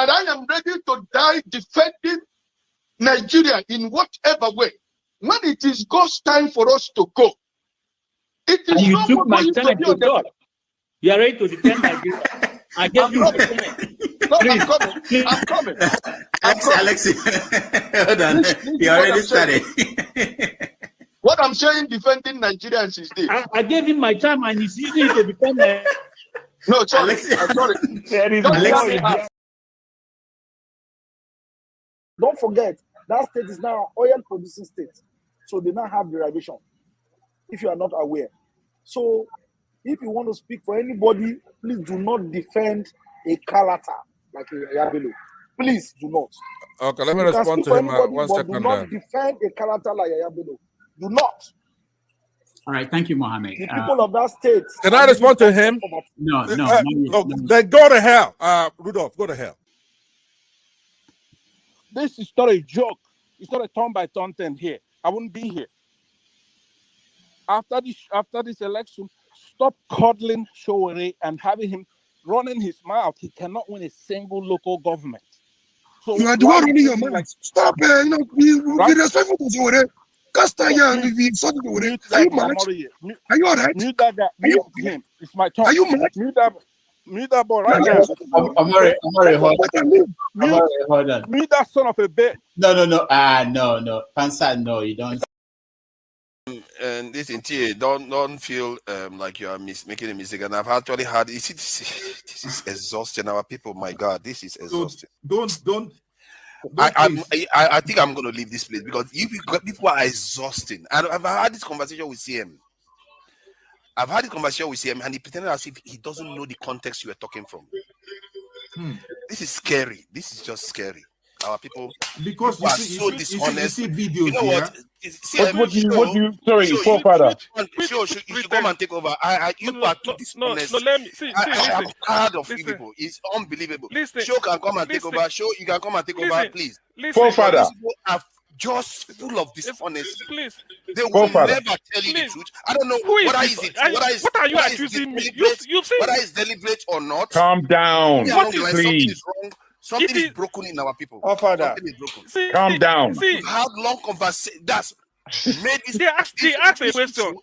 And I am ready to die defending Nigeria in whatever way. When it is God's time for us to go, it is and you no took more my time to talk. You are ready to defend Nigeria. I gave you my time. No, I'm coming. Alexi, hold on. You already started. What I'm saying, defending Nigerians is this. I gave him my time and he's using it to defend Nigeria. No, sorry. I'm sorry. Don't forget, that state is now an oil producing state. So they now have derivation, if you are not aware. So if you want to speak for anybody, please do not defend a character like Yabelo. Please do not. Okay, let me respond to him. One second. Do not defend a character like Yabelo. Do not. All right, thank you, Mohammed. The people of that state. Can I respond to him? No. Then go to hell. Rudolph, go to hell. This is not a joke. It's not a turn-by-turn thing here. I wouldn't be here. After this election, stop coddling Showore and having him running his mouth. He cannot win a single local government. So you are the one running your mouth. Like, stop it. Be respectful to Showore. Are you mad? Are you alright? Mute that guy. Mute him. It's my turn. Are you mad? Mute that boy right now. I'm already hold on. Mute that son of a bitch. No. No. Pansa, no, you don't. And this interior, don't feel like you are making a mistake. And I've actually had this is exhausting our people. My God, this is exhausting. Don't. I think I'm going to leave this place because people are exhausting. And I've had this conversation with CM. And he pretended as if he doesn't know the context you were talking from. This is scary. This is just scary. Our people, because are so dishonest. You videos, you know what? Sorry, forefather. You should come and take over. You are too dishonest. No, let me see. I'm tired of you people. It's unbelievable. Show can come and take over. Show you can come and take over, please. Forefather. Are just full of dishonesty. Please. They will never tell you the truth. I don't know whether is it. What are you accusing me? You've seen whether it's deliberate or not. Calm down, please. Something is broken in our people. Oh, Father. Calm down. We had long conversation. That's made this. They asked a question.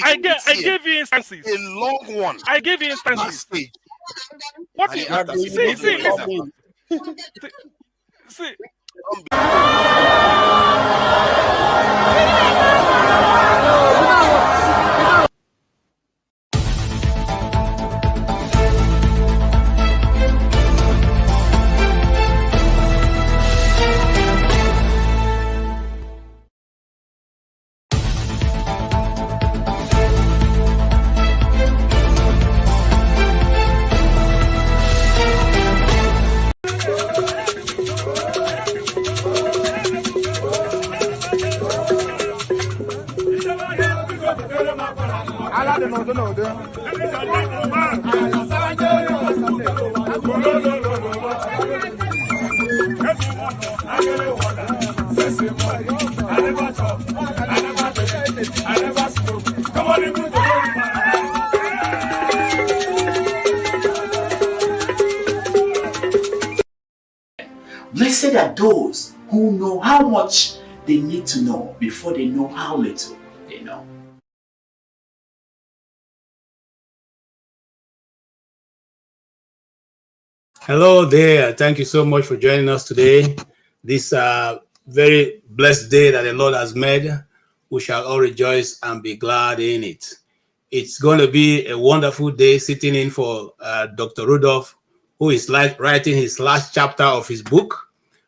I gave you instances. A long one. I gave you instances. What is see. Blessed are those who know how much they need to know before they know how little they know. Hello there. Thank you so much for joining us today. This very blessed day that the Lord has made. We shall all rejoice and be glad in it. It's going to be a wonderful day sitting in for Dr. Rudolph, who is writing his last chapter of his book.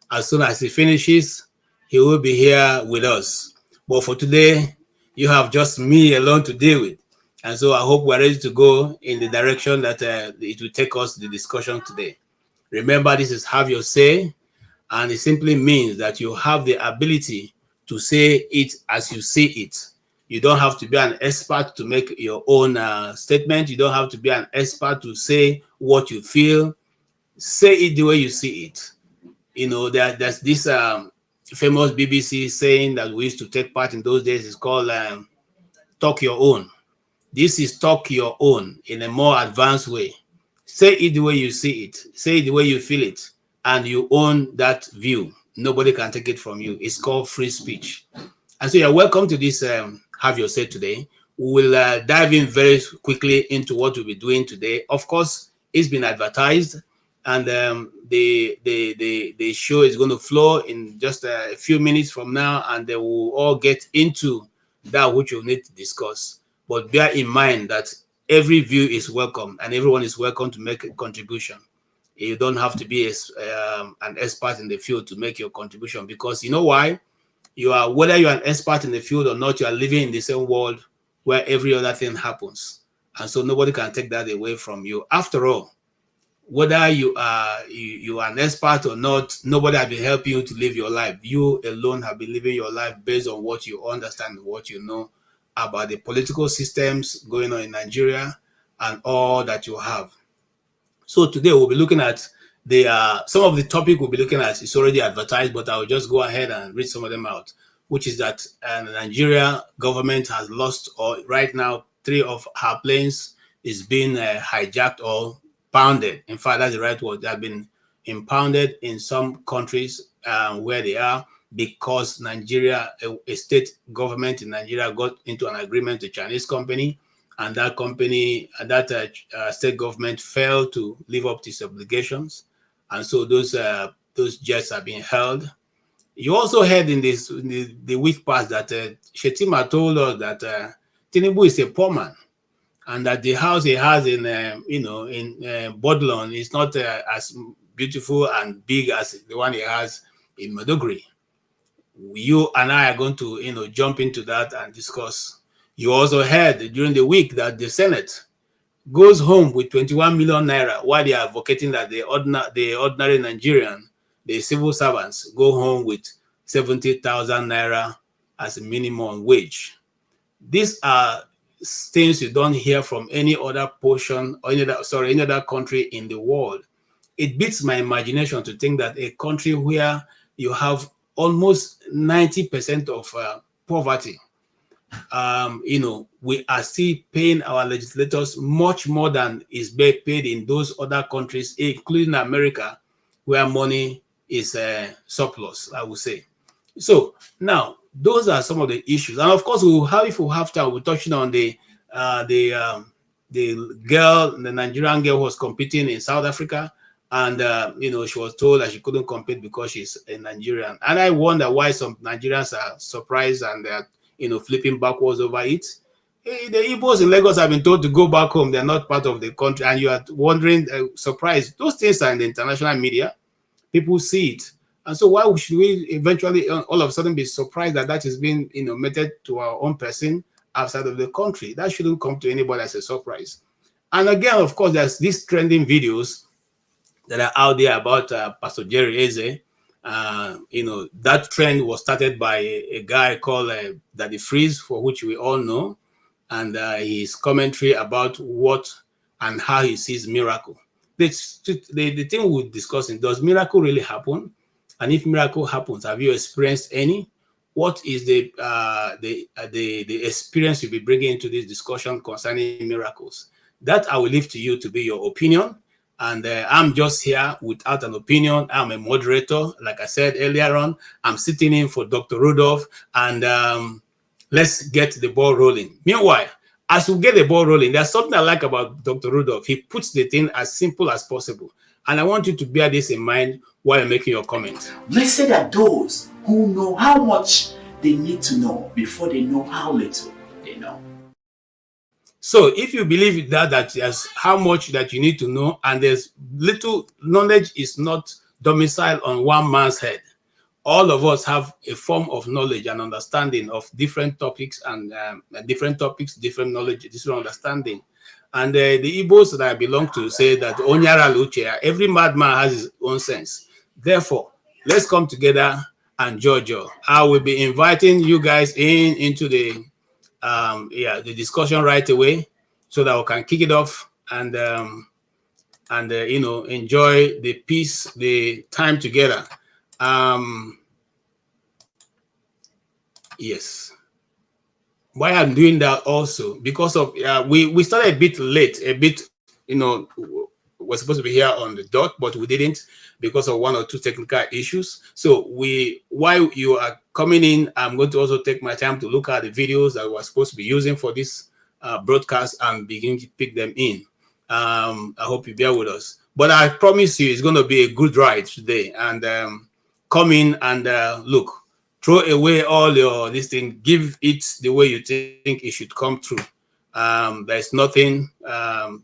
As soon as he finishes, he will be here with us. But for today, you have just me alone to deal with. And so I hope we're ready to go in the direction that it will take us to the discussion today. Remember, this is Have Your Say, and it simply means that you have the ability to say it as you see it. You don't have to be an expert to make your own statement. You don't have to be an expert to say what you feel. Say it the way you see it. You know, there's this famous BBC saying that we used to take part in those days. It's called talk your own. This is talk your own in a more advanced way. Say it the way you see it. Say it the way you feel it. and you own that view, nobody can take it from you. It's called free speech. And so you're welcome to this Have Your Say today. We will dive in very quickly into what we'll be doing today. Of course, it's been advertised, and the show is going to flow in just a few minutes from now, and they will all get into that which you need to discuss. But bear in mind that every view is welcome, and everyone is welcome to make a contribution. You don't have to be an expert in the field to make your contribution, because you know why? You are, whether you're an expert in the field or not, you are living in the same world where every other thing happens. And so nobody can take that away from you. After all, whether you are an expert or not, nobody has been helping you to live your life. You alone have been living your life based on what you understand, what you know about the political systems going on in Nigeria and all that you have. So today we'll be looking at some of the topic we'll be looking at is already advertised, but I'll just go ahead and read some of them out, which is that the Nigeria government has lost, or right now, 3 of her planes is being hijacked or pounded. In fact, that's the right word. They have been impounded in some countries where they are, because Nigeria, a state government in Nigeria got into an agreement with a Chinese company, and that company, that state government failed to live up to its obligations. And so those jets are being held. You also heard in the week past that Shettima told us that Tinubu is a poor man, and that the house he has in Bodlon is not as beautiful and big as the one he has in Maiduguri. You and I are going to jump into that and discuss. You also heard during the week that the Senate goes home with 21 million naira, while they are advocating that the ordinary Nigerian, the civil servants, go home with 70,000 naira as a minimum wage. These are things you don't hear from any other portion or any other country in the world. It beats my imagination to think that a country where you have almost 90% of poverty, we are still paying our legislators much more than is being paid in those other countries, including America, where money is surplus, I would say. So now, those are some of the issues, and of course, if we have time, we're touching on the Nigerian girl who was competing in South Africa, and she was told that she couldn't compete because she's a Nigerian. And I wonder why some Nigerians are surprised and they're flipping backwards over it. The Igbos in Lagos have been told to go back home. They're not part of the country, and you are wondering, surprised. Those things are in the international media. People see it. And so why should we eventually all of a sudden be surprised that that is being meted to our own person outside of the country? That shouldn't come to anybody as a surprise. And again, of course, there's these trending videos that are out there about Pastor Jerry Eze. That trend was started by a guy called Daddy Freeze, for which we all know, and his commentary about what and how he sees miracle. The thing we're discussing, does miracle really happen? And if miracle happens, have you experienced any? What is the experience you'll be bringing into this discussion concerning miracles? That I will leave to you to be your opinion. And I'm just here without an opinion. I'm a moderator. Like I said earlier on, I'm sitting in for Dr. Rudolph, and let's get the ball rolling. Meanwhile, as we get the ball rolling, there's something I like about Dr. Rudolph. He puts the thing as simple as possible. And I want you to bear this in mind while you're making your comment. Blessed are those who know how much they need to know before they know how little they know. So if you believe that there's how much that you need to know, and there's little knowledge is not domiciled on one man's head. All of us have a form of knowledge and understanding of different topics, and different knowledge, different understanding. And the Igbos that I belong to say that Onyara Luchea, every madman has his own sense. Therefore, let's come together and judge. I will be inviting you guys into the discussion right away, so that we can kick it off and enjoy the peace, the time together. Yes. Why I'm doing that also because of we started a bit late, a bit were supposed to be here on the dot, but we didn't because of one or two technical issues. So while you are coming in, I'm going to also take my time to look at the videos that we're supposed to be using for this broadcast and begin to pick them in. I hope you bear with us. But I promise you, it's going to be a good ride today. And come in and look, throw away all your this thing, give it the way you think it should come through. There's nothing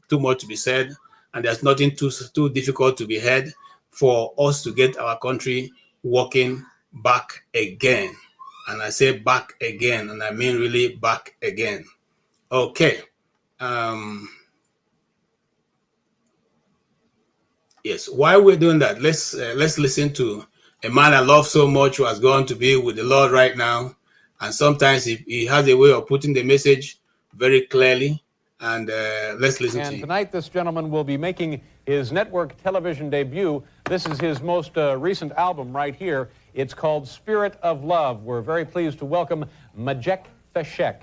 too much to be said, and there's nothing too difficult to be heard for us to get our country working back again. And I say back again, and I mean really back again. Okay. Yes, while we're doing that, let's listen to a man I love so much who has gone to be with the Lord right now. And sometimes he has a way of putting the message very clearly. And let's listen to him. Tonight, this gentleman will be making his network television debut. This is his most recent album right here. It's called Spirit of Love. We're very pleased to welcome Majek Feshek.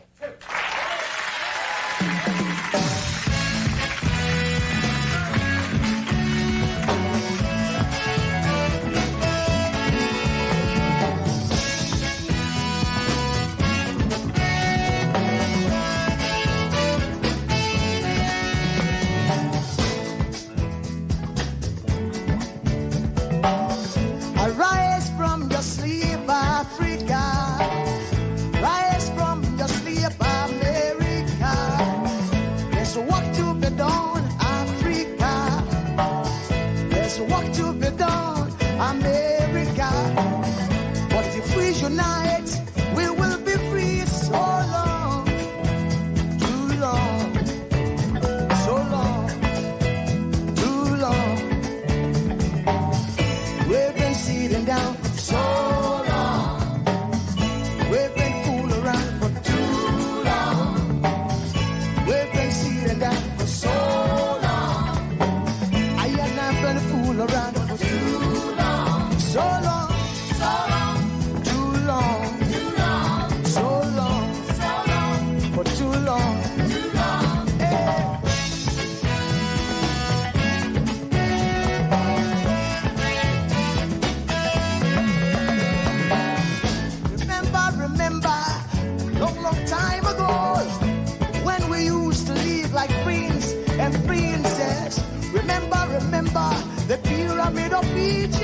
The pyramid of Egypt,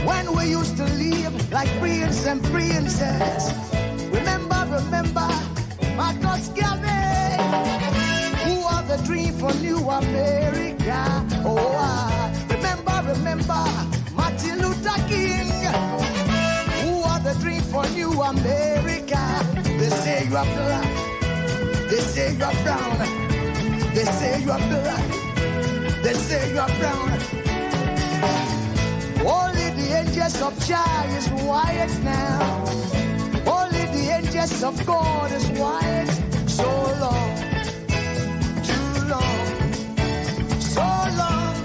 when we used to live like prince and princess. Remember, Marcus Garvey, who are the dream for New America. Oh, remember, Martin Luther King, who are the dream for New America. They say you are black, they say you are brown, they say you are black, they say you are brown. Only the angels of Jah is white now. Only the angels of God is white. So long, too long, so long,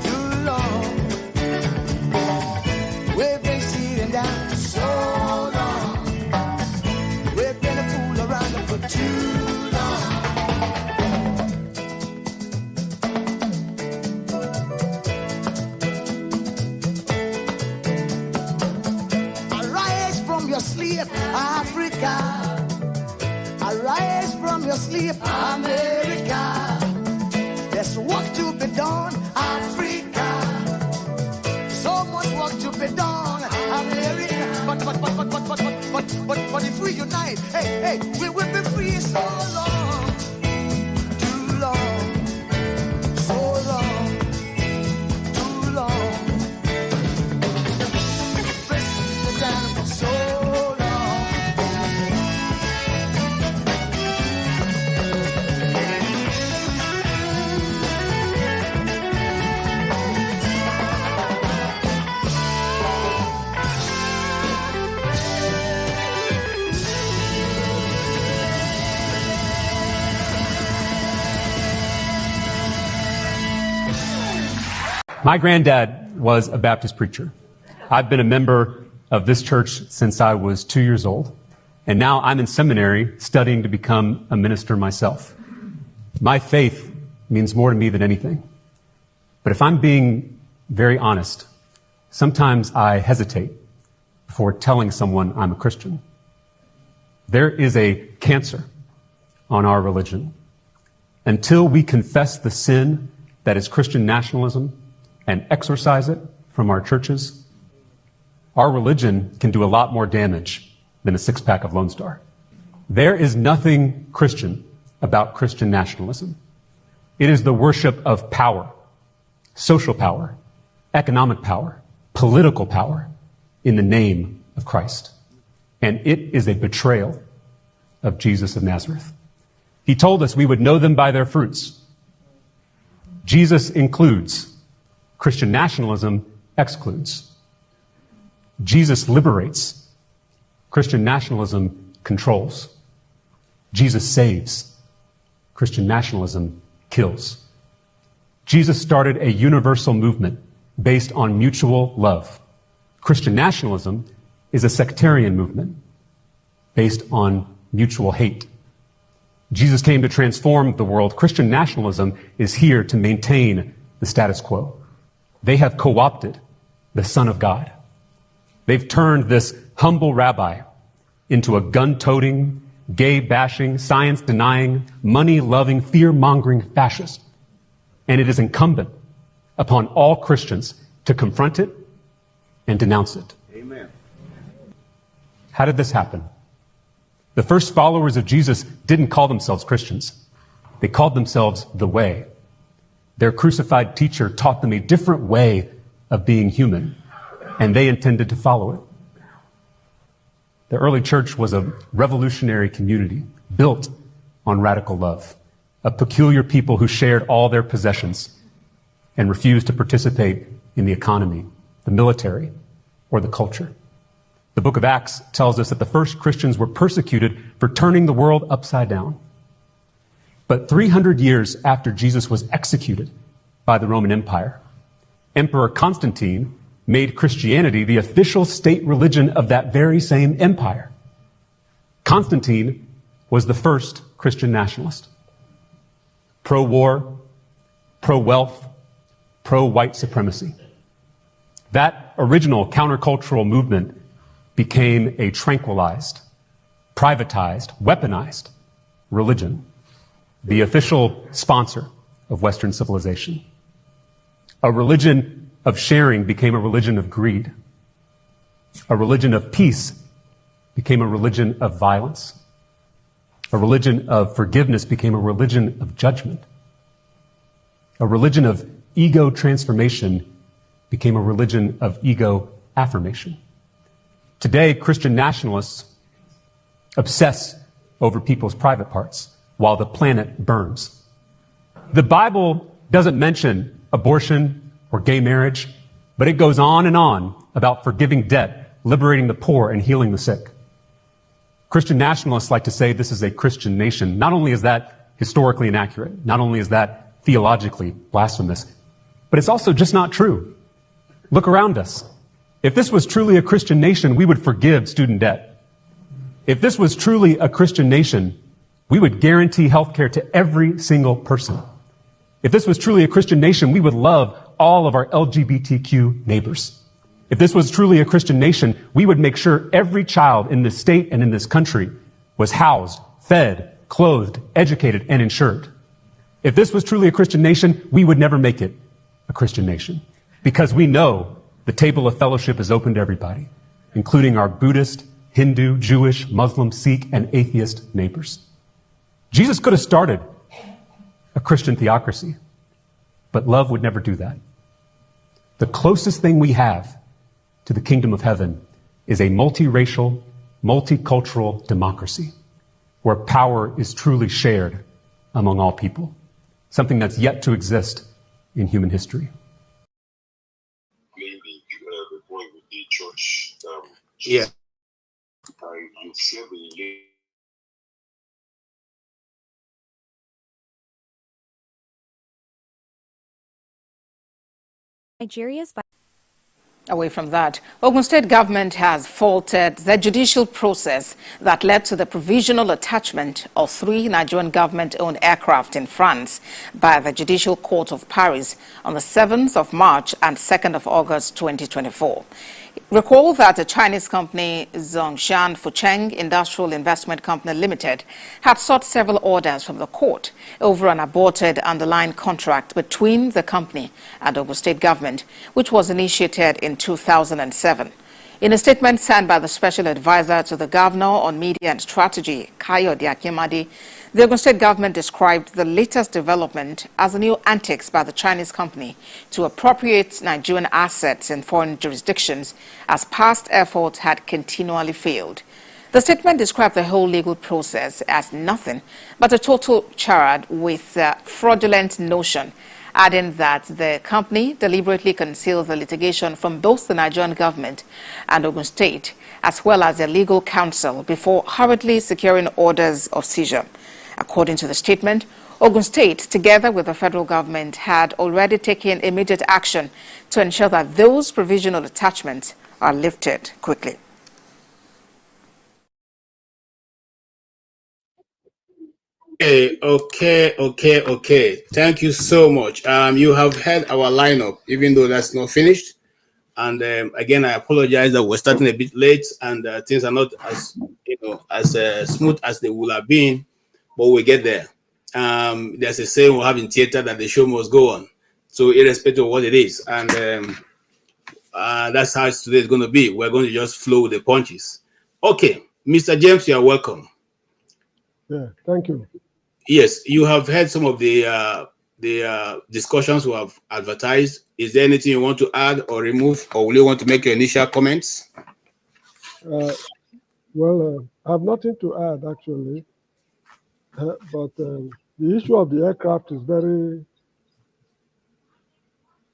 too long. We've been sitting down so long. We've been a fool around for too long. Your sleep, Africa. Arise from your sleep, America. There's work to be done, Africa. So much work to be done, America. But if we unite, hey, we will be free so long, too long, so long, too long. Press it down so. My granddad was a Baptist preacher. I've been a member of this church since I was 2 years old, and now I'm in seminary studying to become a minister myself. My faith means more to me than anything. But if I'm being very honest, sometimes I hesitate before telling someone I'm a Christian. There is a cancer on our religion. Until we confess the sin that is Christian nationalism and exorcise it from our churches, our religion can do a lot more damage than a six-pack of Lone Star. There is nothing Christian about Christian nationalism. It is the worship of power, social power, economic power, political power in the name of Christ. And it is a betrayal of Jesus of Nazareth. He told us we would know them by their fruits. Jesus includes. Christian nationalism excludes. Jesus liberates. Christian nationalism controls. Jesus saves. Christian nationalism kills. Jesus started a universal movement based on mutual love. Christian nationalism is a sectarian movement based on mutual hate. Jesus came to transform the world. Christian nationalism is here to maintain the status quo. They have co-opted the Son of God. They've turned this humble rabbi into a gun-toting, gay-bashing, science-denying, money-loving, fear-mongering fascist. And it is incumbent upon all Christians to confront it and denounce it. Amen. How did this happen? The first followers of Jesus didn't call themselves Christians. They called themselves the Way. Their crucified teacher taught them a different way of being human, and they intended to follow it. The early church was a revolutionary community built on radical love, a peculiar people who shared all their possessions and refused to participate in the economy, the military, or the culture. The book of Acts tells us that the first Christians were persecuted for turning the world upside down. But 300 years after Jesus was executed by the Roman Empire, Emperor Constantine made Christianity the official state religion of that very same empire. Constantine was the first Christian nationalist. Pro-war, pro-wealth, pro-white supremacy. That original countercultural movement became a tranquilized, privatized, weaponized religion, the official sponsor of Western civilization. A religion of sharing became a religion of greed. A religion of peace became a religion of violence. A religion of forgiveness became a religion of judgment. A religion of ego transformation became a religion of ego affirmation. Today, Christian nationalists obsess over people's private parts while the planet burns. The Bible doesn't mention abortion or gay marriage, but it goes on and on about forgiving debt, liberating the poor, and healing the sick. Christian nationalists like to say this is a Christian nation. Not only is that historically inaccurate, not only is that theologically blasphemous, but it's also just not true. Look around us. If this was truly a Christian nation, we would forgive student debt. If this was truly a Christian nation, we would guarantee health care to every single person. If this was truly a Christian nation, we would love all of our LGBTQ neighbors. If this was truly a Christian nation, we would make sure every child in this state and in this country was housed, fed, clothed, educated, and insured. If this was truly a Christian nation, we would never make it a Christian nation, because we know the table of fellowship is open to everybody, including our Buddhist, Hindu, Jewish, Muslim, Sikh, and atheist neighbors. Jesus could have started a Christian theocracy, but love would never do that. The closest thing we have to the kingdom of heaven is a multiracial, multicultural democracy where power is truly shared among all people, something that's yet to exist in human history. The point with the church, Yeah. you feel the Nigeria's Away from that, Ogun State government has faulted the judicial process that led to the provisional attachment of 3 Nigerian government-owned aircraft in France by the Judicial Court of Paris on the 7th of March and 2nd of August 2024. Recall that the Chinese company Zhongshan Fucheng Industrial Investment Company Limited had sought several orders from the court over an aborted underlying contract between the company and Ogun State government, which was initiated in 2007. In a statement signed by the Special Advisor to the Governor on Media and Strategy, Kayode Akimade, the Ogun State government described the latest development as a new antics by the Chinese company to appropriate Nigerian assets in foreign jurisdictions as past efforts had continually failed. The statement described the whole legal process as nothing but a total charade with fraudulent notion, adding that the company deliberately concealed the litigation from both the Nigerian government and Ogun State, as well as their legal counsel, before hurriedly securing orders of seizure. According to the statement, Ogun State, together with the federal government, had already taken immediate action to ensure that those provisional attachments are lifted quickly. Okay. Thank you so much. You have heard our lineup, even though that's not finished. And again, I apologize that we're starting a bit late and things are not as smooth as they would have been, but we'll get there. There's a saying we have in theater that the show must go on. So irrespective of what it is, and that's how today is going to be. We're going to just flow with the punches. Okay, Mr. James, you are welcome. Yeah, thank you. Yes, you have heard some of the discussions we have advertised. Is there anything you want to add or remove, or will you want to make your initial comments? Well, I have nothing to add, actually. But the issue of the aircraft is very...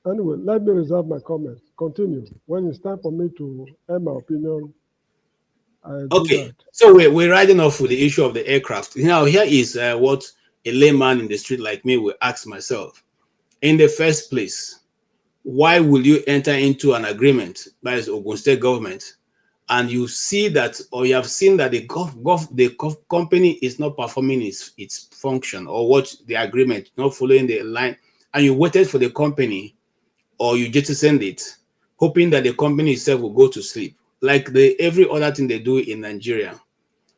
Anyway, let me reserve my comments. Continue. When it's time for me to add my opinion, Okay, so we're riding off with the issue of the aircraft. Now, here is what a layman in the street like me will ask myself. In the first place, why will you enter into an agreement by the Ogun State government and you see that, or you have seen that the company is not performing its function, or what the agreement, not following the line, and you waited for the company, or you jettisoned it, hoping that the company itself will go to sleep, like every other thing they do in Nigeria.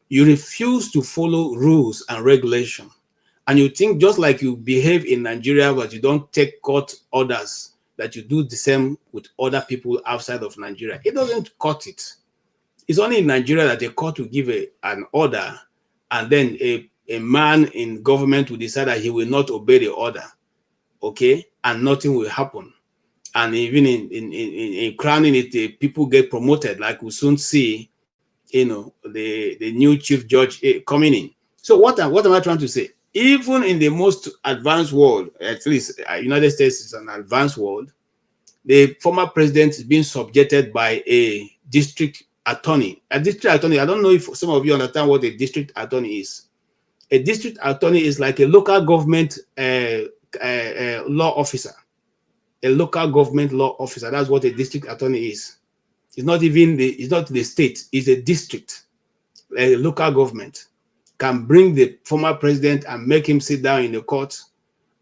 You refuse to follow rules and regulation, and you think just like you behave in Nigeria, but you don't take court orders, that you do the same with other people outside of Nigeria. It doesn't cut it. It's only in Nigeria that a court will give an order, and then a man in government will decide that he will not obey the order, okay, and nothing will happen. And even in crowning it, people get promoted, like we soon see, the new chief judge coming in. So what am I trying to say? Even in the most advanced world, at least United States is an advanced world, the former president is being subjected by a district attorney. A district attorney, I don't know if some of you understand what a district attorney is. A district attorney is like a local government law officer. A local government law officer. That's what a district attorney is. It's not even it's not the state, it's a district. A local government can bring the former president and make him sit down in the court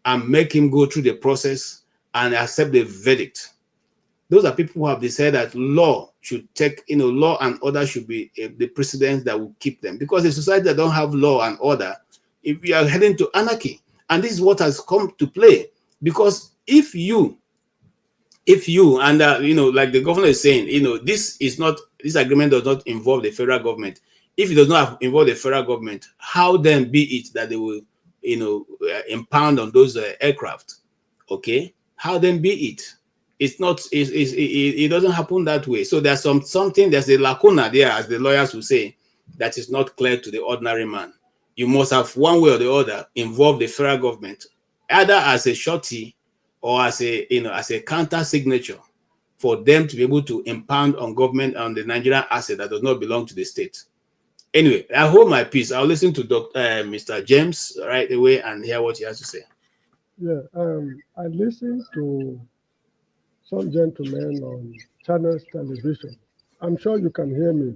and make him go through the process and accept the verdict. Those are people who have decided that law should take, law and order should be the precedents that will keep them. Because a society that don't have law and order, if we are heading to anarchy, and this is what has come to play. Because if you and like the governor is saying, this agreement does not involve the federal government. If it does not involve the federal government, how then be it that they will, impound on those aircraft? Okay, how then be it? It's not. It doesn't happen that way. So there's there's a lacuna there, as the lawyers will say, that is not clear to the ordinary man. You must have one way or the other involve the federal government, either as a surety or as a counter signature, for them to be able to impound on government on the Nigerian asset that does not belong to the state. Anyway, I hold my peace. I'll listen to Mr. James right away and hear what he has to say. Yeah, I listened to some gentlemen on Channels Television. I'm sure you can hear me.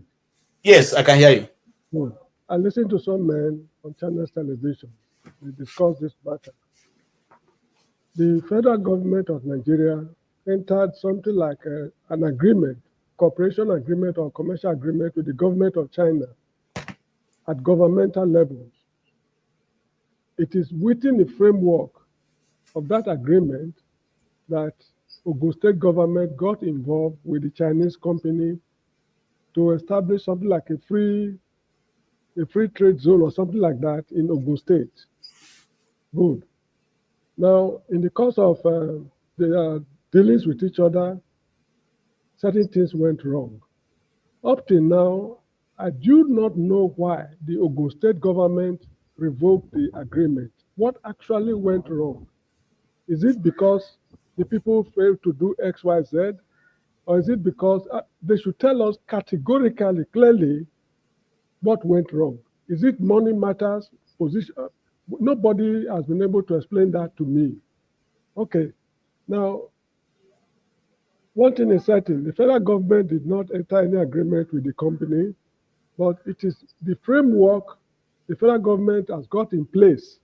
Yes, I can hear you. Good. I listened to some men on Channels Television. We discussed this matter. The federal government of Nigeria entered something like an agreement, cooperation agreement or commercial agreement with the government of China at governmental levels. It is within the framework of that agreement that Ogun State government got involved with the Chinese company to establish something like a free trade zone or something like that in Ogun State. Good. Now, in the course of their dealings with each other, certain things went wrong. Up till now, I do not know why the Ogun State government revoked the agreement. What actually went wrong? Is it because the people failed to do X, Y, Z? Or is it because they should tell us categorically, clearly, what went wrong? Is it money matters, position? Nobody has been able to explain that to me. Okay, now, one thing is certain, the federal government did not enter any agreement with the company, but it is the framework the federal government has got in place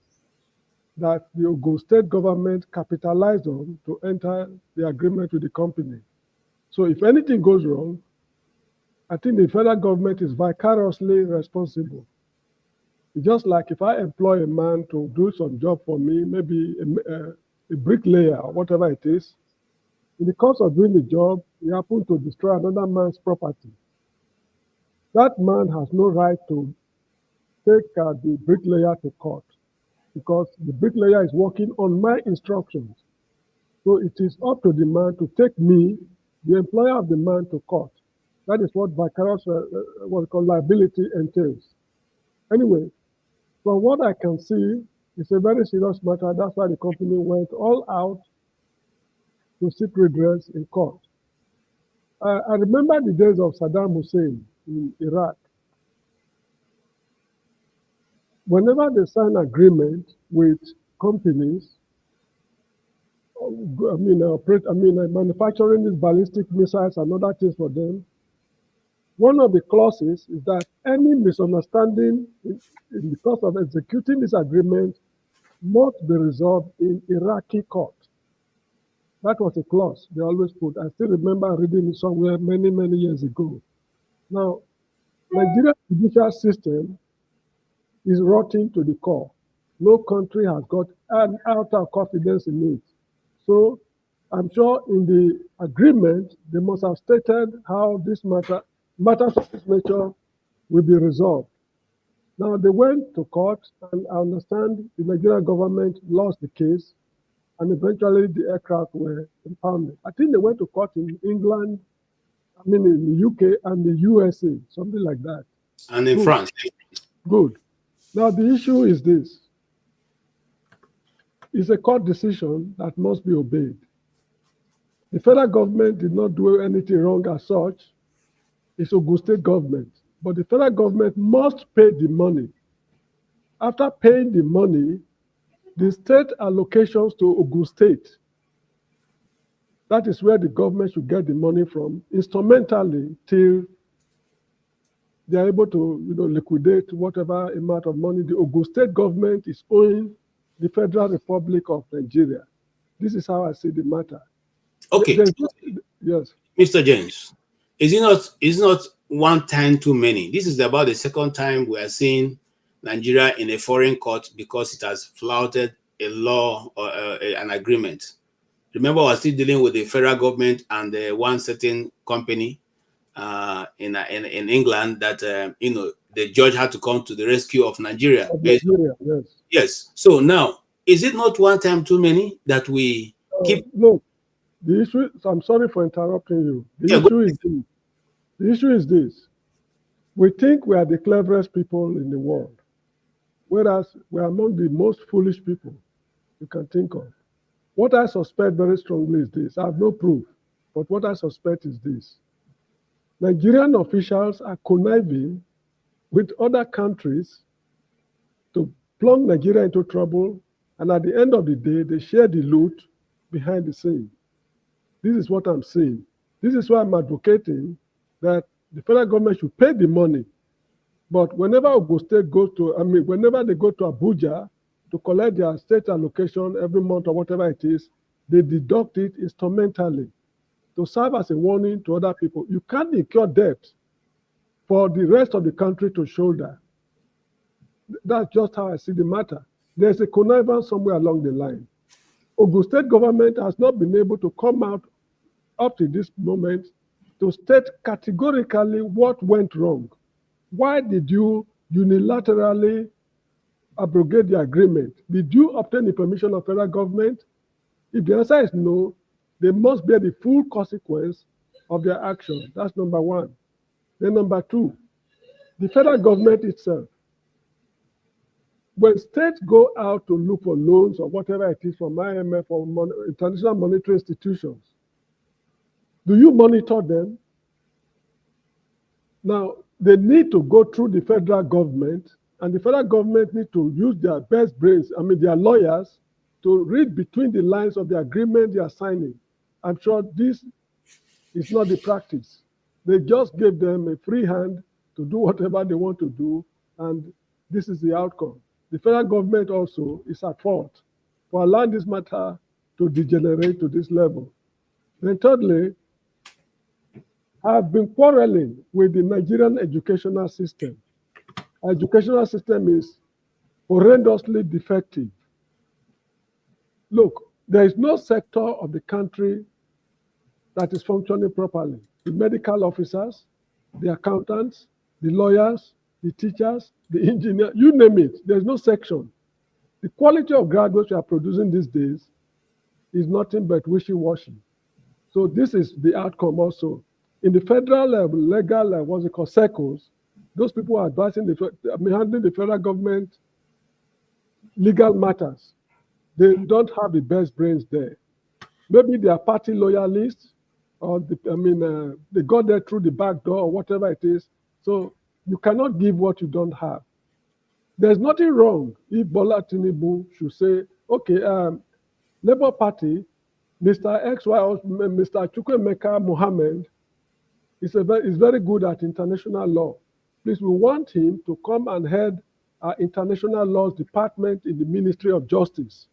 that the Ogun State government capitalized on to enter the agreement with the company. So if anything goes wrong, I think the federal government is vicariously responsible. It's just like if I employ a man to do some job for me, maybe a bricklayer or whatever it is, in the course of doing the job, he happened to destroy another man's property. That man has no right to take the bricklayer to court because the bricklayer is working on my instructions. So it is up to the man to take me, the employer of the man, to court. That is what vicarious what we call liability entails. Anyway, from what I can see, it's a very serious matter. That's why the company went all out to seek redress in court. I remember the days of Saddam Hussein in Iraq. Whenever they sign agreement with companies, manufacturing these ballistic missiles and other things for them, one of the clauses is that any misunderstanding in the course of executing this agreement must be resolved in Iraqi court. That was a clause they always put. I still remember reading it somewhere many, many years ago. Now, Nigeria's judicial system is rotting to the core. No country has got an outer confidence in it. So I'm sure in the agreement, they must have stated how this matters of this nature will be resolved. Now, they went to court, and I understand the Nigerian government lost the case, and eventually the aircraft were impounded. I think they went to court in England, in the UK and the USA, something like that. And in France. Good. Now, the issue is this. It's a court decision that must be obeyed. The federal government did not do anything wrong as such. It's Ogun State government. But the federal government must pay the money. After paying the money, the state allocations to Ogun State, that is where the government should get the money from, instrumentally, till they are able to liquidate whatever amount of money the Ogun State government is owing the Federal Republic of Nigeria. This is how I see the matter. Okay. Yes. Mr. James, is it not one time too many? This is about the second time we are seeing Nigeria in a foreign court because it has flouted a law or an agreement. Remember, we're still dealing with the federal government and one certain company in England that the judge had to come to the rescue of Nigeria. Yes. Yes. So now, is it not one time too many that we keep? Look, the issue. I'm sorry for interrupting you. The issue is this: we think we are the cleverest people in the world, whereas we are among the most foolish people you can think of. What I suspect very strongly is this. I have no proof, but what I suspect is this. Nigerian officials are conniving with other countries to plunge Nigeria into trouble, and at the end of the day, they share the loot behind the scene. This is what I'm saying. This is why I'm advocating that the federal government should pay the money. But whenever Ogun State goes to, whenever they go to Abuja to collect their state allocation every month or whatever it is, they deduct it instrumentally to serve as a warning to other people. You can't incur debt for the rest of the country to shoulder. That's just how I see the matter. There's a connivance somewhere along the line. Ogun State government has not been able to come out up to this moment to state categorically what went wrong. Why did you unilaterally abrogate the agreement? Did you obtain the permission of federal government? If the answer is no, they must bear the full consequence of their action. That's number one. Then number two, the federal government itself. When states go out to look for loans or whatever it is from IMF or international monetary institutions, do you monitor them? Now, they need to go through the federal government, and the federal government need to use their best brains, their lawyers, to read between the lines of the agreement they are signing. I'm sure this is not the practice. They just gave them a free hand to do whatever they want to do, and this is the outcome. The federal government also is at fault for allowing this matter to degenerate to this level. Then thirdly, I've been quarreling with the Nigerian educational system. Our educational system is horrendously defective. Look, there is no sector of the country that is functioning properly. The medical officers, the accountants, the lawyers, the teachers, the engineers, you name it, there's no section. The quality of graduates we are producing these days is nothing but wishy-washy. So this is the outcome also. In the federal level, legal level, what's it called, circles, those people are advising handling the federal government legal matters. They don't have the best brains there. Maybe they are party loyalists, or they got there through the back door or whatever it is. So you cannot give what you don't have. There's nothing wrong if Bola Tinubu should say, okay, Labour Party, Mr. XY or Mr. Chukwemeka Mohammed is very good at international law. Please, we want him to come and head our international laws department in the Ministry of Justice.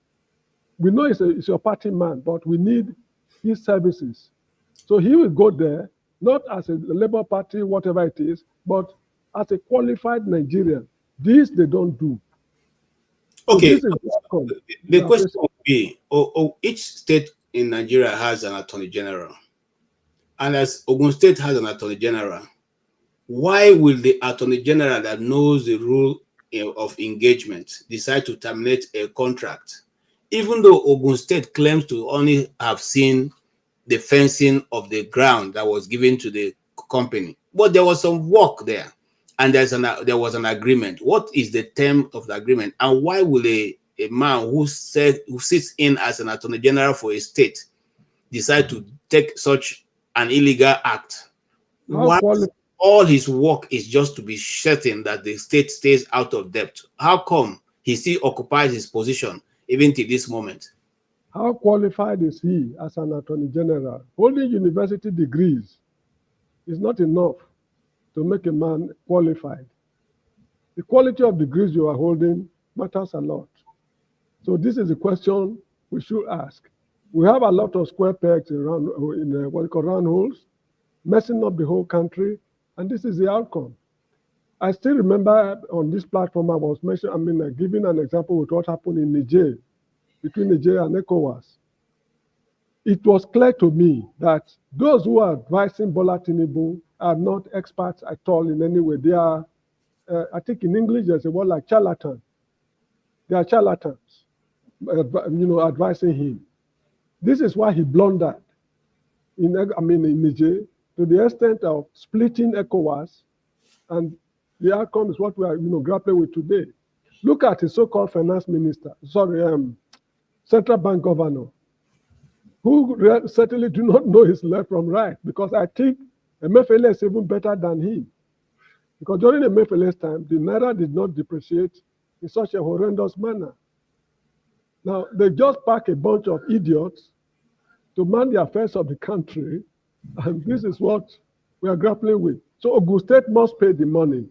We know he's your party man, but we need his services. So he will go there, not as a Labour Party, whatever it is, but as a qualified Nigerian. This they don't do. Okay, so the question would be, each state in Nigeria has an attorney general. And as Ogun State has an attorney general, why will the attorney general that knows the rule of engagement decide to terminate a contract, even though Ogun State claims to only have seen the fencing of the ground that was given to the company? But there was some work there, and there was an agreement. What is the term of the agreement, and why will a man who sits in as an attorney general for a state decide to take such an illegal act? All his work is just to be certain that the state stays out of debt. How come he still occupies his position even to this moment? How qualified is he as an attorney general? Holding university degrees is not enough to make a man qualified. The quality of degrees you are holding matters a lot. So this is a question we should ask. We have a lot of square pegs around in what we call round holes, messing up the whole country, and this is the outcome. I still remember on this platform I was giving an example with what happened in Niger, between Nigeria and ECOWAS. It was clear to me that those who are advising Bola Tinubu are not experts at all in any way. They are, I think in English there's a word like charlatan. They are charlatans, advising him. This is why he blundered in Niger to the extent of splitting ECOWAS, and the outcome is what we are grappling with today. Look at his so-called finance minister, central bank governor, who certainly do not know his left from right, because I think Emefiele is even better than him. Because during Emefiele's time, the Naira did not depreciate in such a horrendous manner. Now, they just pack a bunch of idiots to man the affairs of the country, And this is what we are grappling with. So Ogun State must pay the money.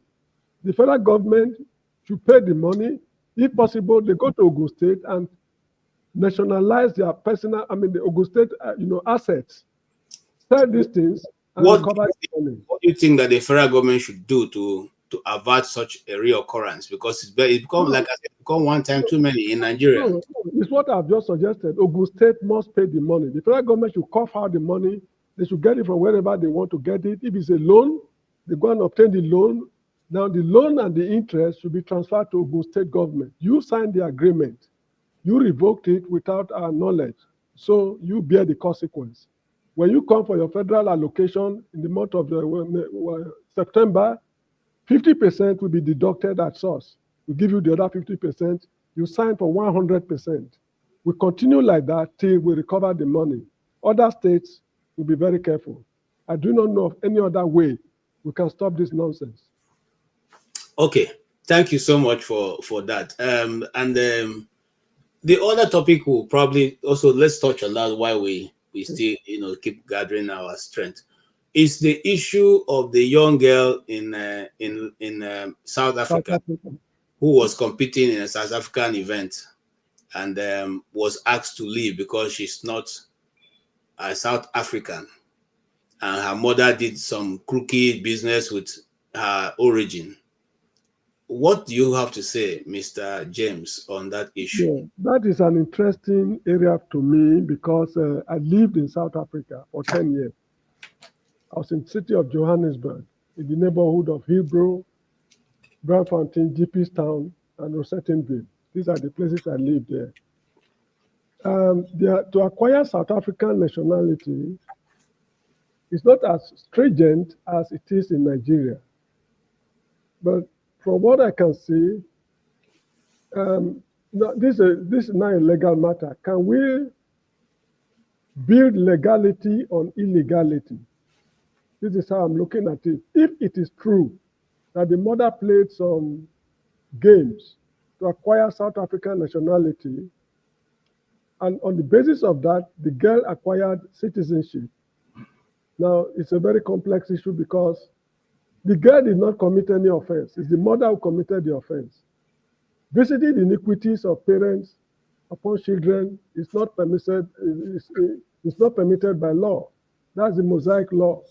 The federal government should pay the money. If possible, they go to Ogun State and nationalize their personal, the Ogun State, assets. Sell these things and recover the money. What do you think that the federal government should do to avert such a reoccurrence? Because it's become, like I said, become one time too many in Nigeria. No, it's what I've just suggested. Ogun State must pay the money. The federal government should cough out the money. They should get it from wherever they want to get it. If it's a loan, they go and obtain the loan. Now the loan and the interest should be transferred to Ogun State government. You signed the agreement. You revoked it without our knowledge. So you bear the consequence. When you come for your federal allocation in the month of September, 50% will be deducted at source. We give you the other 50%. You sign for 100%. We continue like that till we recover the money. Other states will be very careful. I do not know of any other way we can stop this nonsense. Okay, thank you so much for that. The other topic will probably also, let's touch on that while we still keep gathering our strength, is the issue of the young girl in South Africa who was competing in a South African event and was asked to leave because she's not a South African, and her mother did some crooked business with her origin. What do you have to say, Mr. James, on that issue? Yeah, that is an interesting area to me because I lived in South Africa for 10 years. I was in the city of Johannesburg, in the neighborhood of Hillbrow, Braamfontein, Jeepistown, and Rosettenville. These are the places I lived there. To acquire South African nationality is not as stringent as it is in Nigeria. But from what I can see, this is not a legal matter. Can we build legality on illegality? This is how I'm looking at it. If it is true that the mother played some games to acquire South African nationality, and on the basis of that, the girl acquired citizenship. Now, it's a very complex issue because the girl did not commit any offense. It's the mother who committed the offense. Visiting the iniquities of parents upon children is not permitted. It's not permitted by law. That's the Mosaic law.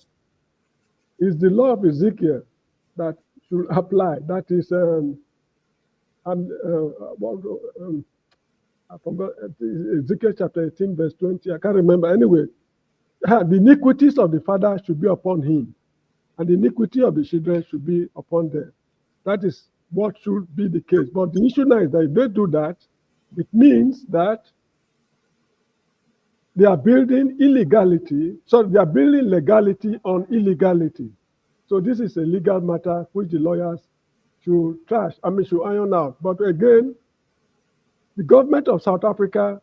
It's the law of Ezekiel that should apply. That is, I forgot, Ezekiel chapter 18, verse 20. I can't remember. Anyway, the iniquities of the father should be upon him, and the iniquity of the children should be upon them. That is what should be the case. But the issue now is that if they do that, it means that they are building illegality, so they are building legality on illegality. So this is a legal matter which the lawyers should should iron out. But again, the government of South Africa,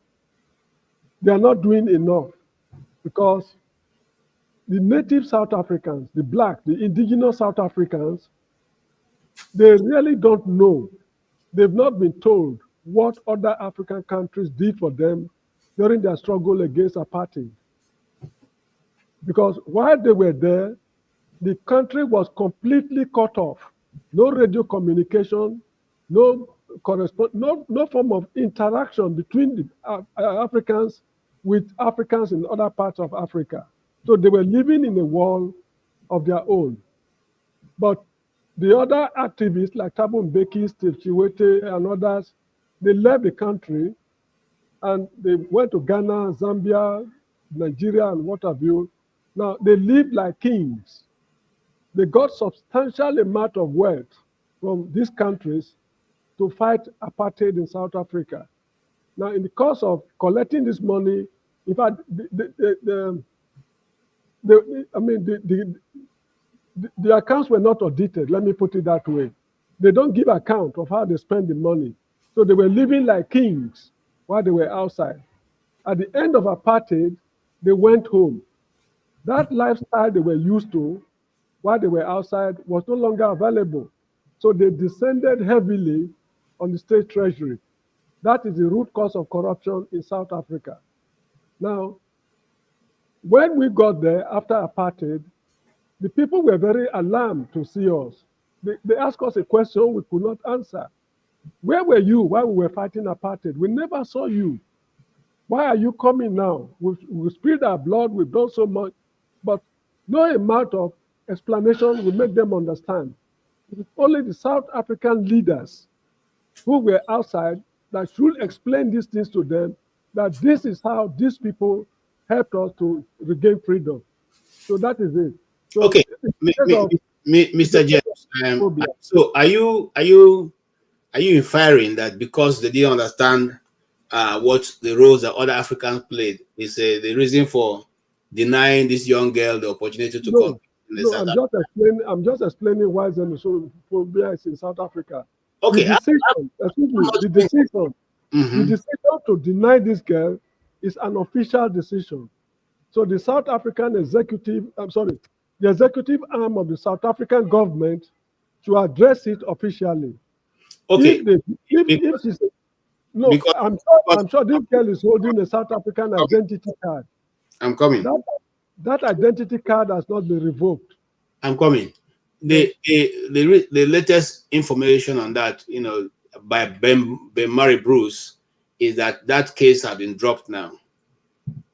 they are not doing enough because the native South Africans, the black, the indigenous South Africans, they really don't know. They've not been told what other African countries did for them during their struggle against apartheid. Because while they were there, the country was completely cut off. No radio communication, no form of interaction between the Africans with Africans in other parts of Africa. So they were living in a world of their own. But the other activists like Thabo Mbeki, Steve Chiwete, and others, they left the country and they went to Ghana, Zambia, Nigeria, and what have you. Now, they lived like kings. They got substantial amount of wealth from these countries to fight apartheid in South Africa. Now, in the course of collecting this money, in fact, the accounts were not audited, let me put it that way. They don't give account of how they spend the money. So they were living like kings while they were outside. At the end of apartheid, they went home. That lifestyle they were used to while they were outside was no longer available. So they descended heavily on the state treasury. That is the root cause of corruption in South Africa. Now, When we got there after apartheid, the people were very alarmed to see us. They asked us a question we could not answer. Where were you while we were fighting apartheid? We never saw you. Why are you coming now? We've spilled our blood, we've done so much, but no amount of explanation will make them understand. It's only the South African leaders who were outside that should explain these things to them, that this is how these people helped us to regain freedom. So that is it. So okay, Mr. James, so are you inferring that because they didn't understand what the roles that other Africans played is the reason for denying this young girl the opportunity to come? I'm just explaining why xenophobia is in South Africa. Okay, the decision to deny this girl is an official decision. So the South African executive, the executive arm of the South African government to address it officially. Okay. I'm sure this girl is holding a South African identity card. I'm coming. That identity card has not been revoked. I'm coming. The latest information on that, by Ben Murray Bruce, is that case has been dropped now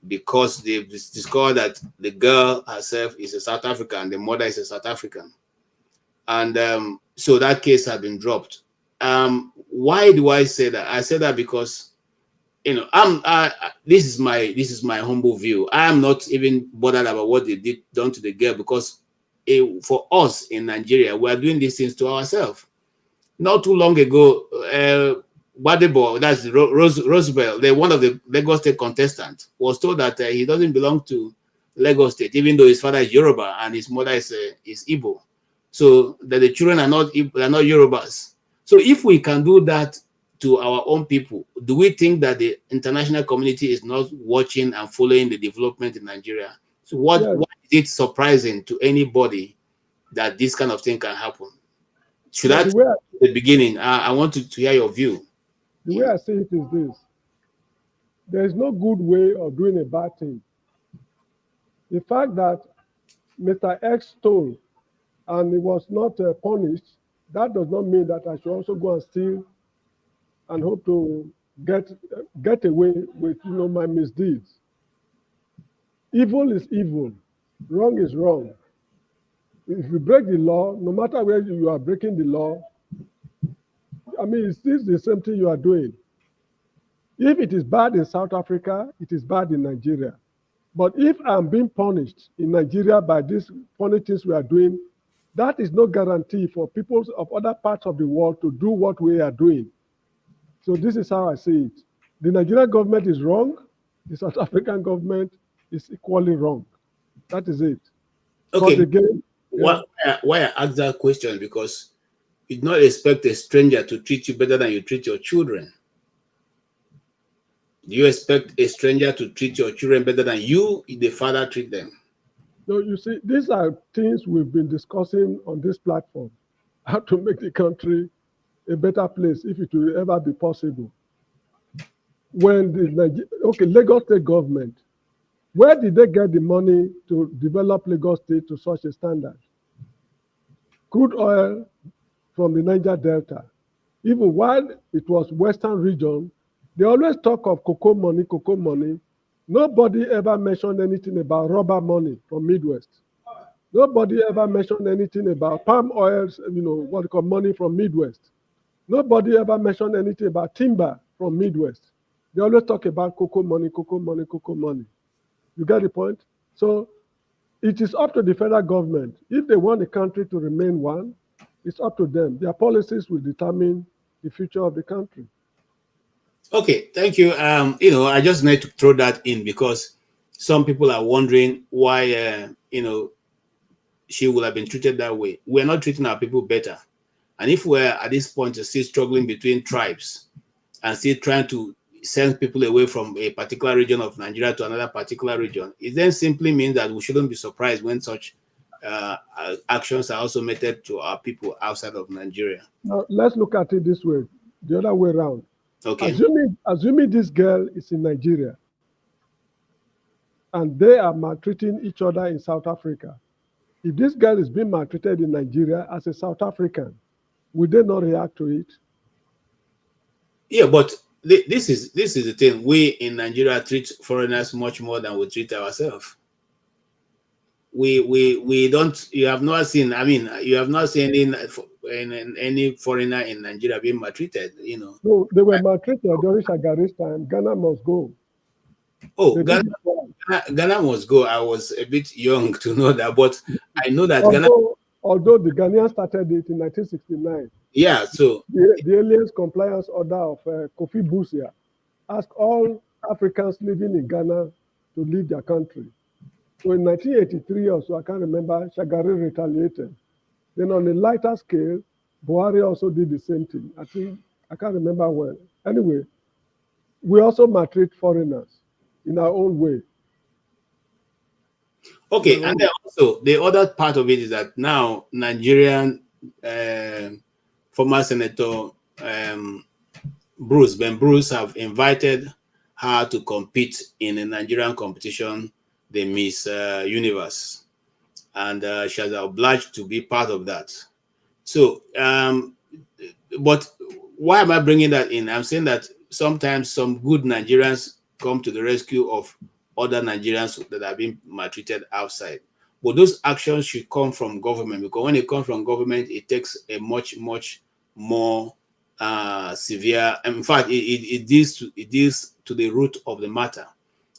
because they've discovered that the girl herself is a South African, the mother is a South African, and so that case has been dropped. Why do I say that? I say that because this is my humble view. I am not even bothered about what they done to the girl because for us in Nigeria, we are doing these things to ourselves. Not too long ago, Badebo, that's Roosevelt, one of the Lagos State contestants, was told that he doesn't belong to Lagos State, even though his father is Yoruba and his mother is Igbo. So that the children are not Yorubas. So if we can do that to our own people, do we think that the international community is not watching and following the development in Nigeria? So why is it surprising to anybody that this kind of thing can happen? Should at the beginning, I want to hear your view. The way I say it is this. There is no good way of doing a bad thing. The fact that Mr. X stole and he was not punished, that does not mean that I should also go and steal and hope to get away with my misdeeds. Evil is evil. Wrong is wrong. If you break the law, no matter where you are breaking the law, I mean, it's still the same thing you are doing. If it is bad in South Africa, it is bad in Nigeria. But if I'm being punished in Nigeria by these funny things we are doing, that is no guarantee for people of other parts of the world to do what we are doing. So this is how I see it. The Nigerian government is wrong. The South African government is equally wrong. That is it. Okay. Again, why I ask that question? Because you do not expect a stranger to treat you better than you treat your children. Do you expect a stranger to treat your children better than you, the father, treat them? No, you see, these are things we've been discussing on this platform. How to make the country a better place, if it will ever be possible. When Lagos State government, where did they get the money to develop Lagos State to such a standard? Crude oil from the Niger Delta. Even while it was Western region, they always talk of cocoa money, cocoa money. Nobody ever mentioned anything about rubber money from Midwest. Nobody ever mentioned anything about palm oils, what they call money from Midwest. Nobody ever mentioned anything about timber from Midwest. They always talk about cocoa money, cocoa money, cocoa money. You get the point? So it is up to the federal government. If they want the country to remain one, it's up to them. Their policies will determine the future of the country. Okay, thank you. I just need to throw that in because some people are wondering why, she would have been treated that way. We're not treating our people better. And if we're at this point still struggling between tribes and still trying to send people away from a particular region of Nigeria to another particular region, it then simply means that we shouldn't be surprised when such actions are also meted to our people outside of Nigeria. Now, let's look at it this way, the other way around. Okay. Assuming this girl is in Nigeria, and they are maltreating each other in South Africa. If this girl is being maltreated in Nigeria as a South African, would they not react to it? Yeah, but this is the thing. We in Nigeria treat foreigners much more than we treat ourselves. We don't. You have not seen. I mean, you have not seen any foreigner in Nigeria being maltreated. You know. No, they were maltreated during Shagari's time. Ghana must go. Oh, Ghana must go. I was a bit young to know that, but I know that although the Ghanaians started it in 1969. Yeah, so the Aliens Compliance Order of Kofi Busia asked all Africans living in Ghana to leave their country. So in 1983 or so, I can't remember, Shagari retaliated. Then on a lighter scale, Buhari also did the same thing. I can't remember when. Anyway, we also maltreat foreigners in our own way. Okay, and then also the other part of it is that now Nigerian former Senator Ben Bruce have invited her to compete in a Nigerian competition, the Miss Universe, and she has obliged to be part of that. So, but why am I bringing that in? I'm saying that sometimes some good Nigerians come to the rescue of other Nigerians that have been maltreated outside. But those actions should come from government, because when it comes from government, it takes a much more severe. In fact, it deals to the root of the matter.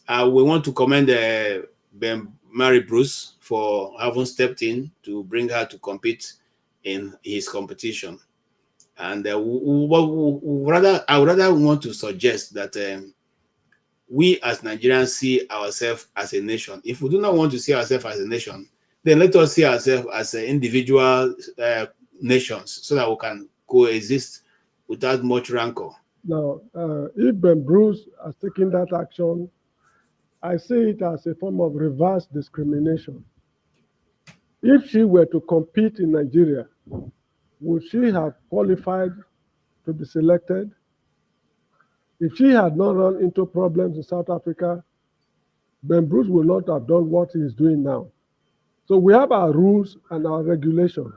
We want to commend Mary Bruce for having stepped in to bring her to compete in his competition. And I would rather want to suggest that we as Nigerians see ourselves as a nation. If we do not want to see ourselves as a nation, then let us see ourselves as individual nations so that we can coexist without much rancor. Now, if Ben Bruce has taken that action, I see it as a form of reverse discrimination. If she were to compete in Nigeria, would she have qualified to be selected? If she had not run into problems in South Africa, Ben Bruce would not have done what he is doing now. So we have our rules and our regulations.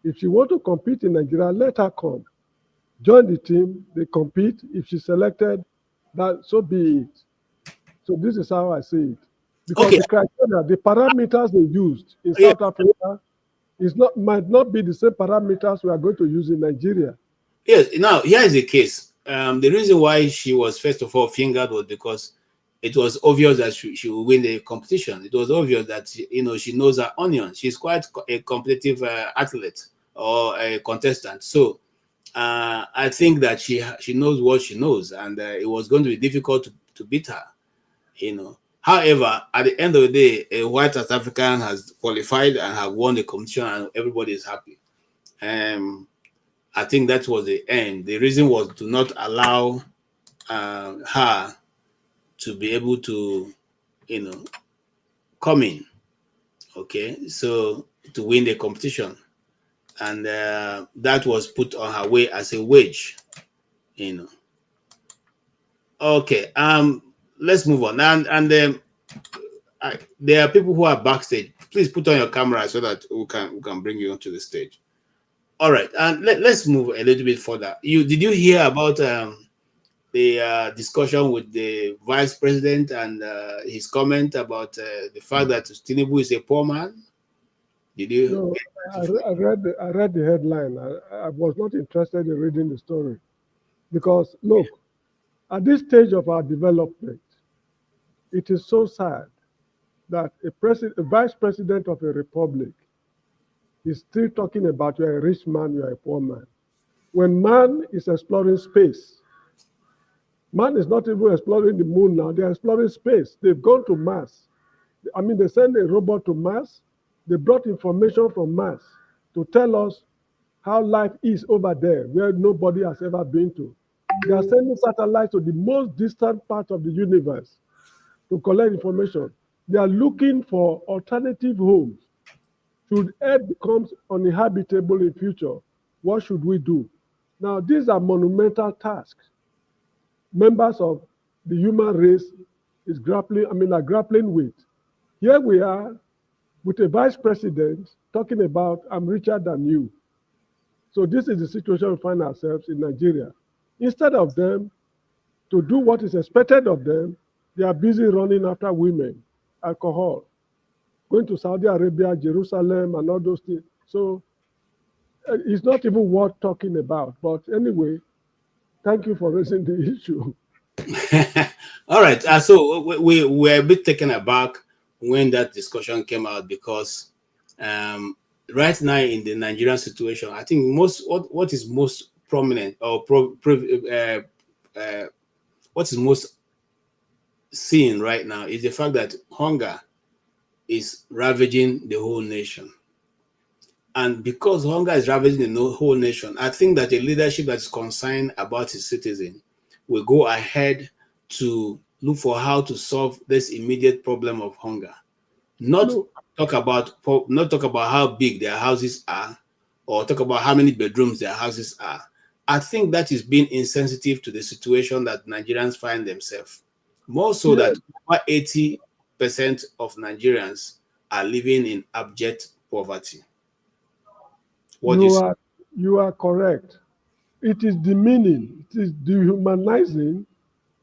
If she wants to compete in Nigeria, let her come. Join the team, they compete. If she's selected, that so be it. So this is how I see it. Because the criteria, the parameters they used in South Africa might not be the same parameters we are going to use in Nigeria. Yes, now here is the case. The reason why she was first of all fingered was because it was obvious that she would win the competition. It was obvious that she knows her onions. She's quite a competitive athlete or a contestant. So I think that she knows what she knows, and it was going to be difficult to beat her. However, at the end of the day, a white South African has qualified and have won the competition, and everybody is happy. I think that was the aim. The reason was to not allow her to be able to, come in, okay, so to win the competition. And that was put on her way as a wage, Okay, let's move on. And there are people who are backstage. Please put on your camera so that we can bring you onto the stage. All right, and let's move a little bit further. Did you hear about the discussion with the vice president and his comment about the fact that Tinubu is a poor man? Did you? No, I read the headline. I was not interested in reading the story because look, at this stage of our development, it is so sad that a vice president of a republic is still talking about you're a rich man, you're a poor man. When man is exploring space, man is not even exploring the moon now, they're exploring space. They've gone to Mars. I mean, they sent a robot to Mars. They brought information from Mars to tell us how life is over there, where nobody has ever been to. They are sending satellites to the most distant part of the universe to collect information. They are looking for alternative homes. Should Earth becomes uninhabitable in future, what should we do? Now, these are monumental tasks. Members of the human race is grappling, are grappling with. Here we are with a vice president talking about, I'm richer than you. So this is the situation we find ourselves in Nigeria. Instead of them to do what is expected of them, they are busy running after women, alcohol, going to Saudi Arabia, Jerusalem, and all those things. So it's not even worth talking about. But anyway, thank you for raising the issue. All right. So we were a bit taken aback when that discussion came out because right now in the Nigerian situation, I think what is most prominent or what is most seen right now is the fact that hunger is ravaging the whole nation. And because hunger is ravaging the whole nation, I think that a leadership that is concerned about its citizens will go ahead to look for how to solve this immediate problem of hunger. Not talk about how big their houses are or talk about how many bedrooms their houses are. I think that is being insensitive to the situation that Nigerians find themselves. More so that over 80% of Nigerians are living in abject poverty. You are correct. It is demeaning, it is dehumanizing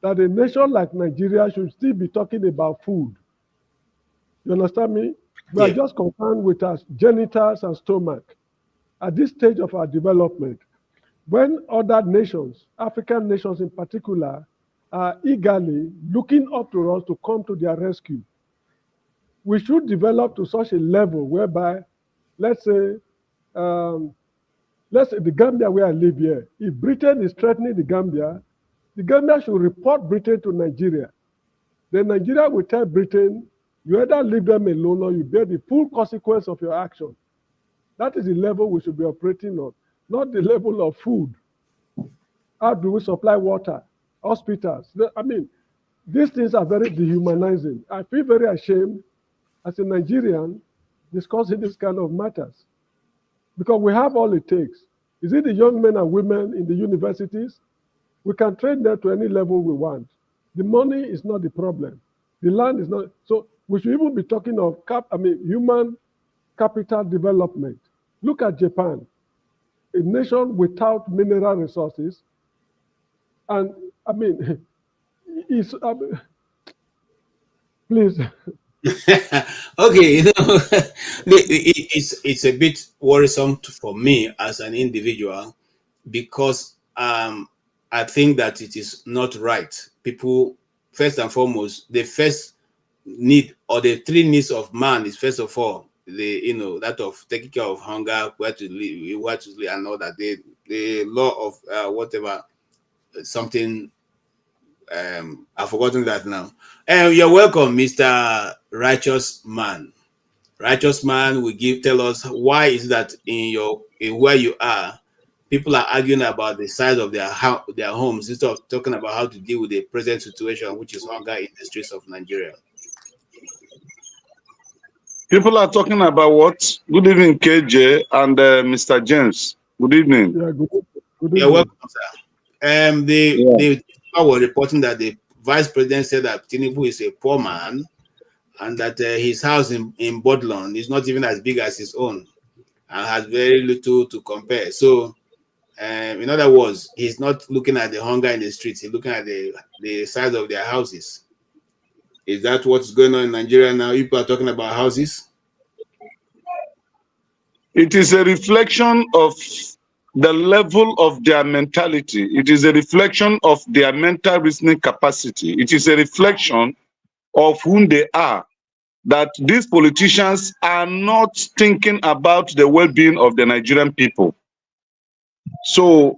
that a nation like Nigeria should still be talking about food. You understand me? We are just concerned with our genitals and stomach at this stage of our development. When other nations, African nations in particular, are eagerly looking up to us to come to their rescue, we should develop to such a level whereby, let's say the Gambia where I live here, if Britain is threatening the Gambia should report Britain to Nigeria. Then Nigeria will tell Britain, you either leave them alone or you bear the full consequence of your action. That is the level we should be operating on, not the level of food. How do we supply water, hospitals? These things are very dehumanizing. I feel very ashamed as a Nigerian discussing this kind of matters because we have all it takes. Is it the young men and women in the universities? We can train them to any level we want. The money is not the problem. The land is not. So we should even be talking of human capital development. Look at Japan, a nation without mineral resources. And please. Okay, it's a bit worrisome for me as an individual because I think that it is not right. People, first and foremost, the first need or the three needs of man is first of all that of taking care of hunger, where to live, and all that. The law of whatever something. I've forgotten that now. You're welcome, Mr. Righteous Man. Righteous Man will tell us why is that in where you are, people are arguing about the size of their homes instead of talking about how to deal with the present situation, which is hunger in the streets of Nigeria. People are talking about what? Good evening, KJ and Mr. James. Good evening. Yeah, good evening. You're welcome, sir. They were reporting that the vice president said that Tinubu is a poor man and that his house in Bodlon is not even as big as his own and has very little to compare. So, in other words, he's not looking at the hunger in the streets. He's looking at the size of their houses. Is that what's going on in Nigeria now? People are talking about houses. It is a reflection of the level of their mentality. It is a reflection of their mental reasoning capacity. It is a reflection of whom they are, that these politicians are not thinking about the well-being of the Nigerian people. So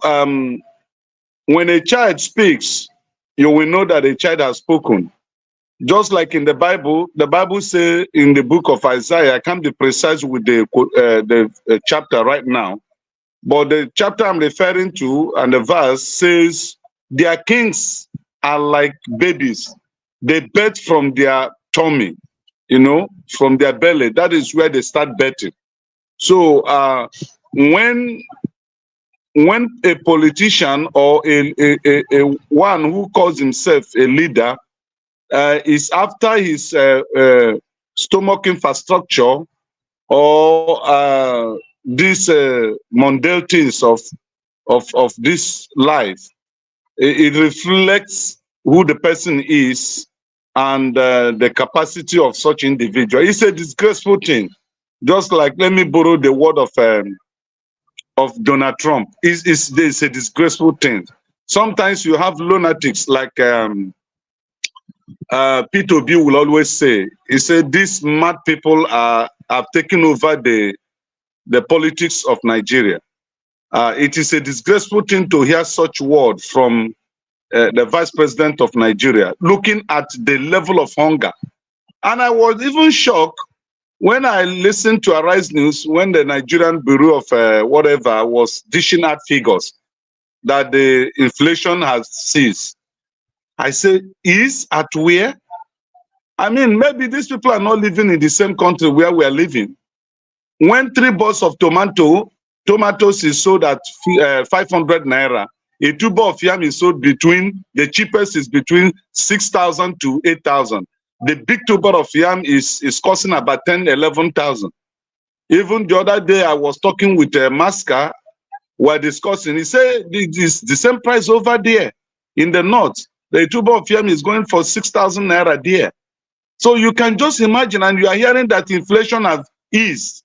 when a child speaks, you will know that a child has spoken. Just like in the Bible says in the book of Isaiah, I can't be precise with the chapter right now, but the chapter I'm referring to and the verse says, their kings are like babies. They birth from their tummy, from their belly. That is where they start birthing. So when a politician or a one who calls himself a leader is after his stomach infrastructure or these mundane things of this life. It reflects who the person is and the capacity of such individual. It's a disgraceful thing. Just like, let me borrow the word of Donald Trump. It's a disgraceful thing. Sometimes you have lunatics like P2B will always say. He said these mad people have taken over the politics of Nigeria. It is a disgraceful thing to hear such word from the Vice President of Nigeria, looking at the level of hunger. And I was even shocked when I listened to Arise News when the Nigerian Bureau of whatever was dishing out figures that the inflation has ceased. I said, is at where? I mean, maybe these people are not living in the same country where we are living. When 3 balls of tomatoes is sold at 500 naira, a tuber of yam is sold between, the cheapest is between 6,000 to 8,000. The big tuber of yam is costing about 10, 11,000. Even the other day, I was talking with Maska, we're discussing, he said, it's the same price over there in the north. The tuber of yam is going for 6,000 naira there. So you can just imagine, and you are hearing that inflation has eased.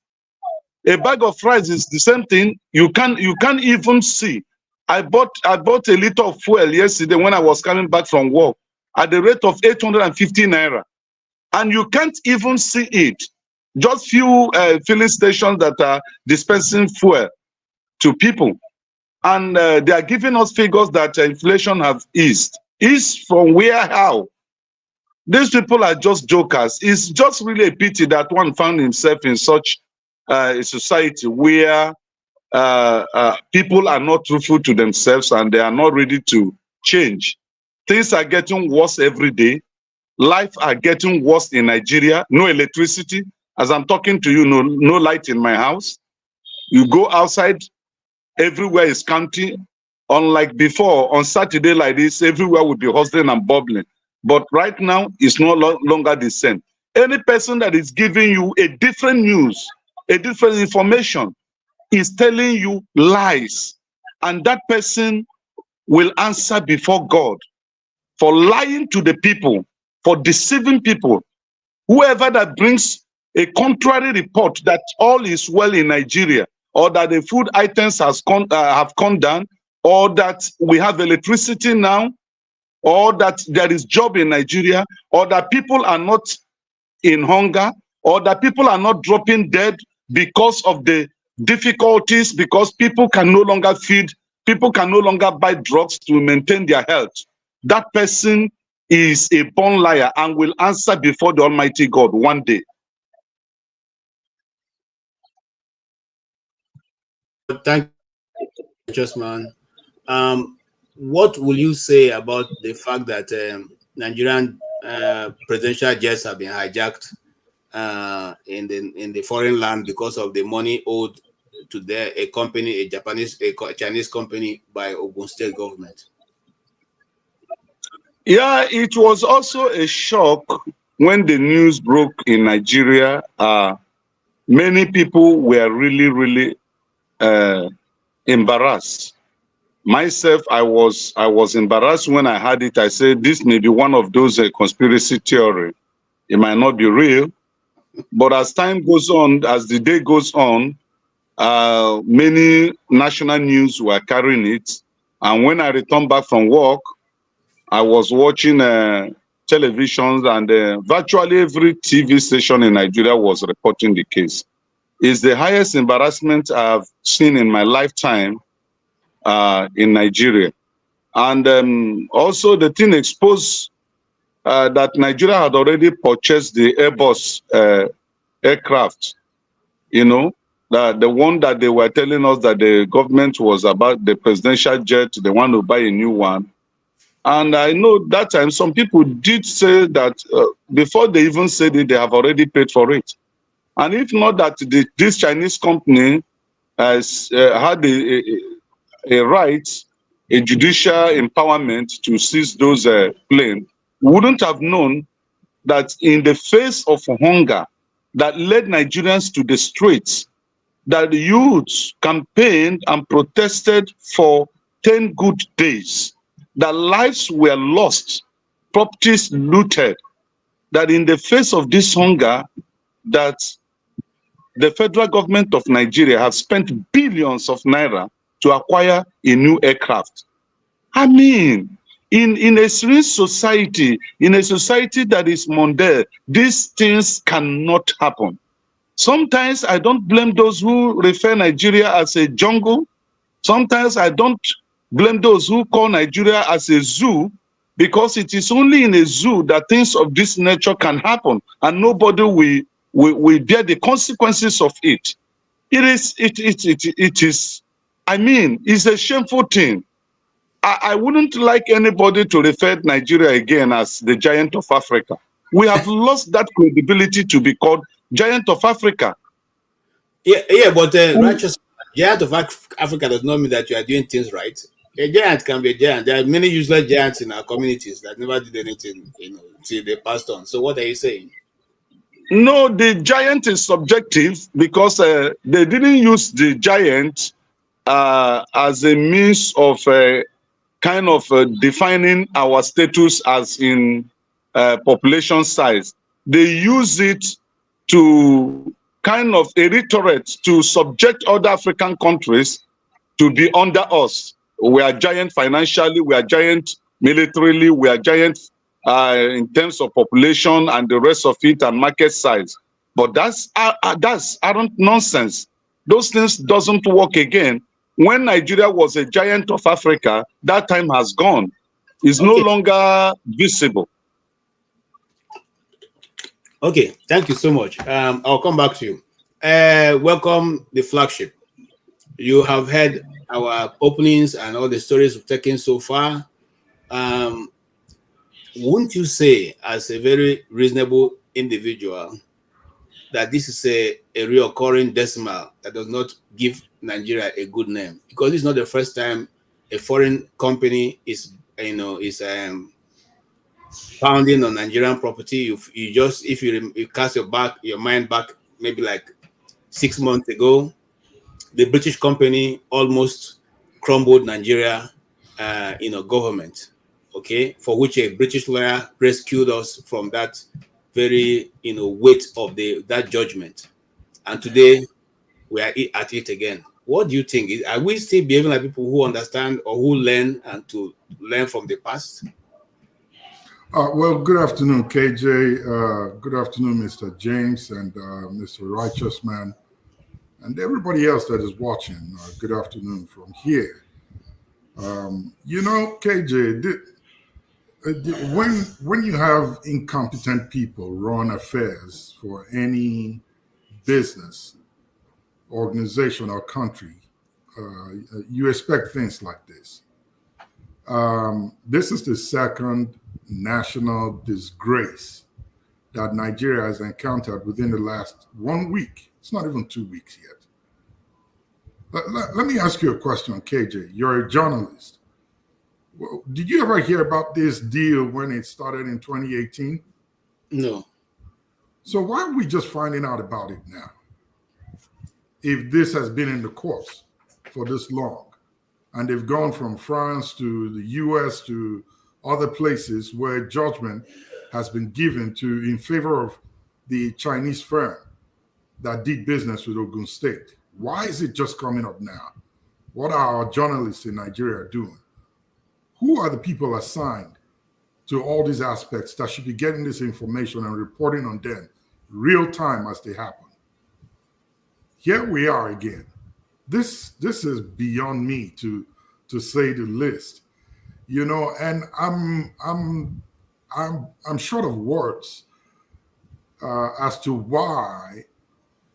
A bag of rice is the same thing. You can't even see. I bought a liter of fuel yesterday when I was coming back from work at the rate of 850 naira, and you can't even see it. Just few filling stations that are dispensing fuel to people, and they are giving us figures that inflation have eased. Eased from where? How? These people are just jokers. It's just really a pity that one found himself in such a society where people are not truthful to themselves and they are not ready to change. Things are getting worse every day. Life are getting worse in Nigeria. No electricity. As I'm talking to you, no light in my house. You go outside, everywhere is county. Unlike before, on Saturday like this, everywhere would be hustling and bubbling. But right now, it's no longer the same. Any person that is giving you a different news, a different information, is telling you lies. And that person will answer before God for lying to the people, for deceiving people. Whoever that brings a contrary report that all is well in Nigeria, or that the food items have come down, or that we have electricity now, or that there is job in Nigeria, or that people are not in hunger, or that people are not dropping dead because of the difficulties, because people can no longer feed, people can no longer buy drugs to maintain their health. That person is a born liar and will answer before the Almighty God one day. Thank you, just man. What will you say about the fact that Nigerian presidential jets have been hijacked in the foreign land because of the money owed to a Chinese company by Ogun State government? Yeah, it was also a shock when the news broke in Nigeria. Many people were really embarrassed. Myself, I was embarrassed when I heard it. I said, this may be one of those conspiracy theory. It might not be real. But as time goes on, as the day goes on, many national news were carrying it. And when I returned back from work, I was watching televisions, and virtually every TV station in Nigeria was reporting the case. It's the highest embarrassment I've seen in my lifetime in Nigeria. And also the thing exposed that Nigeria had already purchased the Airbus aircraft, you know, the one that they were telling us that the government was about, the presidential jet, they want to buy a new one. And I know that time some people did say that before they even said it, they have already paid for it. And if not that this Chinese company has had a right, a judicial empowerment to seize those planes, wouldn't have known that in the face of hunger that led Nigerians to the streets, that the youths campaigned and protested for 10 good days, that lives were lost, properties looted, that in the face of this hunger, that the federal government of Nigeria has spent billions of naira to acquire a new aircraft. I mean, in a serene society, in a society that is mundane, these things cannot happen. Sometimes I don't blame those who refer Nigeria as a jungle. Sometimes I don't blame those who call Nigeria as a zoo, because it is only in a zoo that things of this nature can happen, and nobody will bear the consequences of it. It is, I mean, it's a shameful thing. I wouldn't like anybody to refer Nigeria again as the giant of Africa. We have lost that credibility to be called giant of Africa. Yeah, but righteous giant of Africa does not mean that you are doing things right. A giant can be a giant. There are many useless giants in our communities that never did anything, till they passed on. So what are you saying? No, the giant is subjective, because they didn't use the giant as a means of kind of defining our status as in population size. They use it to kind of a rhetoric to subject other African countries to be under us. We are giant financially, we are giant militarily, we are giant in terms of population and the rest of it and market size. But that's nonsense. Those things doesn't work again. When Nigeria was a giant of Africa, that time has gone. It's no longer visible. Okay, thank you so much. I'll come back to you. Welcome the flagship. You have heard our openings and all the stories we've taken so far. Wouldn't you say, as a very reasonable individual, that this is a reoccurring decimal that does not give Nigeria a good name? Because it's not the first time a foreign company is founding on Nigerian property. If you cast your mind back, maybe like 6 months ago, the British company almost crumbled Nigeria, government. Okay, for which a British lawyer rescued us from that very, weight of that judgment. And today we are at it again. What do you think? Are we still behaving like people who understand or who learn and to learn from the past? Well, good afternoon, KJ. Good afternoon, Mr. James and Mr. Righteous Man, and everybody else that is watching. Good afternoon from here. KJ, when you have incompetent people run affairs for any business, organization, or country, you expect things like this. This is the second national disgrace that Nigeria has encountered within the last 1 week. It's not even 2 weeks yet. Let me ask you a question, KJ. You're a journalist. Did you ever hear about this deal when it started in 2018? No. So why are we just finding out about it now? If this has been in the courts for this long, and they've gone from France to the US to other places where judgment has been given in favor of the Chinese firm that did business with Ogun State. Why is it just coming up now? What are our journalists in Nigeria doing? Who are the people assigned to all these aspects that should be getting this information and reporting on them real time as they happen? Here we are again. This is beyond me to say the least, and I'm short of words as to why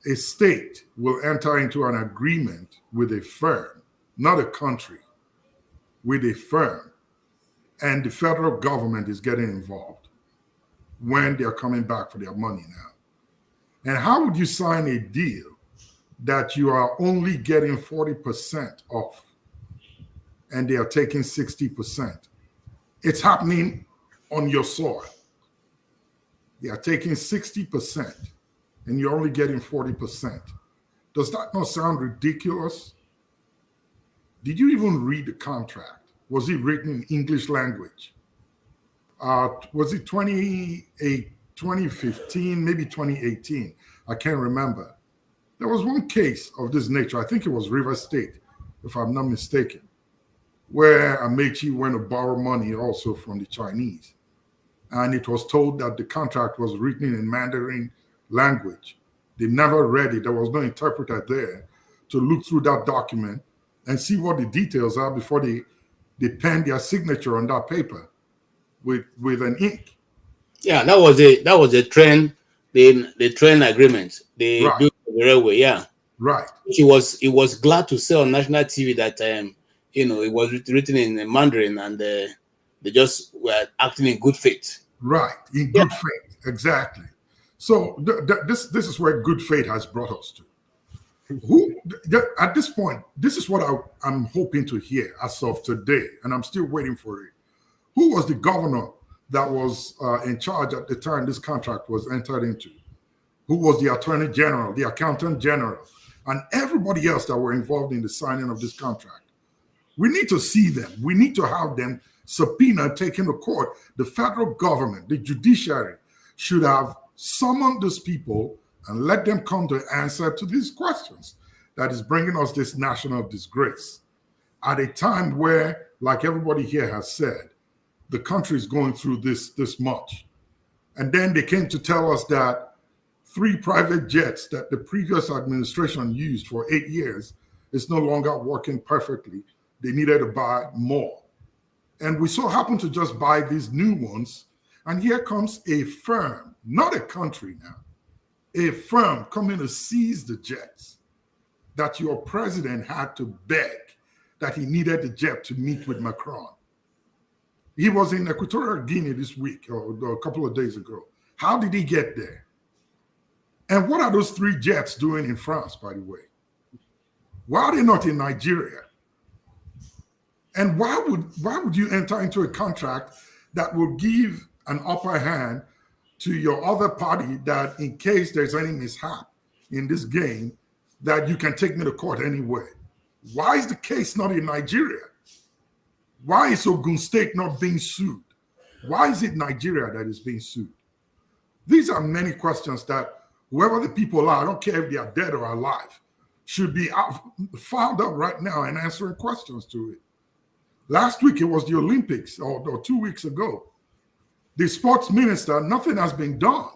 a state will enter into an agreement with a firm, not a country, with a firm, and the federal government is getting involved when they're coming back for their money now. And how would you sign a deal that you are only getting 40% off and they are taking 60%? It's happening on your soil. They are taking 60% and you're only getting 40%. Does that not sound ridiculous? Did you even read the contract? Was it written in English language? Was it 2015, maybe 2018? I can't remember. There was one case of this nature. I think it was River State, if I'm not mistaken, where Amechi went to borrow money also from the Chinese. And it was told that the contract was written in Mandarin language. They never read it. There was no interpreter there to look through that document and see what the details are before they pen their signature on that paper with an ink. Yeah, that was a train, the train agreement. They built the railway, yeah. Right. He was glad to say on national TV that it was written in Mandarin and they just were acting in good faith. Right, in good faith, exactly. So this is where good faith has brought us to. At this point, this is what I'm hoping to hear as of today, and I'm still waiting for it. Who was the governor that was in charge at the time this contract was entered into? Who was the attorney general, the accountant general, and everybody else that were involved in the signing of this contract? We need to see them. We need to have them subpoena taken to court. The federal government, the judiciary, should have summoned these people and let them come to answer to these questions that is bringing us this national disgrace at a time where, like everybody here has said, the country is going through this much. And then they came to tell us that 3 private jets that the previous administration used for 8 years is no longer working perfectly. They needed to buy more. And we so happen to just buy these new ones. And here comes a firm, not a country now, a firm coming to seize the jets that your president had to beg that he needed the jet to meet with Macron. He was in Equatorial Guinea this week or a couple of days ago. How did he get there? And what are those 3 jets doing in France, by the way? Why are they not in Nigeria? And why would you enter into a contract that will give an upper hand to your other party that in case there's any mishap in this game, that you can take me to court anyway? Why is the case not in Nigeria? Why is Ogun State not being sued? Why is it Nigeria that is being sued? These are many questions that whoever the people are, I don't care if they are dead or alive, should be found up right now and answering questions to it. Last week, it was the Olympics, or 2 weeks ago. The sports minister, nothing has been done.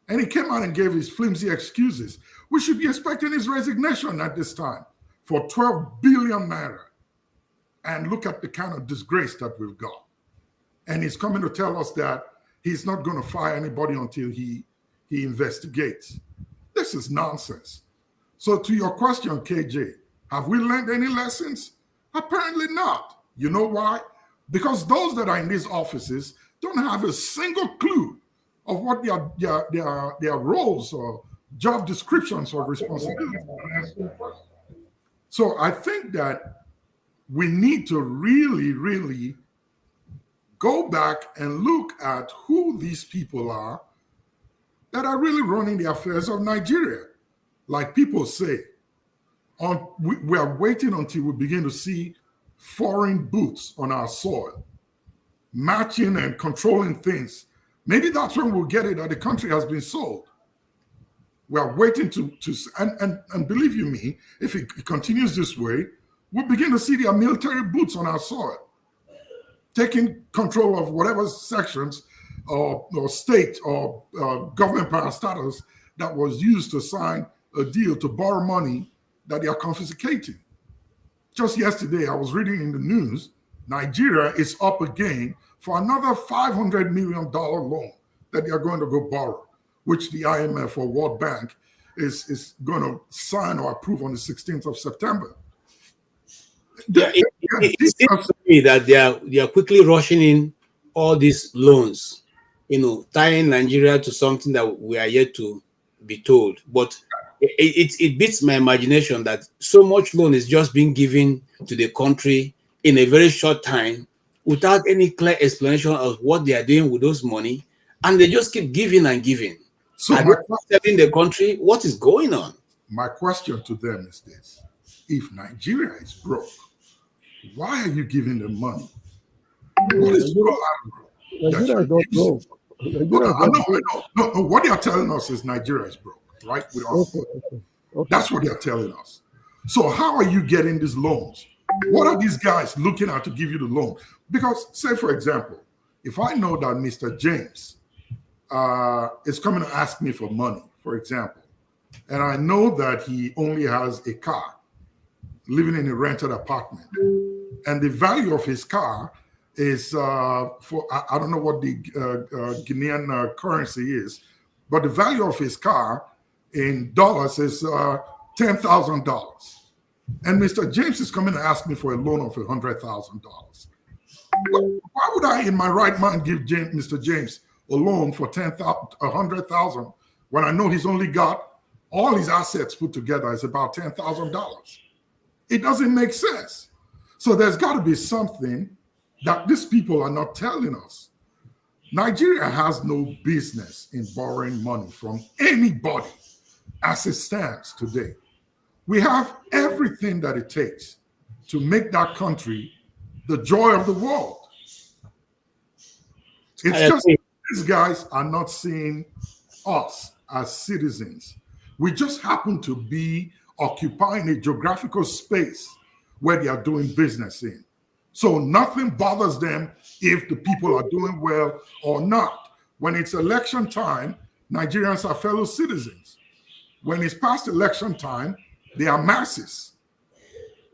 And he came out and gave his flimsy excuses. We should be expecting his resignation at this time for 12 billion naira. And look at the kind of disgrace that we've got. And he's coming to tell us that he's not going to fire anybody until he investigates. This is nonsense. So to your question, KJ, have we learned any lessons? Apparently not. You know why? Because those that are in these offices don't have a single clue of what their roles or job descriptions or responsibilities. So I think that we need to really, really go back and look at who these people are that are really running the affairs of Nigeria. Like people say, we are waiting until we begin to see foreign boots on our soil, matching and controlling things. Maybe that's when we'll get it that the country has been sold. We are waiting and believe you me, if it continues this way, we'll begin to see their military boots on our soil, taking control of whatever sections or state or government parastatals that was used to sign a deal to borrow money that they are confiscating. Just yesterday, I was reading in the news, Nigeria is up again for another $500 million loan that they are going to go borrow, which the IMF or World Bank is going to sign or approve on the 16th of September. It seems to me that they are quickly rushing in all these loans, tying Nigeria to something that we are yet to be told. But it beats my imagination that so much loan is just being given to the country in a very short time without any clear explanation of what they are doing with those money, and they just keep giving and giving. So are they serving the country? What is going on? My question to them is this: if Nigeria is broke, why are you giving them money? What is Nigeria is not broke. No, what they are telling us is Nigeria is broke, right? Okay. That's what they are telling us. So how are you getting these loans? What are these guys looking at to give you the loan? Because, say, for example, if I know that Mr. James is coming to ask me for money, for example, and I know that he only has a car, living in a rented apartment, and the value of his car is for, I don't know what the Guinean currency is, but the value of his car in dollars is $10,000. And Mr. James is coming to ask me for a loan of $100,000. Why would I, in my right mind, give Mr. James a loan for $100,000 when I know he's only got all his assets put together is about $10,000? It doesn't make sense. So there's got to be something that these people are not telling us. Nigeria has no business in borrowing money from anybody as it stands today. We have everything that it takes to make that country the joy of the world. It's just these guys are not seeing us as citizens. We just happen to be occupying a geographical space where they are doing business in. So nothing bothers them if the people are doing well or not. When it's election time, Nigerians are fellow citizens. When it's past election time, they are masses.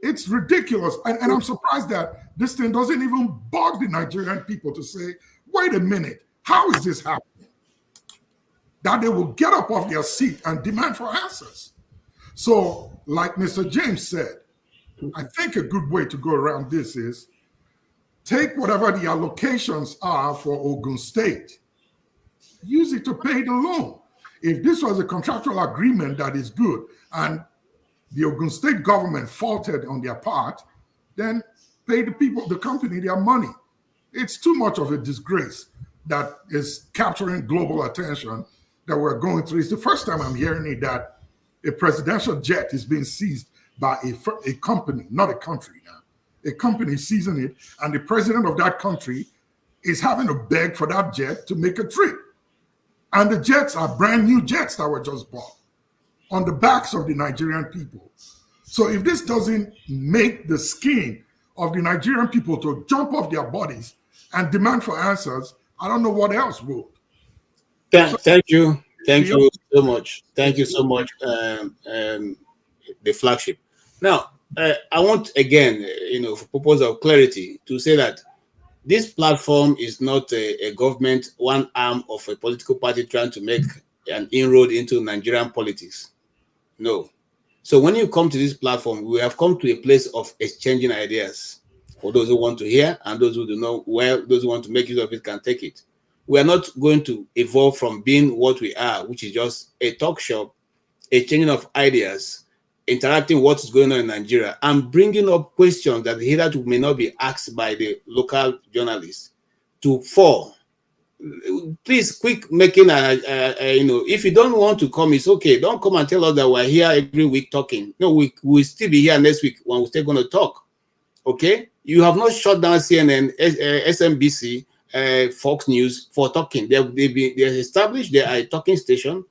It's ridiculous. And I'm surprised that this thing doesn't even bug the Nigerian people to say, wait a minute, how is this happening? That they will get up off their seat and demand for answers. So, like Mr. James said, I think a good way to go around this is take whatever the allocations are for Ogun State, use it to pay the loan. If this was a contractual agreement that is good and the Ogun State government faulted on their part, then pay the people, the company, their money. It's too much of a disgrace that is capturing global attention that we're going through. It's the first time I'm hearing it that a presidential jet is being seized by a company, not a country now. A company seizing it, and the president of that country is having to beg for that jet to make a trip. And the jets are brand new jets that were just bought on the backs of the Nigerian people. So if this doesn't make the skin of the Nigerian people to jump off their bodies and demand for answers, I don't know what else would. Thank you so much. Thank you so much, the flagship. Now, I want, again, for purpose of clarity, to say that this platform is not a government, one arm of a political party trying to make an inroad into Nigerian politics. No. So when you come to this platform, we have come to a place of exchanging ideas for those who want to hear and those who do not, well, those who want to make use of it can take it. We are not going to evolve from being what we are, which is just a talk shop, a changing of ideas, interacting what is going on in Nigeria, and bringing up questions that hitherto may not be asked by the local journalists to fall. Please, quick making if you don't want to come, it's okay. Don't come and tell us that we're here every week talking. No, we'll still be here next week when we're still going to talk. Okay? You have not shut down CNN, SMBC, Fox News for talking. They're established. They are a talking station.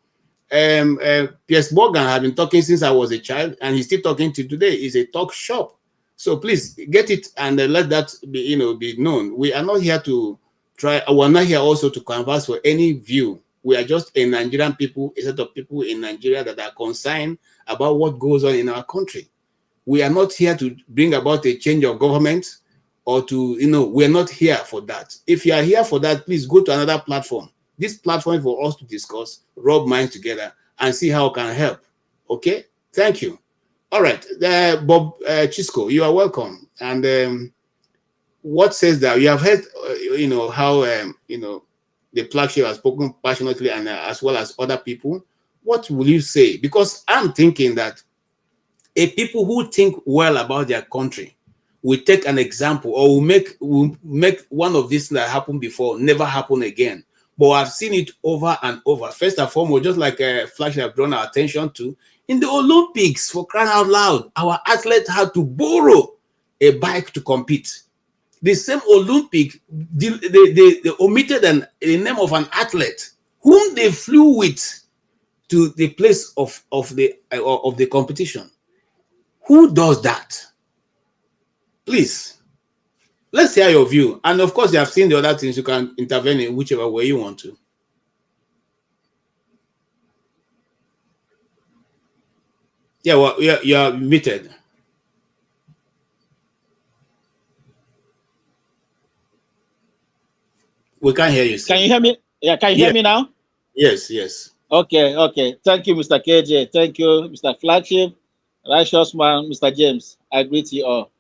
Piers Morgan have been talking since I was a child, and he's still talking to today. It's a talk shop. So please get it and let that be, be known. We are not here to we're not here also to converse for any view. We are just a Nigerian people, a set of people in Nigeria that are concerned about what goes on in our country. We are not here to bring about a change of government or to, we're not here for that. If you are here for that, please go to another platform. This platform is for us to discuss, rub minds together, and see how it can help. Okay? Thank you. All right. Bob Chisco, you are welcome. And what says that? You have heard, how, the flagship has spoken passionately and as well as other people. What will you say? Because I'm thinking that people who think well about their country we take an example, or we make one of these that happened before never happen again. But I've seen it over and over. First and foremost, just like Flash have drawn our attention to, in the Olympics, for crying out loud, our athletes had to borrow a bike to compete. The same Olympic, they omitted the name of an athlete whom they flew with to the place of the competition. Who does that? Please, let's hear your view. And of course, you have seen the other things. You can intervene in whichever way you want to. Yeah, well, you are muted. We can't hear you. Can you hear me? Yeah, can you hear me now? Yes, yes. Okay, okay. Thank you, Mr. KJ. Thank you, Mr. Flagship, Righteous Man, Mr. James. I greet you all.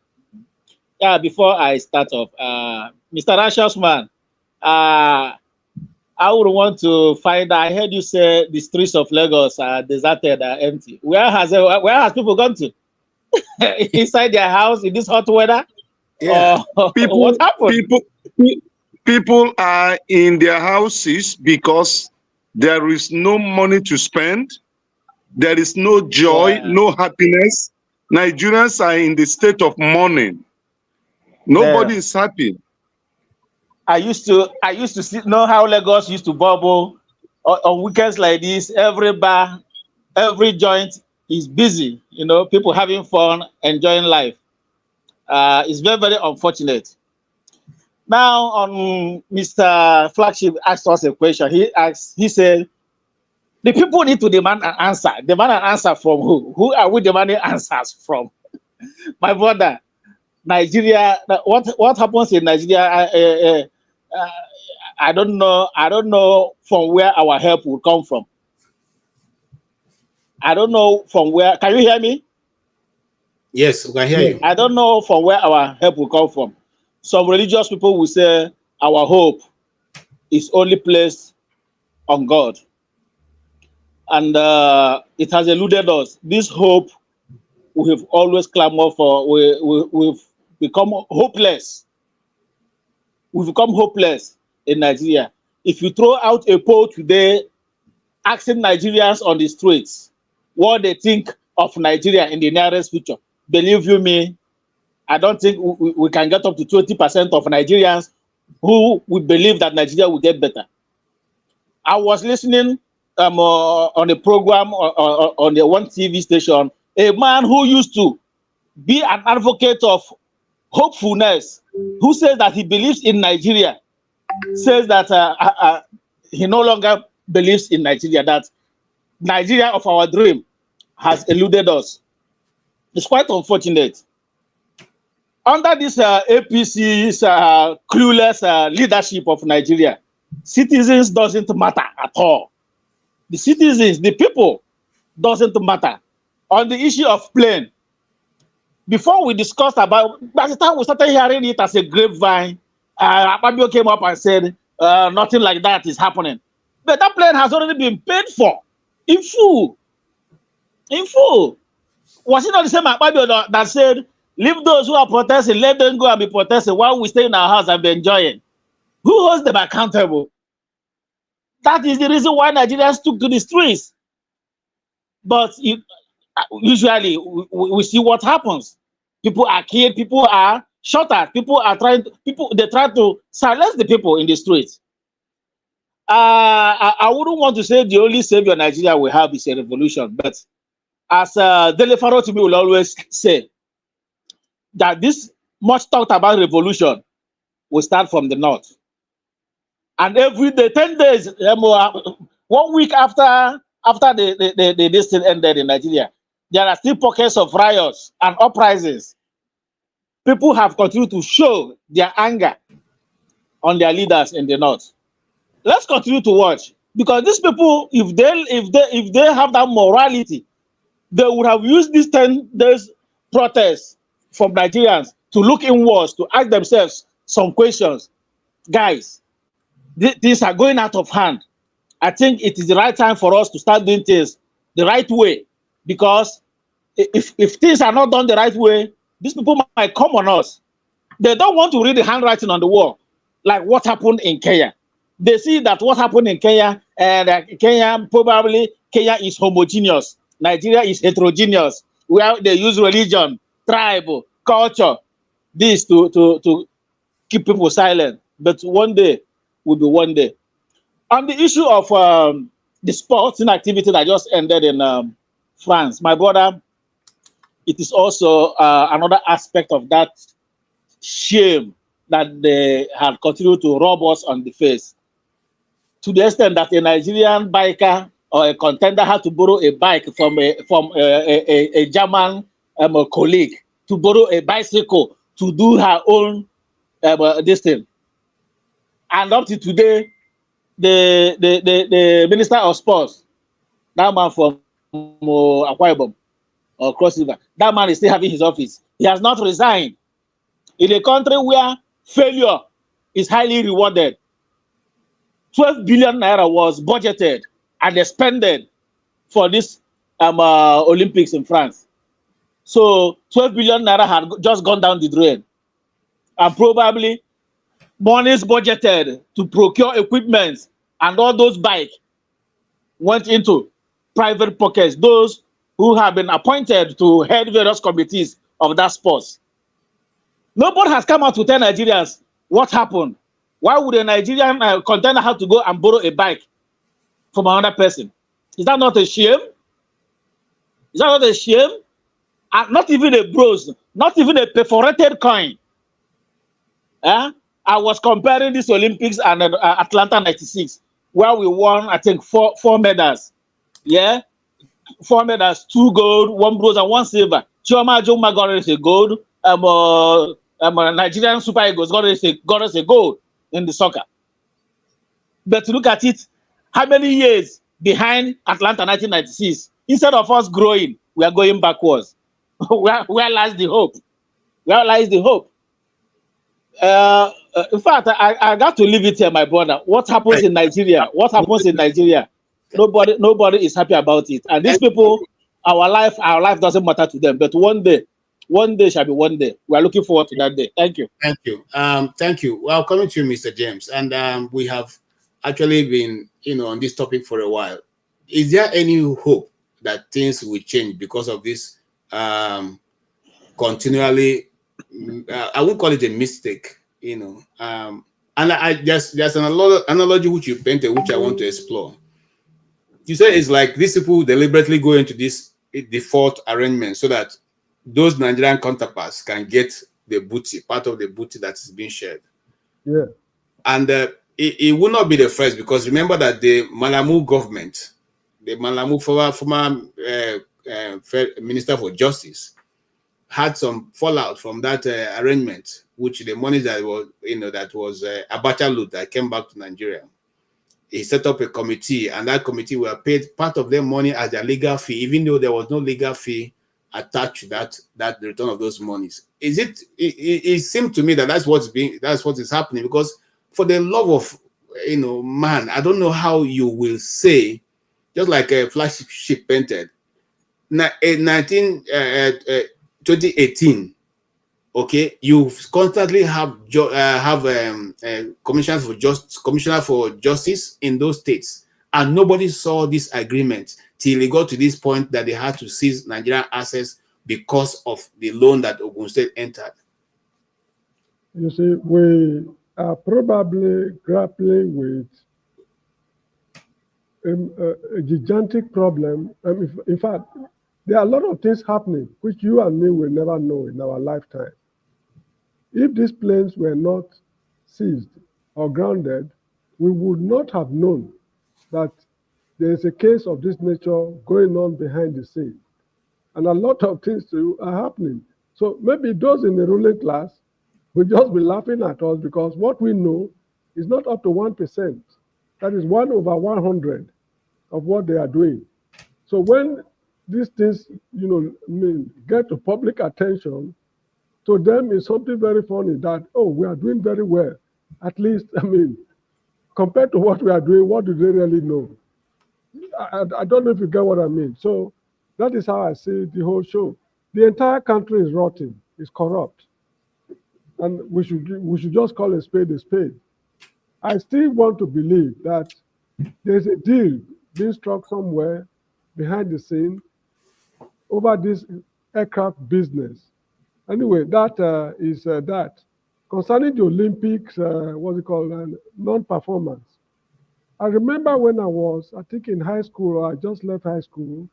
Yeah, before I start off, Mr. Righteous Man, I would want to find out. I heard you say the streets of Lagos are deserted, are empty. Where has people gone to? Inside their house in this hot weather? Yeah. What happened? People are in their houses because there is no money to spend. There is no joy, no happiness. Nigerians are in the state of mourning. Nobody is happy. I used to know how Lagos used to bubble on weekends like this. Every bar, every joint is busy. You know, people having fun, enjoying life. It's very, very unfortunate. Now, Mr. Flagship asked us a question. He said, the people need to demand an answer. Demand an answer from who? Who are we demanding answers from? My brother, Nigeria, what happens in Nigeria? I don't know. I don't know from where our help will come from. I don't know from where. Can you hear me? Yes, we can hear you. I don't know from where our help will come from. Some religious people will say our hope is only placed on God. And it has eluded us. This hope we have always clamored for, we've become hopeless. We've become hopeless in Nigeria. If you throw out a poll today asking Nigerians on the streets what they think of Nigeria in the nearest future, believe you me, I don't think we can get up to 20% of Nigerians who would believe that Nigeria will get better. I was listening on a program on the one TV station, a man who used to be an advocate of hopefulness, who says that he believes in Nigeria, says that he no longer believes in Nigeria, that Nigeria of our dream has eluded us. It's quite unfortunate. Under this APC's clueless leadership of Nigeria, citizens doesn't matter at all. The citizens, the people, doesn't matter. On the issue of plane, before we discussed about, by the time we started hearing it as a grapevine, Fabio came up and said, nothing like that is happening. But that plane has already been paid for, in full. In full. Was it not the same Fabio that said, leave those who are protesting, let them go and be protesting while we stay in our house and be enjoying? Who holds them accountable? That is the reason why Nigerians took to the streets. But usually we see what happens. People are killed, people are shot at, they try to silence the people in the streets. I wouldn't want to say the only savior Nigeria will have is a revolution, but as Dele Faro to me will always say, that this much talked about revolution will start from the north. And every day, 10 days, 1 week after this thing ended in Nigeria, there are still pockets of riots and uprisings. People have continued to show their anger on their leaders in the north. Let's continue to watch, because these people, if they have that morality, they would have used these 10 days protests from Nigerians to look inwards, to ask themselves some questions. Guys, these are going out of hand. I think it is the right time for us to start doing things the right way, because if things are not done the right way, these people might come on us. They don't want to read the handwriting on the wall, like what happened in Kenya. They see that what happened in Kenya, and Kenya is homogeneous. Nigeria is heterogeneous, where they use religion, tribe, culture, this to keep people silent. But one day will be one day. On the issue of the sporting activity that just ended in France, my brother, it is also another aspect of that shame that they had continued to rub us on the face, to the extent that a Nigerian biker or a contender had to borrow a bike from a German colleague, to borrow a bicycle to do her own this thing. And up to today, the Minister of Sports, that man from Akwa Ibom or Cross River, that man is still having his office. He has not resigned. In a country where failure is highly rewarded, 12 billion naira was budgeted and expended for this Olympics in France. So 12 billion naira had just gone down the drain. And probably monies budgeted to procure equipment and all those bikes went into private pockets, those who have been appointed to head various committees of that sports. Nobody has come out to tell Nigerians what happened. Why would a Nigerian contender have to go and borrow a bike from another person? Is that not a shame? Is that not a shame? And not even a bronze, not even a perforated coin. I was comparing this Olympics and Atlanta 96, where we won, I think, four medals. Yeah? 4 medals, 2 gold, 1 bronze, and 1 silver. Chioma Ajoma got us a gold. Nigerian Super Eagles got us a gold in the soccer. But to look at it, how many years behind Atlanta 1996? Instead of us growing, we are going backwards. Where lies the hope? Where lies the hope? In fact, I got to leave it here, my brother. What happens in Nigeria? What happens in Nigeria? Nobody is happy about it. And these people, our life doesn't matter to them. But one day shall be one day. We are looking forward to that day. Thank you. Thank you. Thank you. Well, coming to you, Mr. James, and we have actually been, on this topic for a while. Is there any hope that things will change because of this continually? I would call it a mistake, and there's an analogy which you painted, which I want to explore. You say it's like these people deliberately go into this default arrangement so that those Nigerian counterparts can get the booty, part of the booty that is being shared. Yeah. And it will not be the first, because remember that the Malamu government, the Malamu former Minister for Justice, had some fallout from that arrangement, which the money that was, that was Abacha loot that came back to Nigeria. He set up a committee, and that committee were paid part of their money as a legal fee, even though there was no legal fee attached to that return of those monies. It seemed to me that that's what is happening, because for the love of man, I don't know how you will say, just like a flagship painted, 2018. Okay, you constantly have commissioner for justice in those states, and nobody saw this agreement till it got to this point that they had to seize Nigerian assets because of the loan that Ogun State entered. You see, we are probably grappling with a gigantic problem. In fact, there are a lot of things happening which you and me will never know in our lifetime. If these planes were not seized or grounded, we would not have known that there is a case of this nature going on behind the scene. And a lot of things too are happening. So maybe those in the ruling class will just be laughing at us, because what we know is not up to 1%. That is 1 over 100 of what they are doing. So when these things, get to public attention, to them is something very funny that, oh, we are doing very well. At least, compared to what we are doing, what do they really know? I don't know if you get what I mean. So that is how I see the whole show. The entire country is rotten, is corrupt. and we should just call a spade a spade. I still want to believe that there's a deal being struck somewhere behind the scene over this aircraft business. Anyway, that is that. Concerning the Olympics, what's it called, non-performance. I remember when I was, I think in high school, or I just left high school,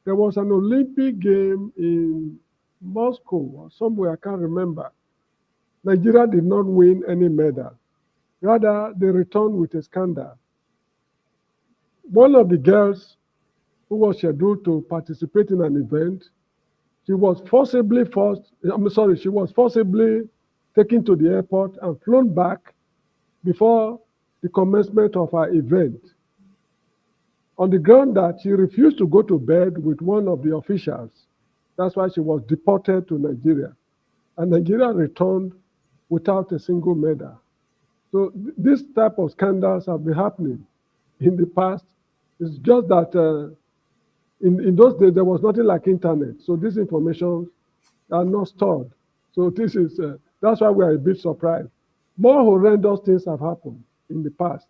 there was an Olympic game in Moscow or somewhere, I can't remember. Nigeria did not win any medal. Rather, they returned with a scandal. One of the girls who was scheduled to participate in an event, she was forcibly taken to the airport and flown back before the commencement of her event, on the ground that she refused to go to bed with one of the officials. That's why she was deported to Nigeria. And Nigeria returned without a single medal. So this type of scandals have been happening in the past. It's just that in those days, there was nothing like internet. So these information are not stored. So this is, that's why we are a bit surprised. More horrendous things have happened in the past.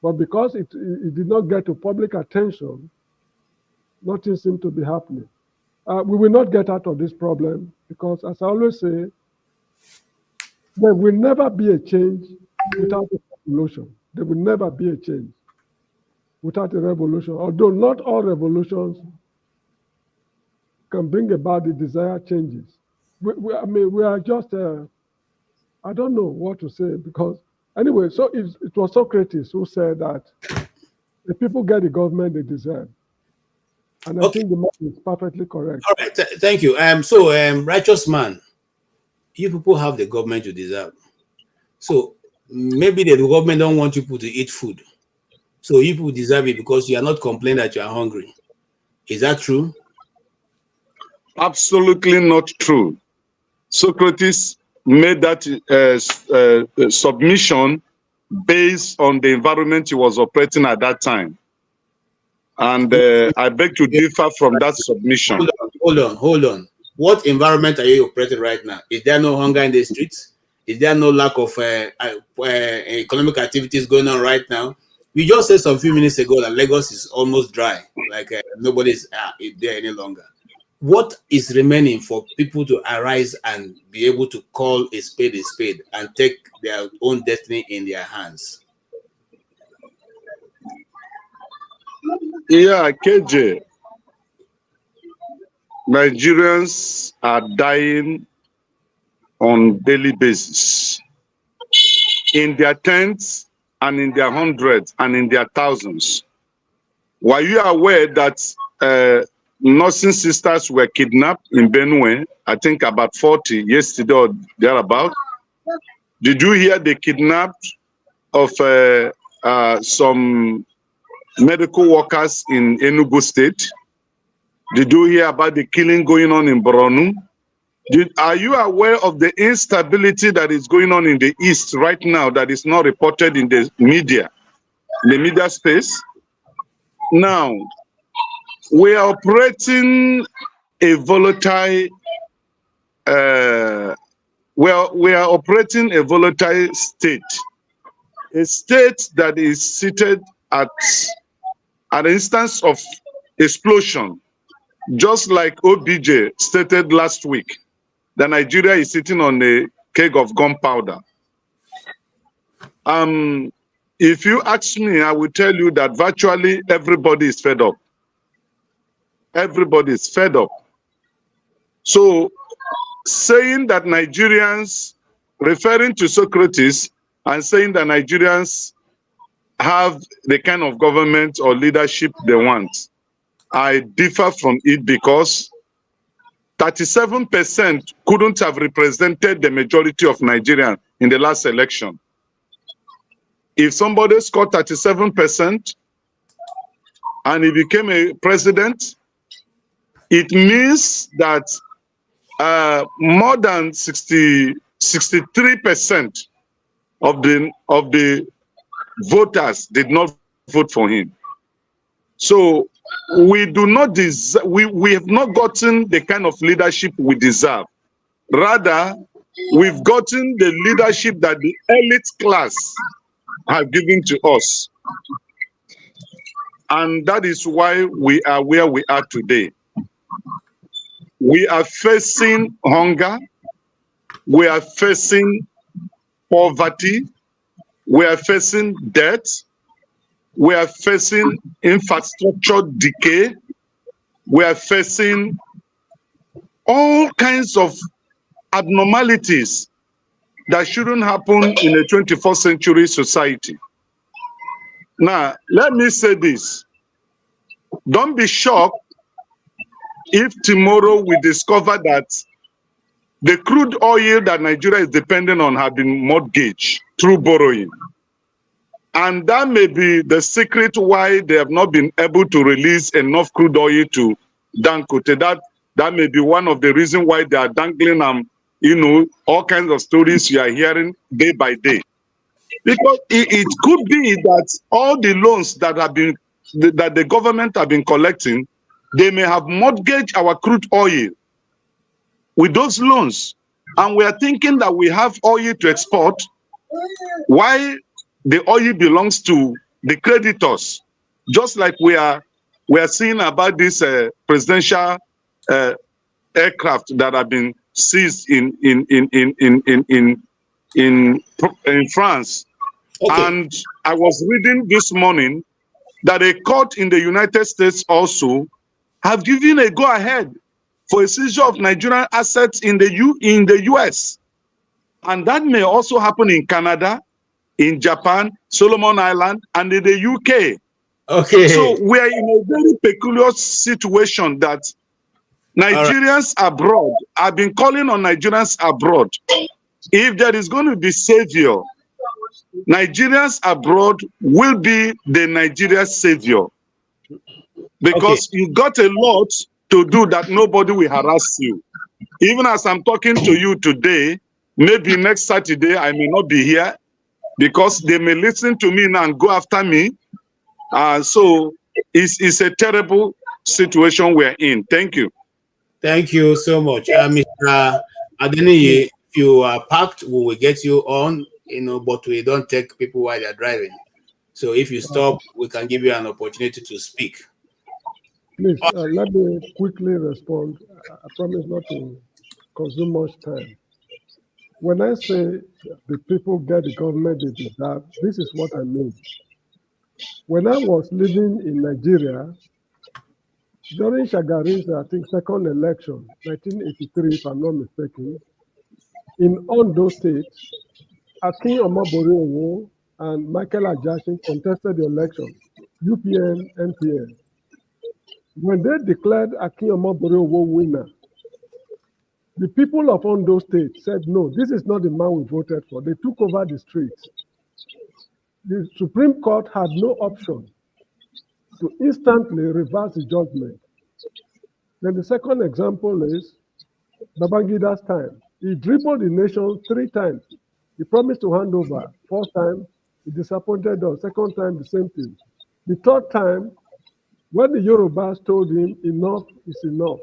But because it did not get to public attention, nothing seemed to be happening. We will not get out of this problem because, as I always say, there will never be a change without a revolution. There will never be a change without a revolution. Although not all revolutions can bring about the desired changes. I mean, we are just, I don't know what to say because, anyway, so it was Socrates who said that the people get the government they deserve. And I think the man is perfectly correct. All right, thank you. Righteous man, you people have the government you deserve. So maybe the government don't want you people to eat food. So you people deserve it because you are not complaining that you are hungry. Is that true? Absolutely not true. Socrates made that submission based on the environment he was operating at that time. And I beg to differ from that submission. Hold on. What environment are you operating right now? Is there no hunger in the streets? Is there no lack of economic activities going on right now? We just said some few minutes ago that Lagos is almost dry, like nobody's there any longer. What is remaining for people to arise and be able to call a spade and take their own destiny in their hands? Yeah, KJ. Nigerians are dying on daily basis. In their tens and in their hundreds and in their thousands. Were you aware that nursing sisters were kidnapped in Benue? I think about 40 yesterday or thereabout. Did you hear the kidnapped of some medical workers in Tnubu state? Did you hear about the killing going on in Borno? Are you aware of the instability that is going on in the East right now that is not reported in the media space? Now, we are operating a volatile, we are operating a volatile state, a state that is seated at an instance of explosion, just like OBJ stated last week, that Nigeria is sitting on a keg of gunpowder. If you ask me, I will tell you that virtually everybody is fed up. Everybody is fed up. So saying that Nigerians, referring to Socrates and saying that Nigerians have the kind of government or leadership they want, I differ from it because 37% couldn't have represented the majority of Nigerians in the last election. If somebody scored 37% and he became a president, it means that more than 63% of the voters did not vote for him. So we do not we have not gotten the kind of leadership we deserve. Rather, we've gotten the leadership that the elite class have given to us. And that is why we are where we are today. We are facing hunger. We are facing poverty. We are facing debt. We are facing infrastructure decay. We are facing all kinds of abnormalities that shouldn't happen in a 21st century society. Now, let me say this. Don't be shocked if tomorrow we discover that the crude oil that Nigeria is dependent on have been mortgaged through borrowing. And that may be the secret why they have not been able to release enough crude oil to Dangote. That may be one of the reasons why they are dangling all kinds of stories you are hearing day by day. Because it could be that all the loans that the government have been collecting, they may have mortgaged our crude oil with those loans. And we are thinking that we have oil to export. Why the oil belongs to the creditors, just like we are seeing about this presidential aircraft that have been seized in France. Okay. And I was reading this morning that a court in the United States also have given a go-ahead for a seizure of Nigerian assets in the US. And that may also happen in Canada, in Japan, Solomon Island, and in the UK. Okay. So we are in a very peculiar situation that Nigerians abroad, I've been calling on Nigerians abroad. If there is going to be savior, Nigerians abroad will be the Nigeria savior. Because you got a lot to do that nobody will harass you. Even as I'm talking to you today, maybe next Saturday I may not be here because they may listen to me now and go after me. So it's a terrible situation we're in. Thank you. Thank you so much. Mr. Adeniyi, if you are packed, we will get you on, but we don't take people while they're driving. So if you stop, we can give you an opportunity to speak. Please, let me quickly respond. I promise not to consume much time. When I say the people get the government they deserve, this is what I mean. When I was living in Nigeria, during Shagari's, I think, second election, 1983, if I'm not mistaken, in Ondo State, Akin Omobori and Michael Ajashin contested the election, UPN, NPN. When they declared Akin Omobori winner, the people of Ondo State said, no, this is not the man we voted for. They took over the streets. The Supreme Court had no option to instantly reverse the judgment. Then the second example is Babangida's time. He dribbled the nation 3 times. He promised to hand over. 4th time, he disappointed us. 2nd time, the same thing. The 3rd time, when the Yorubas told him enough is enough,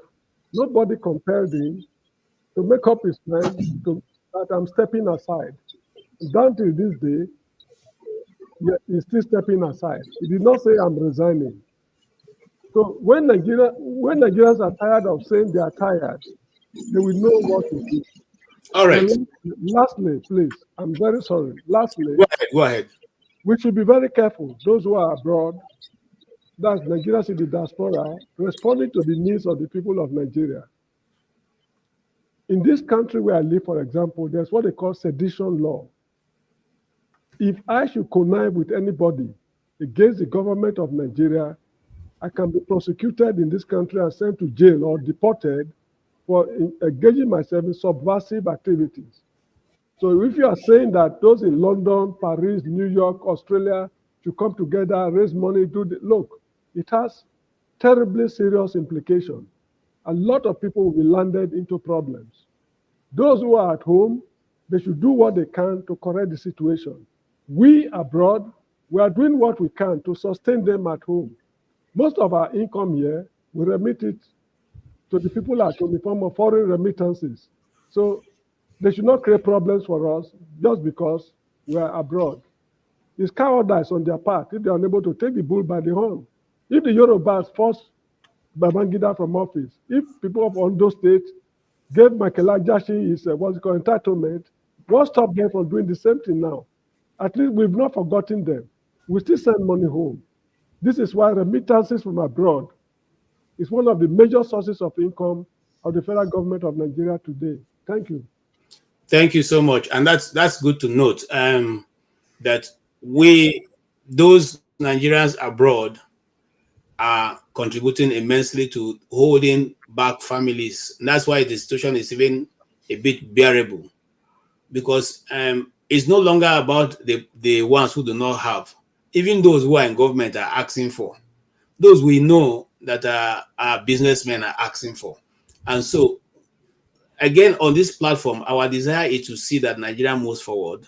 nobody compelled him to make up his mind that I'm stepping aside. Down till this day, he's still stepping aside. He did not say I'm resigning. So when Nigerians are tired of saying they are tired, they will know what to do. All right. Lastly, please, I'm very sorry. Lastly, go ahead. We should be very careful. Those who are abroad, that's Nigerians in the diaspora, responding to the needs of the people of Nigeria. In this country where I live, for example, there's what they call sedition law. If I should connive with anybody against the government of Nigeria, I can be prosecuted in this country and sent to jail or deported for engaging myself in subversive activities. So if you are saying that those in London, Paris, New York, Australia should come together, raise money, look, it has terribly serious implications. A lot of people will be landed into problems. Those who are at home, they should do what they can to correct the situation. We abroad, we are doing what we can to sustain them at home. Most of our income here, we remit it to the people at home in the form of foreign remittances. So They should not create problems for us just because we are abroad. It's cowardice on their part if they are unable to take the bull by the horn. If the Yorubas forced Babangida from office, if people of Ondo State gave Michael Ajashi his entitlement, what stopped them from doing the same thing now? At least we've not forgotten them. We still send money home. This is why remittances from abroad is one of the major sources of income of the federal government of Nigeria today. Thank you. Thank you so much. And that's good to note that those Nigerians abroad are contributing immensely to holding back families. And that's why the situation is even a bit bearable, because it's no longer about the ones who do not have. Even those who are in government are asking for. Those we know that our businessmen are asking for. And so, again, on this platform, our desire is to see that Nigeria moves forward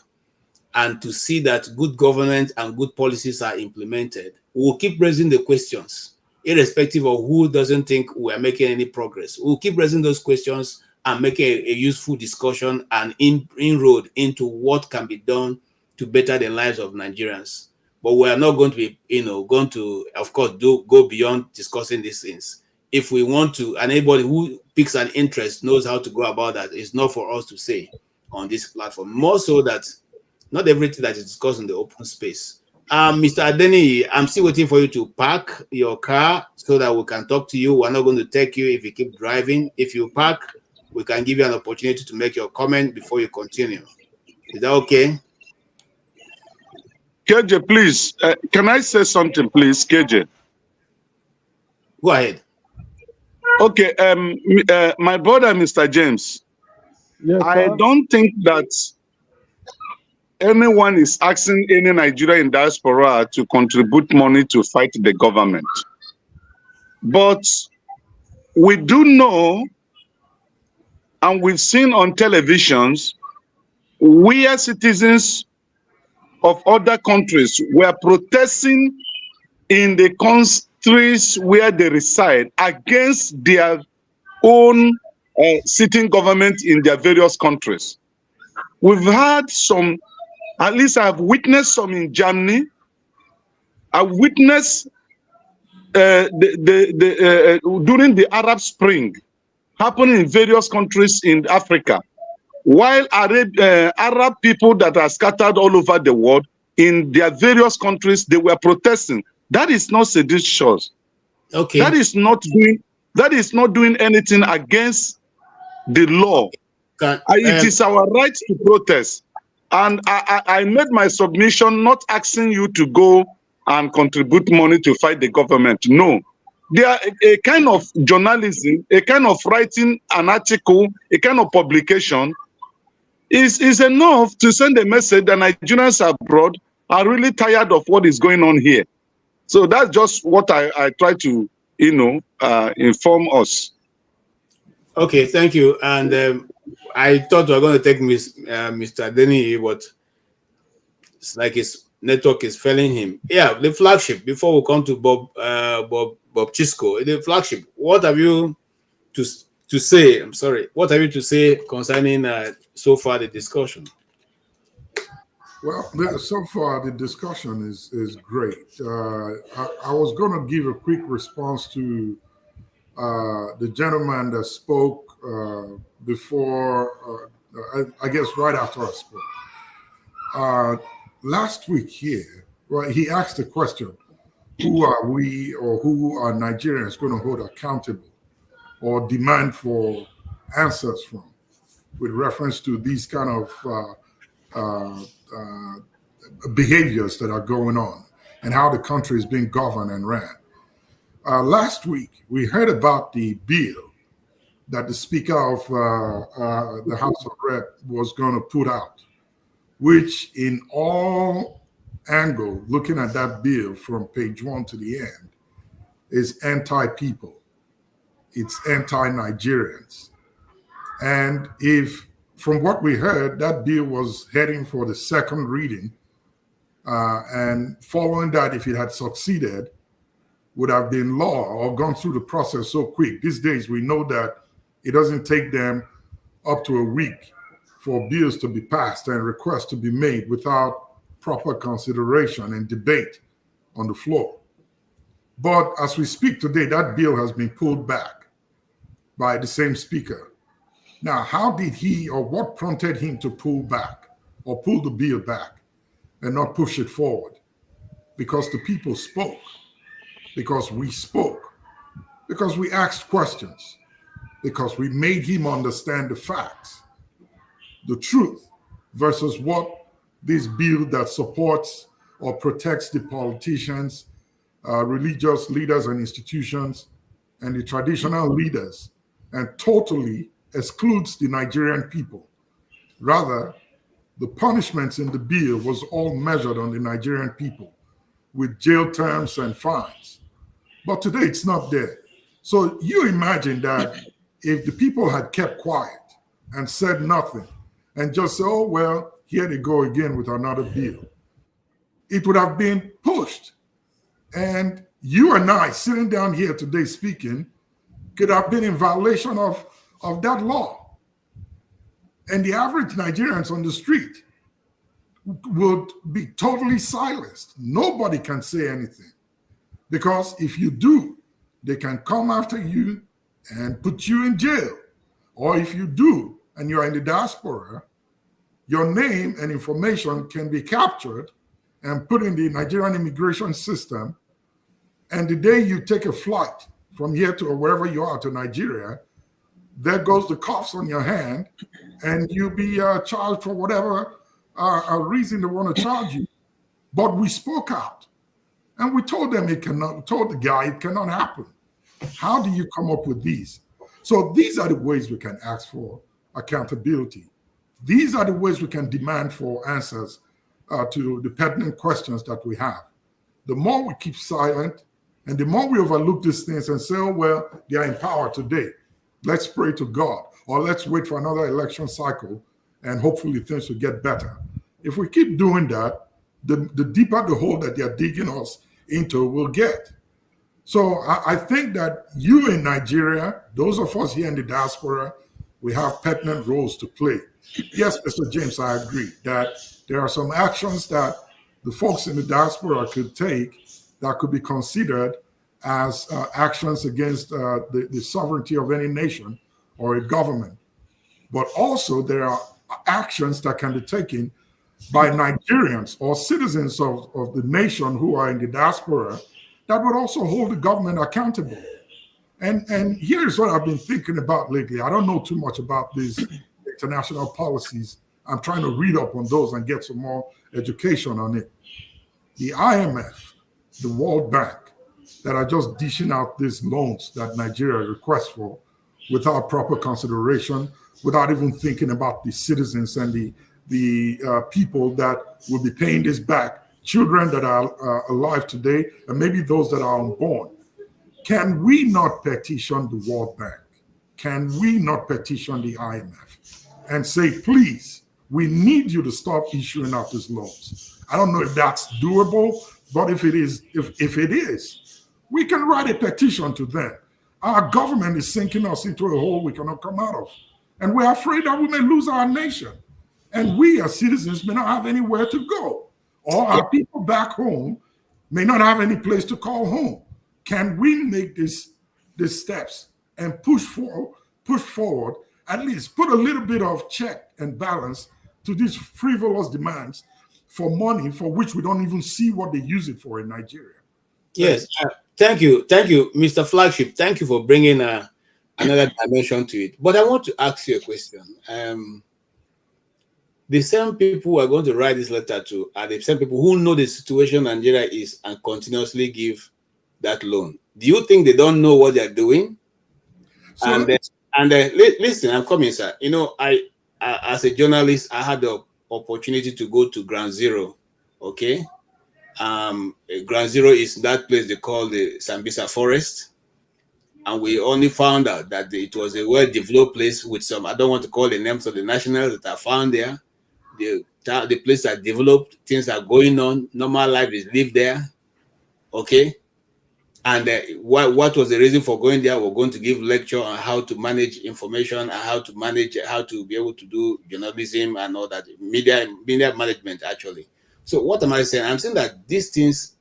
and to see that good governance and good policies are implemented. We'll keep raising the questions, irrespective of who doesn't think we are making any progress. We'll keep raising those questions and make a useful discussion and inroad into what can be done to better the lives of Nigerians. But we are not going to be, going to, of course, go beyond discussing these things. If we want to, and anybody who picks an interest knows how to go about that. It's not for us to say on this platform. More so that not everything that is discussed in the open space. Mr. Adeni, I'm still waiting for you to park your car so that we can talk to you. We're not going to take you if you keep driving. If you park, we can give you an opportunity to make your comment before you continue. Is that okay? KJ, please, can I say something, please, KJ? Go ahead. Okay, my brother, Mr. James, yes, I don't think that anyone is asking any Nigerian in diaspora to contribute money to fight the government. But we do know, and we've seen on televisions, we as citizens of other countries were protesting in the countries where they reside against their own sitting government in their various countries. We've had some, at least I've witnessed some in Germany. I've witnessed during the Arab Spring happening in various countries in Africa, while Arab people that are scattered all over the world in their various countries, they were protesting. That is not seditious. Okay. That is not doing anything against the law. It is our right to protest. And I made my submission not asking you to go and contribute money to fight the government. No. They are a kind of journalism, a kind of writing an article, a kind of publication is enough to send a message that Nigerians abroad are really tired of what is going on here. So that's just what I try to, inform us. Okay, thank you. And I thought we were going to take Mr. Denny, but it's like his network is failing him. Yeah, the flagship. Before we come to Bob Chisco, the flagship. What have you to say? I'm sorry. What have you to say concerning so far the discussion? Well, so far the discussion is great. I was going to give a quick response to the gentleman that spoke before, I guess right after I spoke. Last week here, well, he asked the question, who are we or who are Nigerians going to hold accountable or demand for answers from, with reference to these kind of behaviors that are going on and how the country is being governed and ran. Last week, we heard about the bill that the Speaker of the House of Rep was going to put out, which in all angles, looking at that bill from page 1 to the end, is anti-people. It's anti-Nigerians. And if, from what we heard, that bill was heading for the second reading, and following that, if it had succeeded, would have been law or gone through the process so quick. These days, we know that it doesn't take them up to a week for bills to be passed and requests to be made without proper consideration and debate on the floor. But as we speak today, that bill has been pulled back by the same speaker. Now, how did he, or what prompted him to pull back or pull the bill back and not push it forward? Because the people spoke, because we spoke, because we asked questions, because we made him understand the facts, the truth, versus what this bill that supports or protects the politicians, religious leaders and institutions, and the traditional leaders, and totally excludes the Nigerian people. Rather, the punishments in the bill was all measured on the Nigerian people with jail terms and fines. But today it's not there. So you imagine that if the people had kept quiet and said nothing and just said, oh, well, here they go again with another bill, it would have been pushed. And you and I sitting down here today speaking could have been in violation of that law. And the average Nigerians on the street would be totally silenced. Nobody can say anything. Because if you do, they can come after you and put you in jail. Or if you do, and you're in the diaspora, your name and information can be captured and put in the Nigerian immigration system. And the day you take a flight from here to wherever you are to Nigeria, there goes the cuffs on your hand, and you'll be charged for whatever reason they want to charge you. But we spoke out, and we told them told the guy it cannot happen. How do you come up with these? So these are the ways we can ask for accountability. These are the ways we can demand for answers to the pertinent questions that we have. The more we keep silent, and the more we overlook these things and say, oh, well, they are in power today, let's pray to God, or let's wait for another election cycle, and hopefully things will get better. If we keep doing that, the deeper the hole that they're digging us into will get. So I think that you in Nigeria, those of us here in the diaspora, we have pertinent roles to play. Yes, Mr. James, I agree that there are some actions that the folks in the diaspora could take that could be considered as actions against the sovereignty of any nation or a government. But also there are actions that can be taken by Nigerians or citizens of the nation who are in the diaspora that would also hold the government accountable. And here's what I've been thinking about lately. I don't know too much about these international policies. I'm trying to read up on those and get some more education on it. The IMF, the World Bank, that are just dishing out these loans that Nigeria requests for without proper consideration, without even thinking about the citizens and the people that will be paying this back, children that are alive today, and maybe those that are unborn. Can we not petition the World Bank? Can we not petition the IMF and say, please, we need you to stop issuing out these loans? I don't know if that's doable, but if it is, if it is, we can write a petition to them. Our government is sinking us into a hole we cannot come out of. And we're afraid that we may lose our nation. And we as citizens may not have anywhere to go. Or our people back home may not have any place to call home. Can we make these steps and push forward, at least put a little bit of check and balance to these frivolous demands for money for which we don't even see what they use it for in Nigeria? Yes, thank you, Mr. Flagship. Thank you for bringing another dimension to it. But I want to ask you a question. The same people who are going to write this letter to are the same people who know the situation Nigeria is and continuously give that loan. Do you think they don't know what they're doing? So listen, I'm coming, sir. You know, I as a journalist, I had the opportunity to go to Ground Zero. Okay, Ground Zero is that place they call the Sambisa Forest, and we only found out that it was a well-developed place with some, I don't want to call the names of the nationals that are found there. The place are developed, things are going on, normal life is lived there. Okay. And what was the reason for going there? We're going to give lecture on how to manage information and how to be able to do journalism and all that, media management, actually. So what am I saying? I'm saying that these things,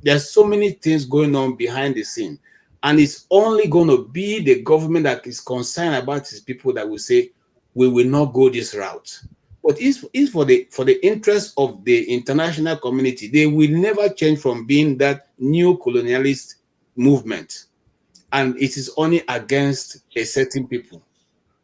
there's so many things going on behind the scene, and it's only going to be the government that is concerned about its people that will say, we will not go this route. But it's for the interest of the international community. They will never change from being that new colonialist movement, and it is only against a certain people.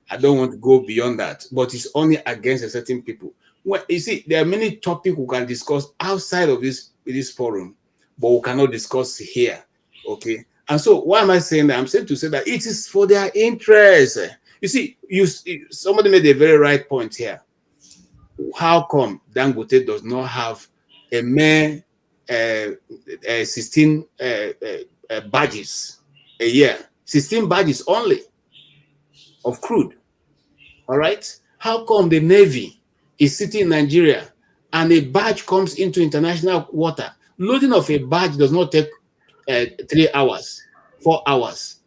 I don't want to go beyond that, but it's only against a certain people. Well, you see, there are many topics we can discuss outside of this forum, but we cannot discuss here. Okay, and so why am I saying that? I'm saying to say that it is for their interest. You see, somebody made a very right point here. How come Dangote does not have a mere 16 badges a year? 16 badges only of crude. All right. How come the Navy is sitting in Nigeria and a barge comes into international water? Loading of a barge does not take 3 hours, 4 hours.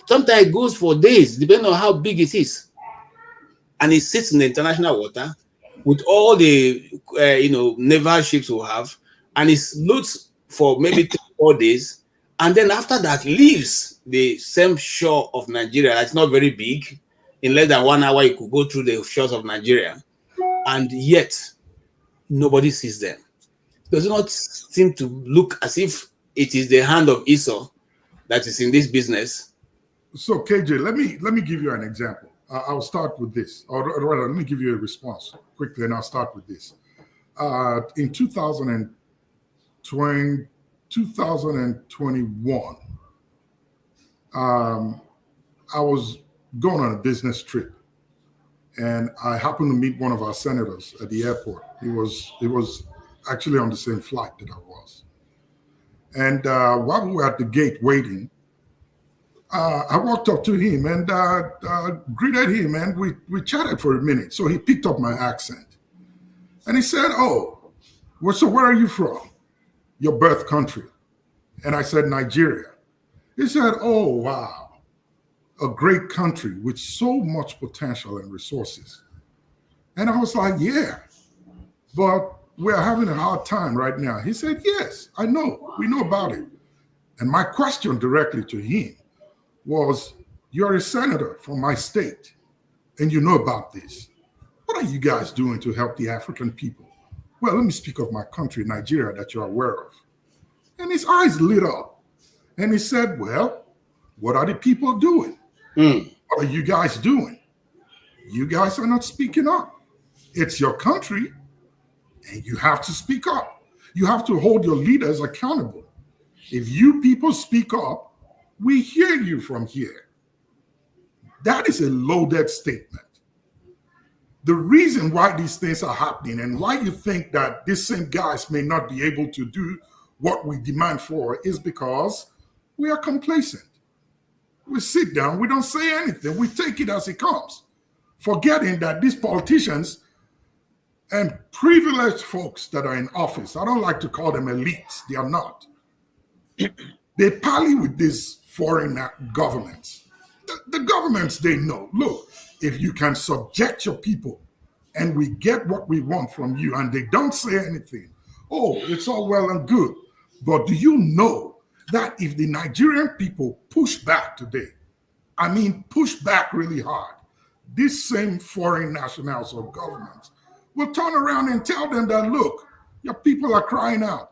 Sometimes it goes for days, depending on how big it is. And it sits in the international water with all the naval ships we have, and it loads for maybe 3 or 4 days, and then after that leaves the same shore of Nigeria. That's not very big. In less than 1 hour, you could go through the shores of Nigeria, and yet nobody sees them. Does not seem to look as if it is the hand of Esau that is in this business. So KJ, let me give you an example. I'll start with this, or rather, let me give you a response quickly, and I'll start with this. In 2021, I was going on a business trip, and I happened to meet one of our senators at the airport. He was actually on the same flight that I was. And while we were at the gate waiting, I walked up to him and greeted him, and we chatted for a minute. So he picked up my accent, and he said, "Oh, well, so where are you from? Your birth country?" And I said, "Nigeria." He said, "Oh, wow, a great country with so much potential and resources." And I was like, "Yeah, but we're having a hard time right now." He said, "Yes, I know. We know about it." And my question directly to him was, "You're a senator from my state, and you know about this. What are you guys doing to help the African people?" "Well, let me speak of my country, Nigeria, that you're aware of." And his eyes lit up, and he said, "Well, what are the people doing? What are you guys doing? You guys are not speaking up. It's your country, and you have to speak up. You have to hold your leaders accountable. If you people speak up, we hear you from here." That is a loaded statement. The reason why these things are happening and why you think that these same guys may not be able to do what we demand for is because we are complacent. We sit down, we don't say anything, we take it as it comes, forgetting that these politicians and privileged folks that are in office, I don't like to call them elites, they are not. They parley with these foreign governments. The governments, they know, look, if you can subject your people and we get what we want from you and they don't say anything, oh, it's all well and good. But do you know that if the Nigerian people push back today, I mean push back really hard, these same foreign nationals or governments will turn around and tell them that, look, your people are crying out.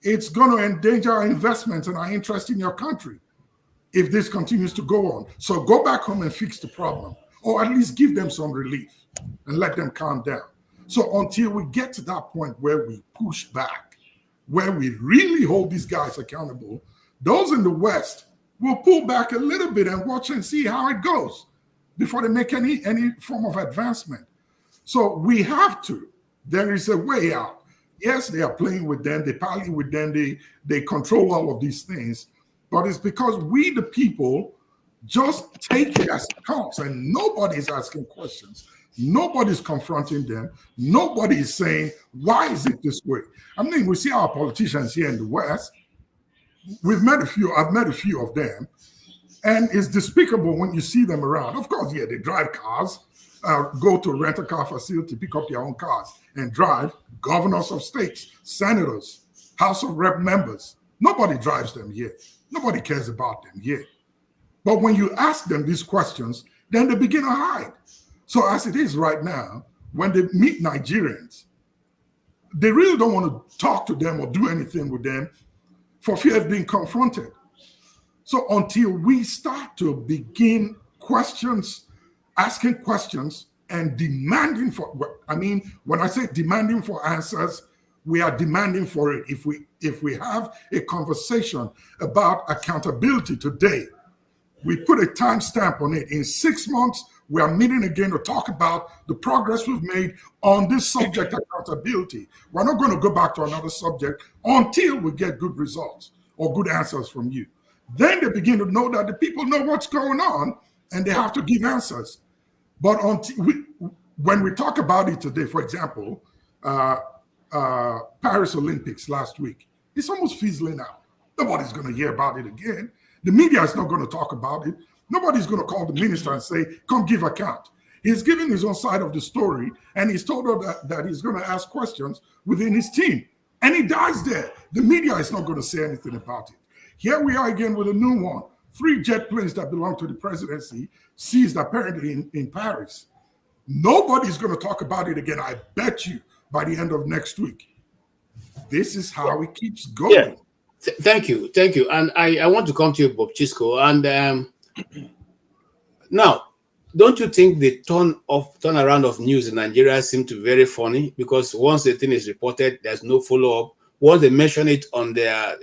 It's going to endanger our investments and our interest in your country if this continues to go on. So go back home and fix the problem, or at least give them some relief and let them calm down. So until we get to that point where we push back, where we really hold these guys accountable, those in the West will pull back a little bit and watch and see how it goes before they make any form of advancement. So we have to. There is a way out. Yes, they are playing with them, they parley with them, they control all of these things, but it's because we, the people, just take it as it comes, and nobody's asking questions. Nobody's confronting them. Nobody is saying, why is it this way? I mean, we see our politicians here in the West. We've met a few. I've met a few of them, and it's despicable when you see them around. Of course, yeah, they drive cars, go to a rental car facility, pick up their own cars, and drive. Governors of states, senators, House of Rep members. Nobody drives them here. Nobody cares about them here. But when you ask them these questions, then they begin to hide. So as it is right now, when they meet Nigerians, they really don't want to talk to them or do anything with them for fear of being confronted. So until we start to begin asking questions and demanding for, I mean, when I say demanding for answers, we are demanding for it. If we have a conversation about accountability today, we put a timestamp on it. In 6 months, we are meeting again to talk about the progress we've made on this subject, accountability. We're not going to go back to another subject until we get good results or good answers from you. Then they begin to know that the people know what's going on and they have to give answers. But when we talk about it today, for example, Paris Olympics last week, it's almost fizzling out. Nobody's going to hear about it again. The media is not going to talk about it. Nobody's going to call the minister and say, come give account. He's giving his own side of the story, and he's told her that he's going to ask questions within his team. And he dies there. The media is not going to say anything about it. Here we are again with a new one. 3 jet planes that belong to the presidency seized apparently in Paris. Nobody's going to talk about it again, I bet you, by the end of next week. This is how it keeps going. Yeah. Thank you. And I want to come to you, Bob Chisco. And now, don't you think the turnaround of news in Nigeria seems to be very funny? Because once the thing is reported, there's no follow-up. Once they mention it on their,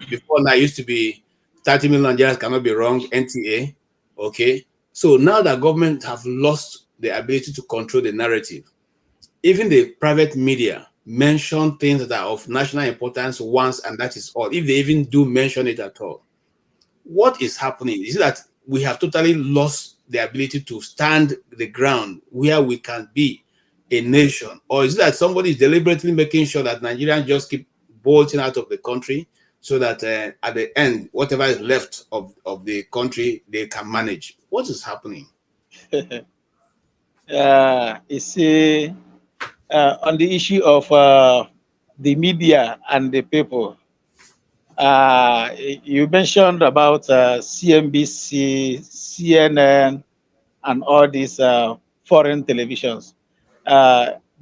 before now it used to be 30 million Nigerians cannot be wrong, NTA, okay? So now that government have lost the ability to control the narrative, even the private media mention things that are of national importance once, and that is all, if they even do mention it at all. What is happening? Is it that we have totally lost the ability to stand the ground where we can be a nation? Or is it that somebody is deliberately making sure that Nigerians just keep bolting out of the country so that at the end, whatever is left of the country, they can manage? What is happening? You see, on the issue of the media and the people, you mentioned about CNBC, CNN, and all these foreign televisions.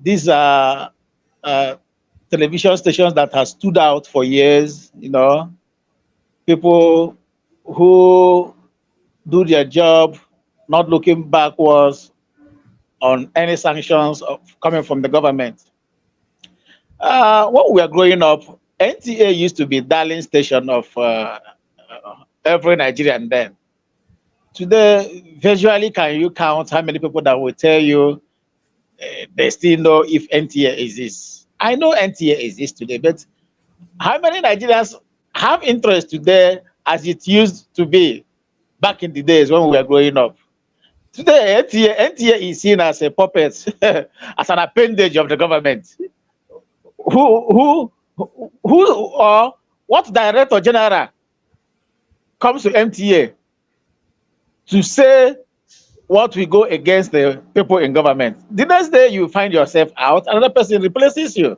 These are television stations that have stood out for years, people who do their job, not looking backwards on any sanctions coming from the government. When we were growing up, NTA used to be darling station of every Nigerian then. Today, visually, can you count how many people that will tell you they still know if NTA exists? I know NTA exists today, but how many Nigerians have interest today as it used to be back in the days when we were growing up? Today, NTA is seen as a puppet, as an appendage of the government. Who or what director general comes to NTA to say what will go against the people in government? The next day you find yourself out, another person replaces you,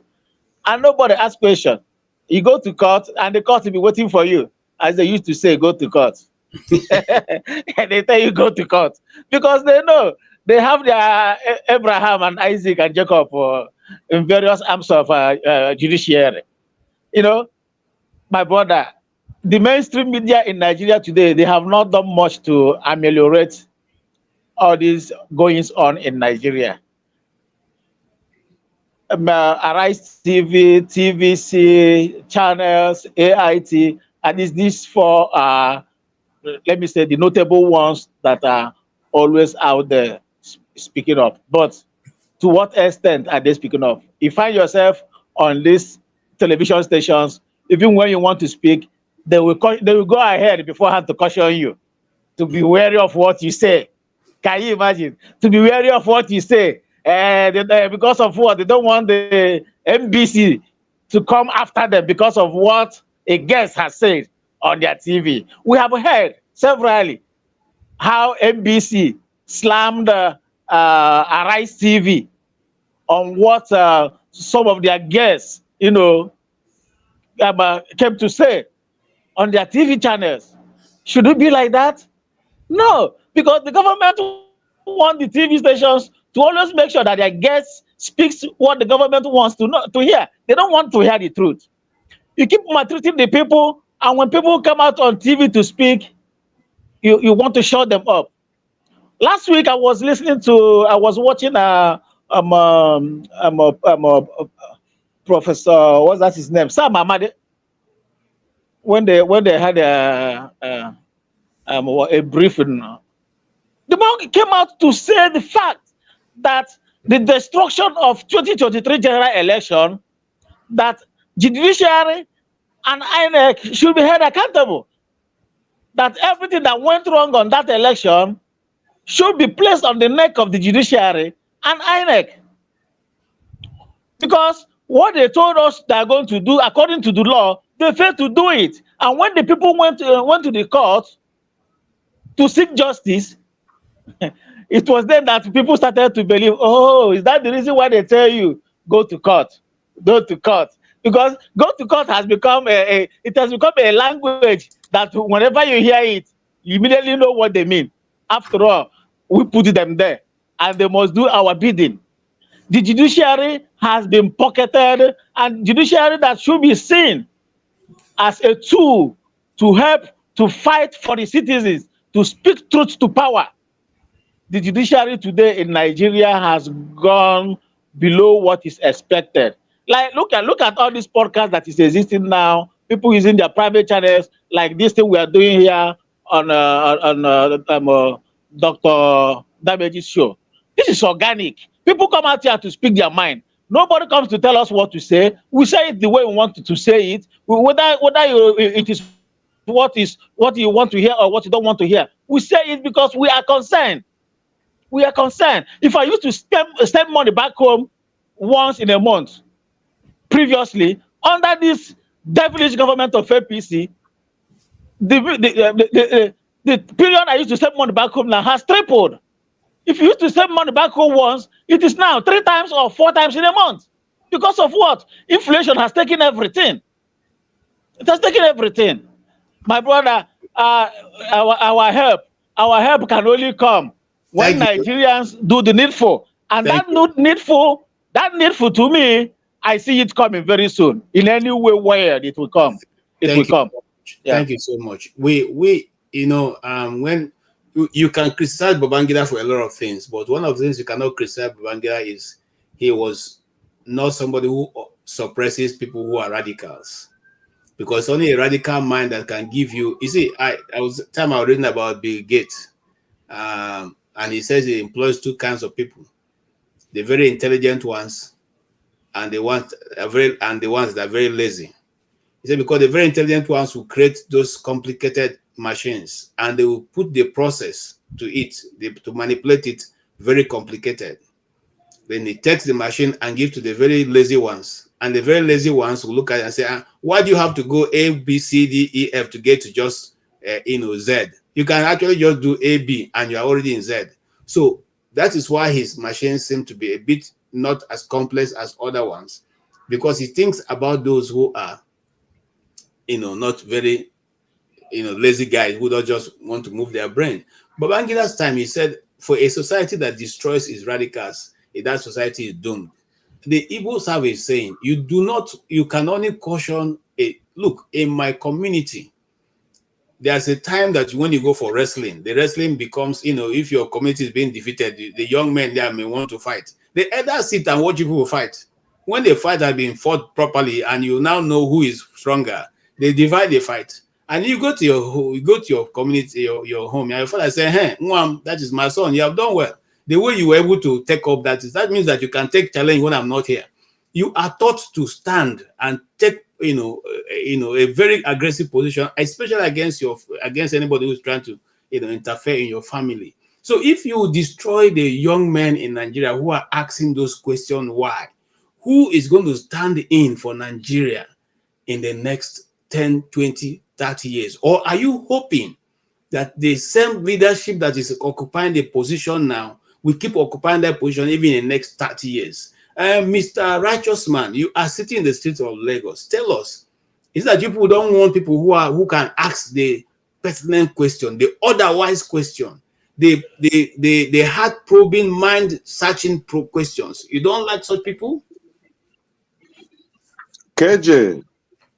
and nobody asks questions. You go to court, and the court will be waiting for you, as they used to say, go to court. And they tell you go to court because they know they have their Abraham and Isaac and Jacob in various arms of judiciary. My brother, the mainstream media in Nigeria today, they have not done much to ameliorate all these goings on in Nigeria. Arise TV, TVC, channels, AIT, and these 4 let me say, the notable ones that are always out there speaking up. But to what extent are they speaking up? You find yourself on these television stations, even when you want to speak, they will go ahead beforehand to caution you to be wary of what you say. Can you imagine? To be wary of what you say. Because of what? They don't want the NBC to come after them because of what a guest has said on their TV. We have heard severally how NBC slammed Arise TV on what some of their guests, came to say on their TV channels. Should it be like that? No, because the government want the TV stations to always make sure that their guests speaks what the government wants to hear. They don't want to hear the truth. You keep maltreating the people, and when people come out on TV to speak, you want to shut them up. Last week I was watching Professor, what's that his name? Sam Ahmadi. When they had a briefing, the man came out to say the fact that the destruction of 2023 general election, that judiciary and INEC should be held accountable. That everything that went wrong on that election should be placed on the neck of the judiciary and INEC. Because what they told us they are going to do according to the law, they failed to do it. And when the people went to the court to seek justice, it was then that people started to believe, oh, is that the reason why they tell you go to court? Go to court. Because go to court has become a language that whenever you hear it, you immediately know what they mean. After all, we put them there and they must do our bidding. The judiciary has been pocketed, and judiciary that should be seen as a tool to help to fight for the citizens, to speak truth to power. The judiciary today in Nigeria has gone below what is expected. Like, look at all these podcasts that is existing now. People using their private channels, like this thing we are doing here on Dr. Damage's show. This is organic. People come out here to speak their mind. Nobody comes to tell us what to say. We say it the way we want to say it. Whether it is what you want to hear or what you don't want to hear. We say it because we are concerned. We are concerned. If I used to send money back home once in a month, previously, under this devilish government of APC, the period I used to send money back home now has tripled. If you used to send money back home once, it is now 3 times or 4 times in a month. Because of what? Inflation has taken everything. It has taken everything. My brother, our help can only come when Nigerians do the needful. And that needful to me, I see it coming very soon. In any way where it will come. It will come. Yeah. Thank you so much. When you can criticize Babangida for a lot of things, but one of the things you cannot criticize Babangida is he was not somebody who suppresses people who are radicals. Because only a radical mind that can give you, you see, I was reading about Bill Gates, and he says he employs 2 kinds of people: the very intelligent ones, and the ones that are very lazy. He said because the very intelligent ones will create those complicated machines, and they will put the process to it, to manipulate it, very complicated. Then he takes the machine and give to the very lazy ones, and the very lazy ones will look at it and say, why do you have to go A, B, C, D, E, F to get to just Z? You can actually just do A, B, and you are already in Z. So that is why his machines seem to be a bit not as complex as other ones, because he thinks about those who are, not very, lazy guys who don't just want to move their brain. But Babangida's time, he said, for a society that destroys its radicals, that society is doomed. The Igbos have a saying: you can only caution look, in my community, there's a time that when you go for wrestling, the wrestling becomes, if your community is being defeated, the young men there may want to fight. They either sit and watch people fight. When the fight has been fought properly and you now know who is stronger, they divide the fight. And you go to your community, your home, and your father say, hey, Mwam, that is my son, you have done well. The way you were able to take up that means that you can take challenge when I'm not here. You are taught to stand and take, a very aggressive position, especially against anybody who's trying to, interfere in your family. So if you destroy the young men in Nigeria who are asking those questions, why? Who is going to stand in for Nigeria in the next 10, 20, 30 years? Or are you hoping that the same leadership that is occupying the position now will keep occupying that position even in the next 30 years? Mr. Righteous Man, you are sitting in the streets of Lagos. Tell us, is that people don't want people who can ask the pertinent question, the otherwise question, the heart-probing, mind-searching questions? You don't like such people? KJ,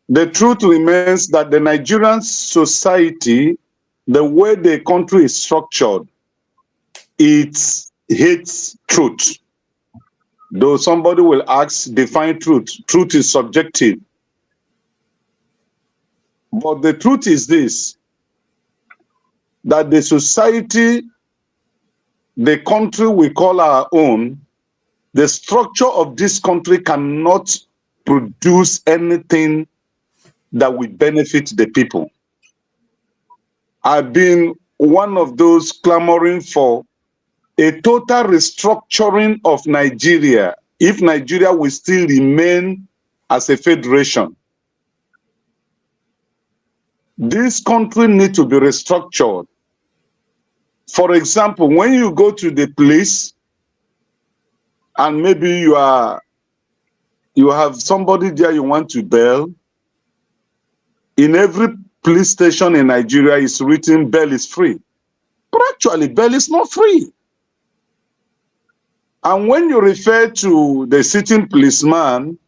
the truth remains that the Nigerian society, the way the country is structured, it hates truth. Though somebody will ask, define truth. Truth is subjective. But the truth is this, that the society, the country we call our own, the structure of this country cannot produce anything that will benefit the people. I've been one of those clamoring for a total restructuring of Nigeria if Nigeria will still remain as a federation. This country needs to be restructured. For example, when you go to the police and maybe you have somebody there you want to bail, in every police station in Nigeria is written bail is free. But actually, bail is not free. And when you refer to the sitting policeman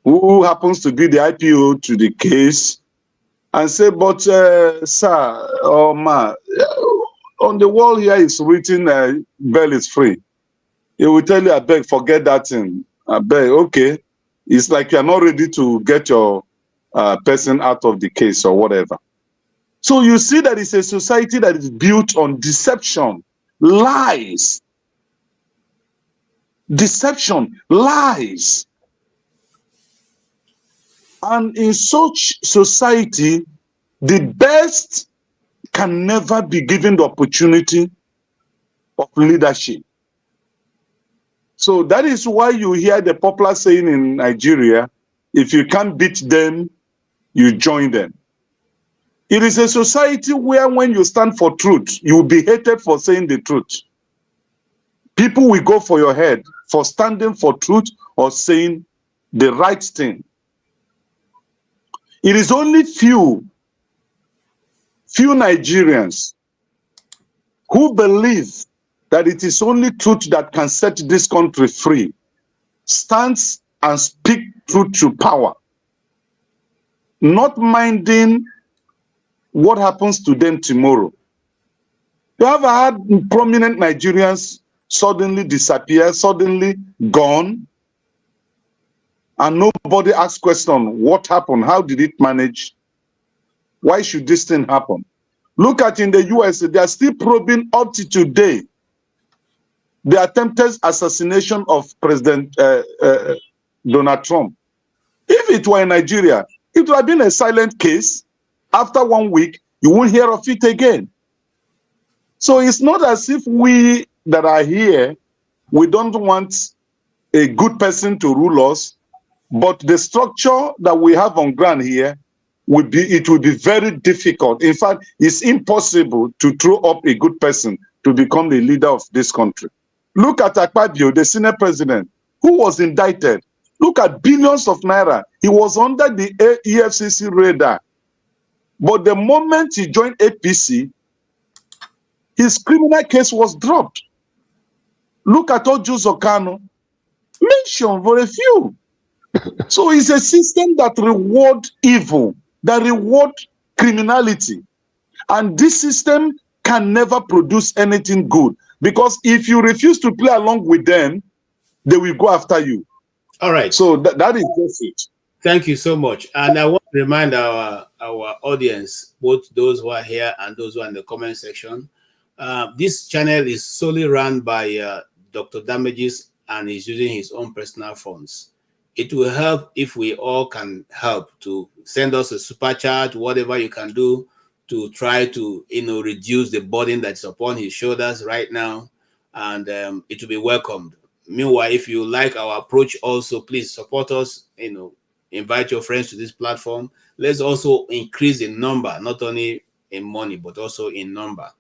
who happens to be the IPO to the case and say, but sir or ma, on the wall here is written bail is free. He will tell you, I beg, forget that thing. I beg, okay. It's like you're not ready to get your person out of the case or whatever. So you see that it's a society that is built on deception, lies. Deception, lies. And in such society, the best can never be given the opportunity of leadership. So that is why you hear the popular saying in Nigeria, if you can't beat them, you join them. It is a society where when you stand for truth, you will be hated for saying the truth. People will go for your head for standing for truth or saying the right thing. It is only few Nigerians who believe that it is only truth that can set this country free, stands and speak truth to power, not minding what happens to them tomorrow. You have had prominent Nigerians suddenly disappear, suddenly gone, and nobody asks question, what happened? How did it manage? Why should this thing happen? Look at in the US, they are still probing up to today the attempted assassination of President Donald Trump. If it were in Nigeria, it would have been a silent case. After 1 week, you won't hear of it again. So it's not as if we that are here, we don't want a good person to rule us, but the structure that we have on ground here will be very difficult. In fact, it's impossible to throw up a good person to become the leader of this country. Look at Akpabio, the Senate president, who was indicted. Look at billions of naira. He was under the EFCC radar. But the moment he joined APC, his criminal case was dropped. Look at Ojo Zokano. Mention for a few. So it's a system that rewards evil, that rewards criminality. And this system can never produce anything good. Because if you refuse to play along with them, they will go after you. All right. So that is just it. Thank you so much. And I want to remind our audience, both those who are here and those who are in the comment section, this channel is solely run by Dr. Damages and is using his own personal funds. It will help if we all can help to send us a super chat, whatever you can do to try to reduce the burden that's upon his shoulders right now, and it will be welcomed. Meanwhile, if you like our approach also, please support us, invite your friends to this platform. Let's also increase in number, not only in money, but also in number.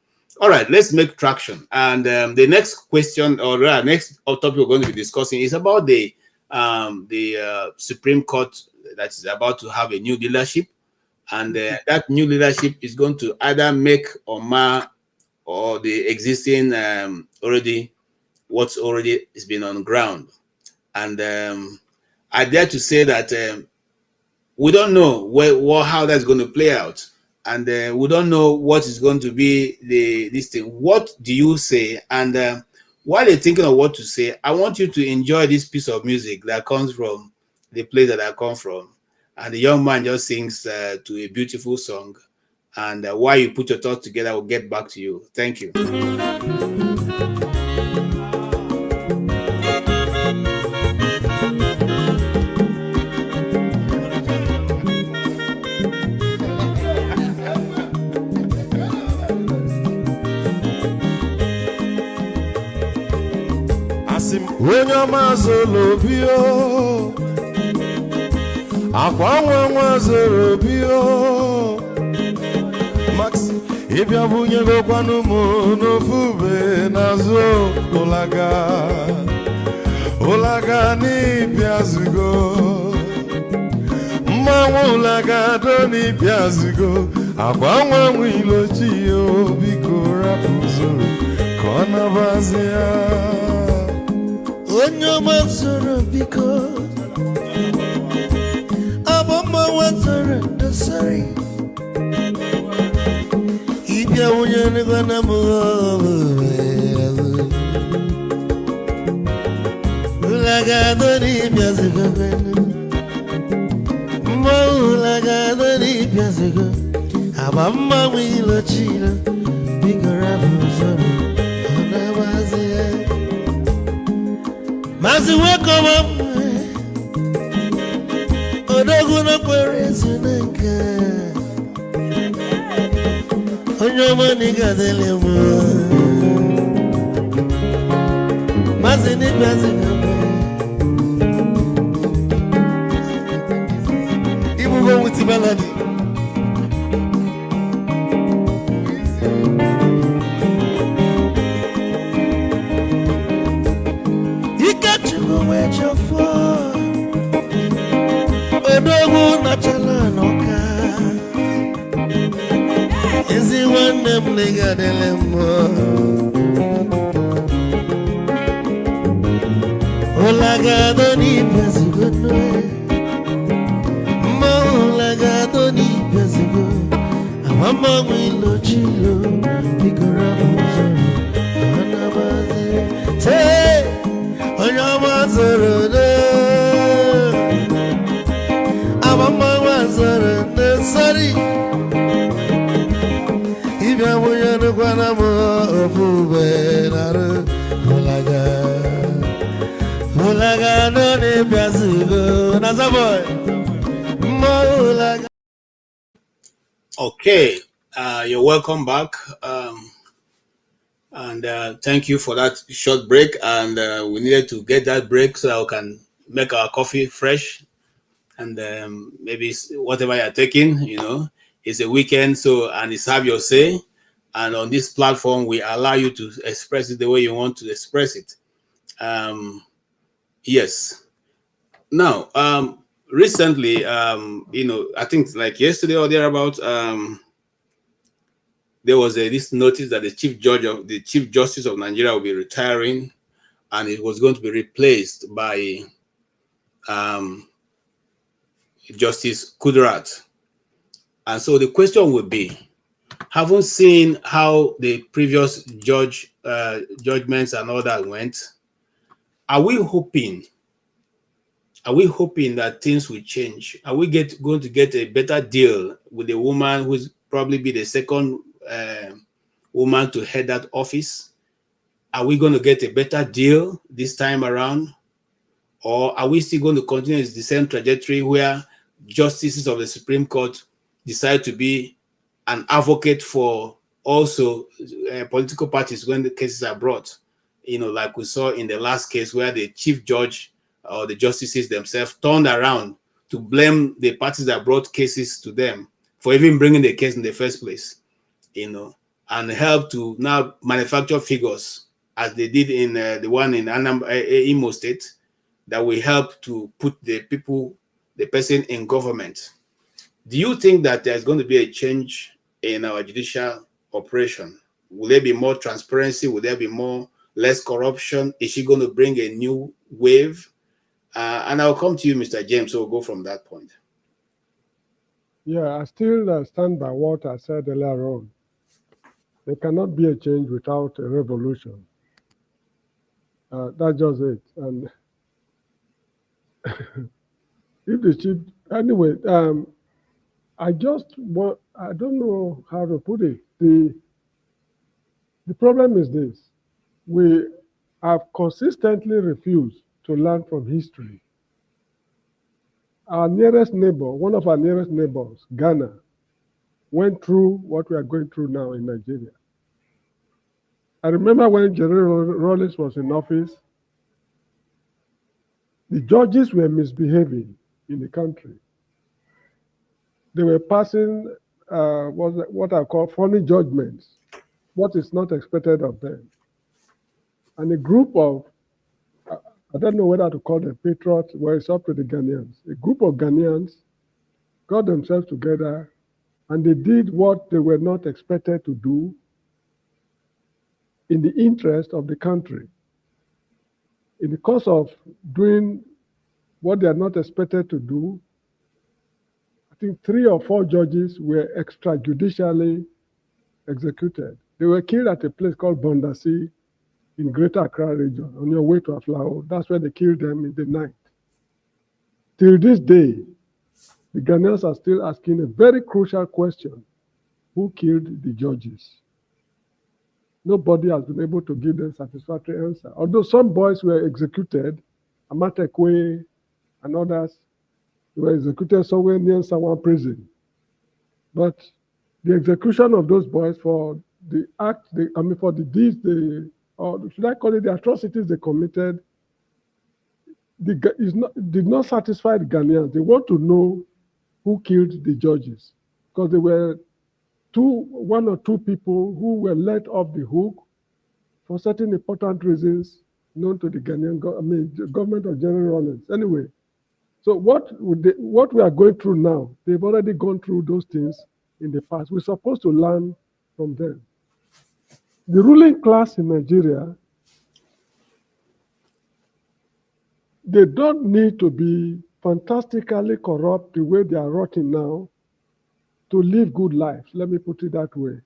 All right, let's make traction. And the next question, or next topic we're going to be discussing is about the Supreme Court that is about to have a new leadership. And that new leadership is going to either make or mar or the existing what's already has been on ground. And I dare to say that we don't know how that's going to play out. And we don't know what is going to be this thing. What do you say? And while you're thinking of what to say, I want you to enjoy this piece of music that comes from the place that I come from. And the young man just sings to a beautiful song. And while you put your thoughts together, we'll get back to you. Thank you. Onye mazolo bio akwa nwa zoro bio Max ibia bunye go kwanu mo no fube nazo olaga ni biazugo mmanwu olaga do ni biazugo akwa nwa ilochi o biko rapuzo kona bazia Onyo mazoro biko Aboma wazoro dosari Ibia unye nigwana Ulaga doni biazigo Ulaga doni biazigo Abama wilo chino Biko rafu zoro Ona wazia Mazi weko mamwe Odogu no kwere zinenka Onyomo niga dele mo Mazi ni bazi kama Ibu go wuti baladi Odogu na chala noka Ezi wane mliga delemo Olaga doni bezigo noe Olaga doni bezigo Amama mwilo chilo Bigora muzoro Anabazi Te Onyama zoro ne Mama wazara nesari Ibya muyanu kwana mo ofube naru Olaga no ne biazugo Nazaboy Olaga. Okay, you're welcome back. And thank you for that short break. And we needed to get that break so that we can make our coffee fresh. And maybe whatever you're taking, it's a weekend, so and it's have your say. And on this platform, we allow you to express it the way you want to express it. Yes. Now, recently, I think like yesterday or thereabout, there was this notice that the Chief Justice of Nigeria will be retiring, and it was going to be replaced by Justice Kudirat. And so the question would be, having seen how the previous judgments and all that went, are we hoping that things will change? Are we going to get a better deal with the woman who's probably be the second woman to head that office? Are we going to get a better deal this time around? Or are we still going to continue the same trajectory where justices of the Supreme Court decide to be an advocate for also political parties when the cases are brought? Like we saw in the last case where the chief judge or the justices themselves turned around to blame the parties that brought cases to them for even bringing the case in the first place, and help to now manufacture figures as they did in the one in Imo State, that will help to put the person in government. Do you think that there's going to be a change in our judicial operation? Will there be more transparency? Will there be less corruption? Is she going to bring a new wave? And I'll come to you, Mr. James, so we'll go from that point. Yeah, I still stand by what I said earlier on. There cannot be a change without a revolution. That's just it. And if the chief, anyway, I don't know how to put it. The problem is this: we have consistently refused to learn from history. Our nearest neighbor, one of our nearest neighbors, Ghana, went through what we are going through now in Nigeria. I remember when General Rawlings was in office, the judges were misbehaving in the country. They were passing what I call funny judgments, what is not expected of them. And a group of, I don't know whether to call them patriots, well, it's up to the Ghanaians. A group of Ghanaians got themselves together and they did what they were not expected to do in the interest of the country. In the course of doing what they are not expected to do, I think 3 or 4 judges were extrajudicially executed. They were killed at a place called Bondasi in Greater Accra region, on your way to Aflao. That's where they killed them in the night. Till this day, the Ghanaians are still asking a very crucial question: who killed the judges? Nobody has been able to give them satisfactory answer. Although some boys were executed, Amatekwe and others, they were executed somewhere near someone prison. But the execution of those boys for the act, for the deeds, or should I call it the atrocities they committed, did not satisfy the Ghanaians. They want to know who killed the judges, because there were 1 or 2 people who were let off the hook for certain important reasons known to the Ghanaian government of General Rawlings. Anyway, so what we are going through now, they've already gone through those things in the past. We're supposed to learn from them. The ruling class in Nigeria, they don't need to be fantastically corrupt the way they are rotting now to live good lives. Let me put it that way.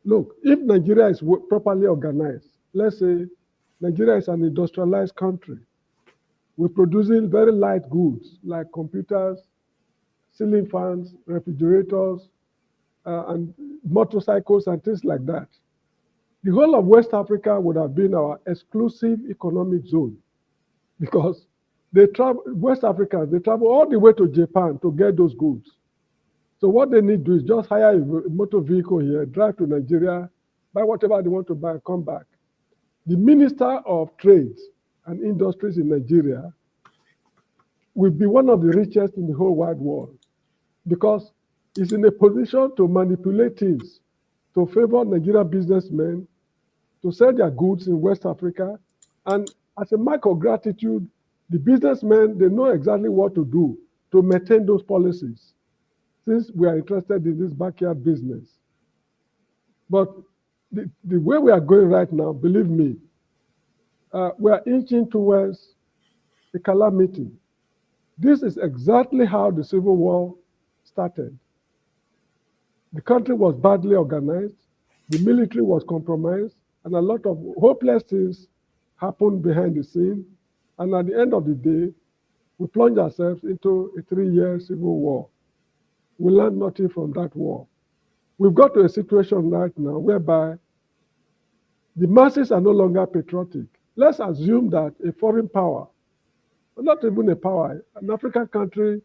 Look, if Nigeria is properly organized, let's say Nigeria is an industrialized country, we're producing very light goods like computers, ceiling fans, refrigerators, and motorcycles and things like that. The whole of West Africa would have been our exclusive economic zone, because West Africans, they travel all the way to Japan to get those goods. So what they need to do is just hire a motor vehicle here, drive to Nigeria, buy whatever they want to buy, and come back. The Minister of Trades and Industries in Nigeria will be one of the richest in the whole wide world, because he's in a position to manipulate things, to favor Nigerian businessmen, to sell their goods in West Africa. And as a mark of gratitude, the businessmen, they know exactly what to do to maintain those policies, since we are interested in this backyard business. But the way we are going right now, believe me, we are inching towards a calamity. This is exactly how the Civil War started. The country was badly organized, the military was compromised, and a lot of hopeless things happened behind the scene. And at the end of the day, we plunged ourselves into a 3-year civil war. We learned nothing from that war. We've got to a situation right now whereby the masses are no longer patriotic. Let's assume that a foreign power, not even a power, an African country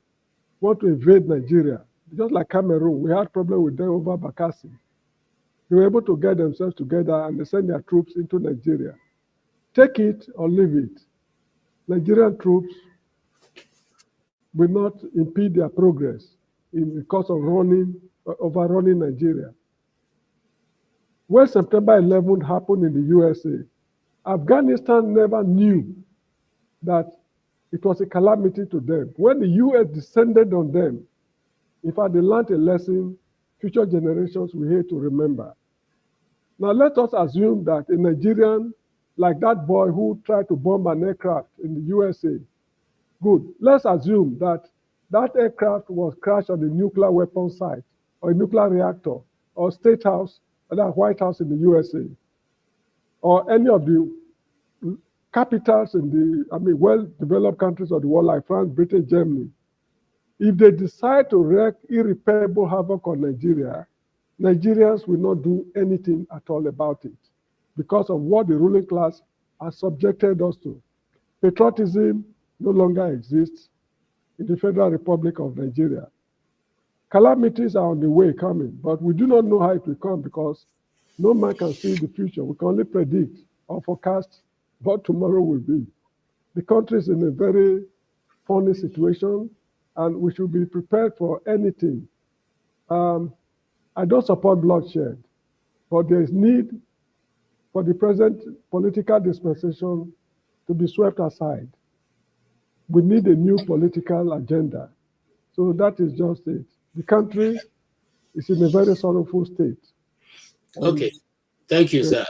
want to invade Nigeria, just like Cameroon. We had problem with them over Bakassi. They were able to get themselves together and they send their troops into Nigeria. Take it or leave it. Nigerian troops, will not impede their progress in the course of overrunning Nigeria. When September 11 happened in the USA, Afghanistan never knew that it was a calamity to them. When the US descended on them, in fact, they learned a lesson future generations will hate to remember. Now let us assume that a Nigerian, like that boy who tried to bomb an aircraft in the USA, good, let's assume that that aircraft was crashed on a nuclear weapon site, or a nuclear reactor, or State House, or that White House in the USA, or any of the capitals in the, well-developed countries of the world like France, Britain, Germany. If they decide to wreak irreparable havoc on Nigeria, Nigerians will not do anything at all about it because of what the ruling class has subjected us to. Patriotism no longer exists in the Federal Republic of Nigeria. Calamities are on the way coming, but we do not know how it will come because no man can see the future. We can only predict or forecast what tomorrow will be. The country is in a very funny situation, and we should be prepared for anything. I don't support bloodshed, but there is need for the present political dispensation to be swept aside. We need a new political agenda. So that is just it. The country is in a very sorrowful state. Okay, thank you, sir.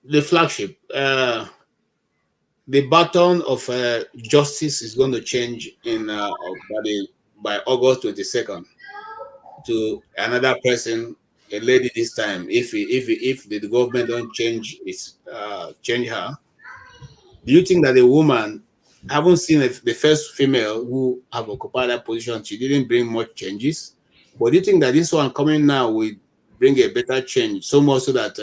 The flagship, the baton of justice is going to change in by August 22nd to another person, a lady this time. If the government don't change change her, do you think that the woman, I haven't seen the first female who have occupied that position, she didn't bring much changes, but do you think that this one coming now will bring a better change, so much so that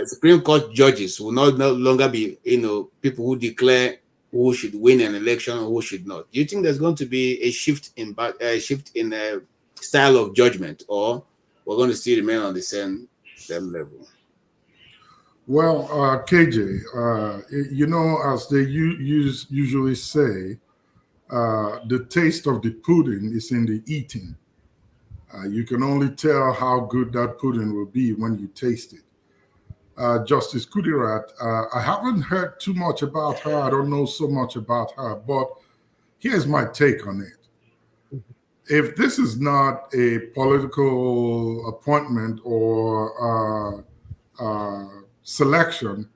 Supreme Court judges will no longer be, people who declare who should win an election or who should not? Do you think there's going to be a shift in style of judgment, or we're going to still remain on the same level? Well, KJ, as they usually say, the taste of the pudding is in the eating. You can only tell how good that pudding will be when you taste it. Justice Kudirat, I haven't heard too much about her. I don't know so much about her, but here's my take on it. If this is not a political appointment or selection,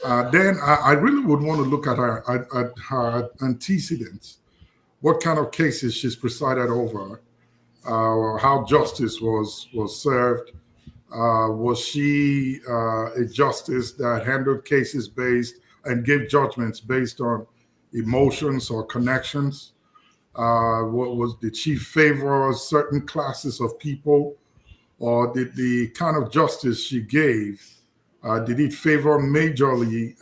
then I really would want to look at her antecedents. What kind of cases she's presided over, how justice was served. Was she a justice that handled cases based and gave judgments based on emotions or connections? Did she favor certain classes of people, or did the kind of justice she gave, did it favor majorly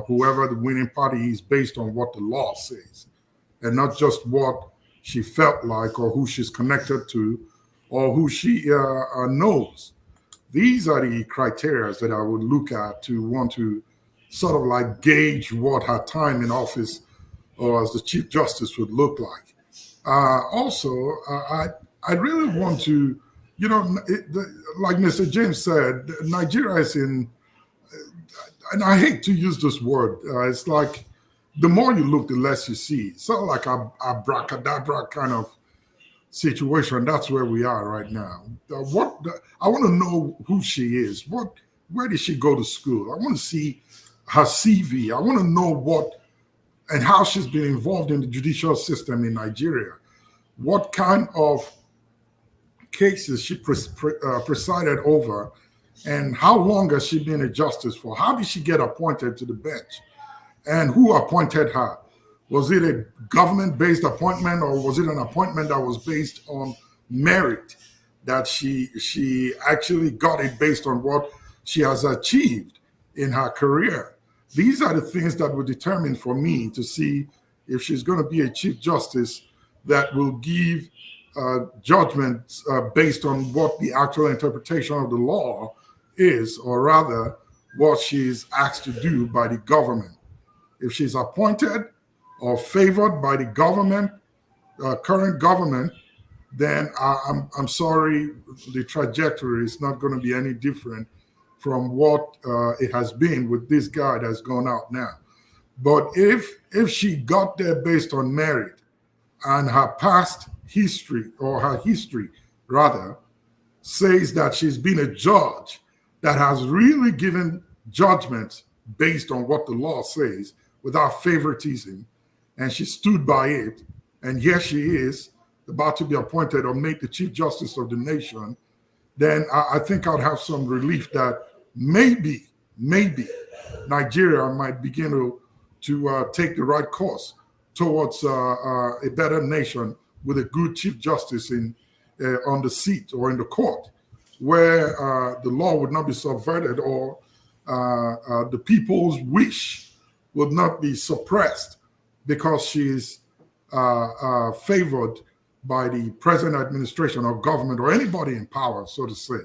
whoever the winning party is based on what the law says, and not just what she felt like or who she's connected to or who she knows? These are the criteria that I would look at to want to sort of like gauge what her time in office or as the Chief Justice would look like. Also, I really want to, like Mr. James said, Nigeria is in, and I hate to use this word, it's like the more you look, the less you see. It's sort of like a abracadabra kind of situation. That's where we are right now. I want to know who she is. Where did she go to school? I want to see her CV. I want to know what and how she's been involved in the judicial system in Nigeria. What kind of cases she presided over, and how long has she been a justice for? How did she get appointed to the bench? And who appointed her? Was it a government-based appointment, or was it an appointment that was based on merit, that she actually got it based on what she has achieved in her career? These are the things that will determine for me to see if she's going to be a Chief Justice that will give judgments based on what the actual interpretation of the law is, or rather what she's asked to do by the government. If she's appointed or favored by the government, current government, then I'm sorry, the trajectory is not going to be any different from what it has been with this guy that's gone out now. But if she got there based on merit and her past history, or her history rather, says that she's been a judge that has really given judgments based on what the law says without favoritism, and she stood by it, and here she is about to be appointed or made the Chief Justice of the nation, then I think I'd have some relief that maybe Nigeria might begin to take the right course towards a better nation with a good Chief Justice on the seat or in the court, where the law would not be subverted, or the people's wish would not be suppressed because she's favored by the present administration or government or anybody in power, so to say.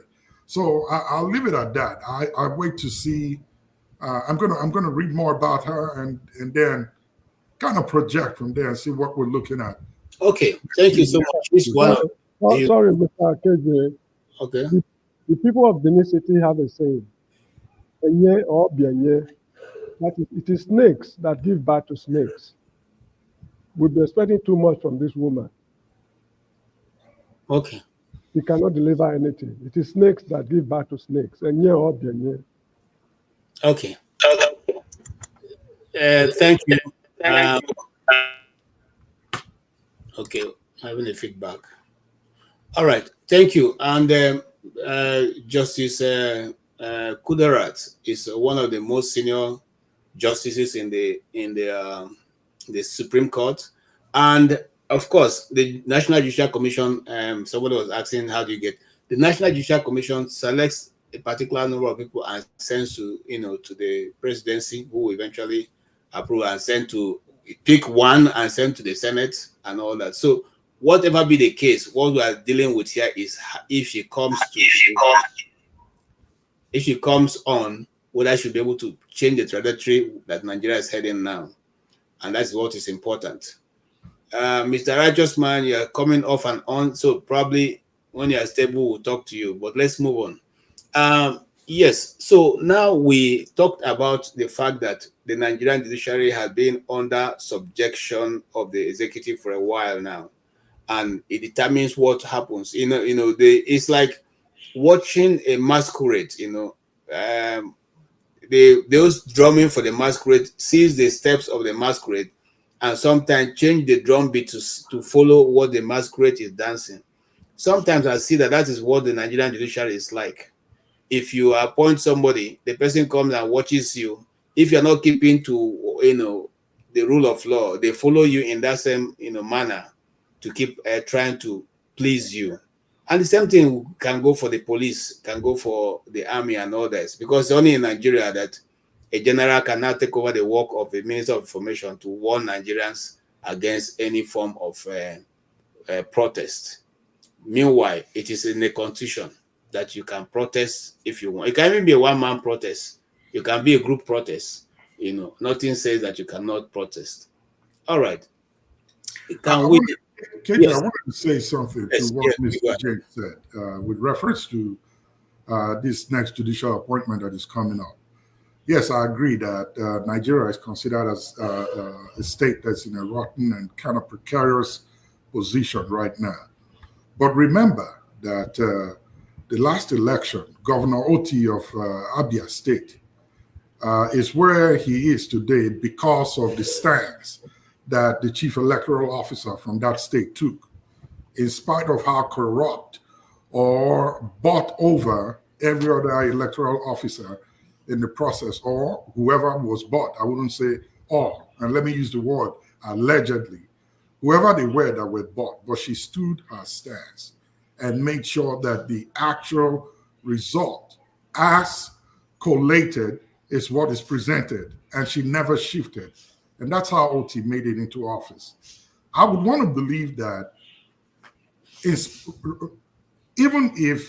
So I'll leave it at that. I wait to see. I'm gonna read more about her and then kind of project from there and see what we're looking at. Okay, thank you so much. Sorry, Mr. KJ. Okay. The people of Benin City have a saying, "Enye or bienye," that it is snakes that give birth to snakes. We'll be expecting too much from this woman. Okay. He cannot deliver anything. It is snakes that give birth to snakes. Enye or bienye. Okay. Thank you. Okay, having a feedback. All right, thank you. And Justice Kuderat is one of the most senior justices in the Supreme Court, and of course, the National Judicial Commission. Somebody was asking, how do you get the National Judicial Commission selects a particular number of people and sends to to the presidency, who eventually approve and send to pick one and send to the Senate and all that. So whatever be the case, what we are dealing with here is if she comes on, whether she'll be able to change the trajectory that Nigeria is heading now, and that's what is important. Mr. Righteous Man, you are coming off and on, so probably when you are stable, we'll talk to you. But let's move on. Yes, so now we talked about the fact that the Nigerian judiciary has been under subjection of the executive for a while now, and it determines what happens. It's like watching a masquerade. Those drumming for the masquerade sees the steps of the masquerade, and sometimes change the drum beat to follow what the masquerade is dancing. Sometimes I see that is what the Nigerian judiciary is like. If you appoint somebody, the person comes and watches you. If you're not keeping to the rule of law, they follow you in that same manner to keep trying to please you. And the same thing can go for the police, can go for the army and others, because it's only in Nigeria that a general cannot take over the work of a Minister of Information to warn Nigerians against any form of protest. Meanwhile, it is in the Constitution that you can protest if you want. It can even be a one-man protest. You can be a group protest. Nothing says that you cannot protest. All right. I wanted to say something to what Mr. James said with reference to this next judicial appointment that is coming up. Yes, I agree that Nigeria is considered as a state that's in a rotten and kind of precarious position right now. But remember that the last election, Governor Oti of Abia State is where he is today because of the stance that the chief electoral officer from that state took, in spite of how corrupt or bought over every other electoral officer in the process, or whoever was bought. I wouldn't say all, and let me use the word allegedly. Whoever they were that were bought, but she stood her stance and made sure that the actual result, as collated, is what is presented, and she never shifted. And that's how Oti made it into office. I would want to believe that even if,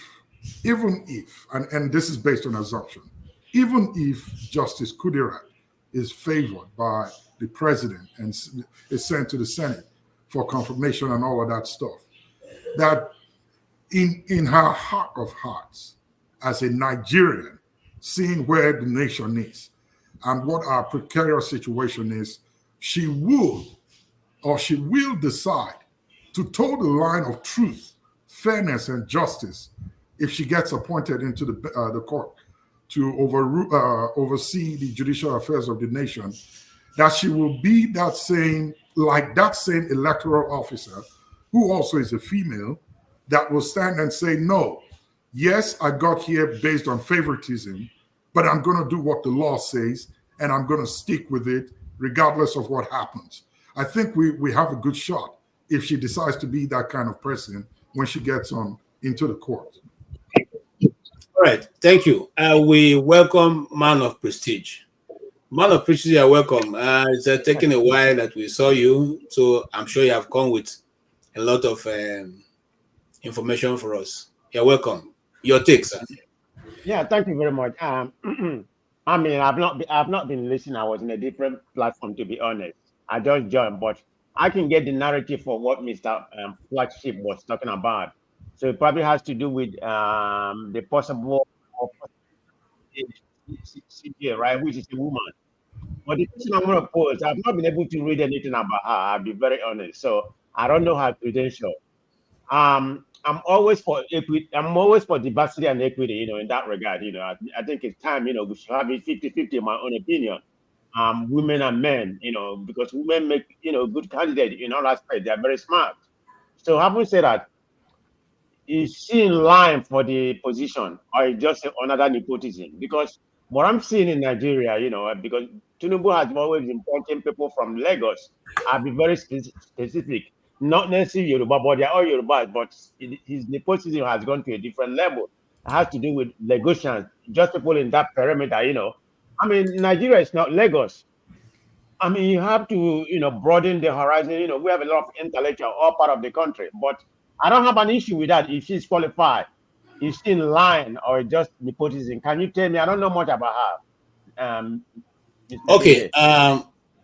and this is based on assumption, even if Justice Kudirat is favored by the president and is sent to the Senate for confirmation and all of that stuff, that in her heart of hearts, as a Nigerian, seeing where the nation is and what our precarious situation is, she would or she will decide to toe the line of truth, fairness, and justice if she gets appointed into the court to oversee the judicial affairs of the nation, that she will be that same electoral officer who also is a female that will stand and say, no, yes, I got here based on favoritism, but I'm going to do what the law says and I'm going to stick with it regardless of what happens. I think we have a good shot if she decides to be that kind of person when she gets into the court. All right, thank you. We welcome Man of Prestige. Man of Prestige, you're welcome. It's taken a while that we saw you, so I'm sure you have come with a lot of information for us. You're welcome. Your take, sir. Yeah, thank you very much. I mean, I've not been listening. I was in a different platform, to be honest. I just joined, but I can get the narrative for what Mr. Flagship was talking about. So it probably has to do with the possible CJ, right, which is a woman. But the question I'm going to pose, I've not been able to read anything about her. I'll be very honest. So I don't know her credential. I'm always for equity. I'm always for diversity and equity. You know, in that regard, you know, I think it's time. You know, we should have it 50-50. In my own opinion. Women and men, you know, because women make, you know, good candidates in all aspects. They're very smart. So having said that, is she in line for the position or just another nepotism? Because what I'm seeing in Nigeria, you know, because Tnubu has always imported people from Lagos. I'll be very specific, not necessarily Yoruba, but they're all Yorubas, but his nepotism has gone to a different level. It has to do with Lagosians, just people in that perimeter, you know. I mean, Nigeria is not Lagos. I mean, you have to, you know, broaden the horizon. You know, we have a lot of intellectual all part of the country, but I don't have an issue with that. If she's qualified, is she in line or just nepotism? Can you tell me? I don't know much about her. Okay.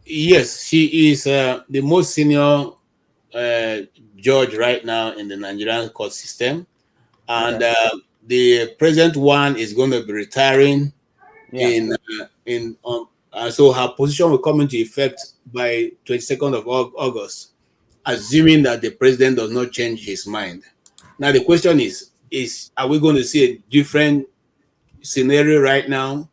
Yes, she is the most senior judge right now in the Nigerian court system, and the present one is going to be retiring so her position will come into effect by 22nd of August, assuming that the president does not change his mind. Now the question is are we going to see a different scenario right now,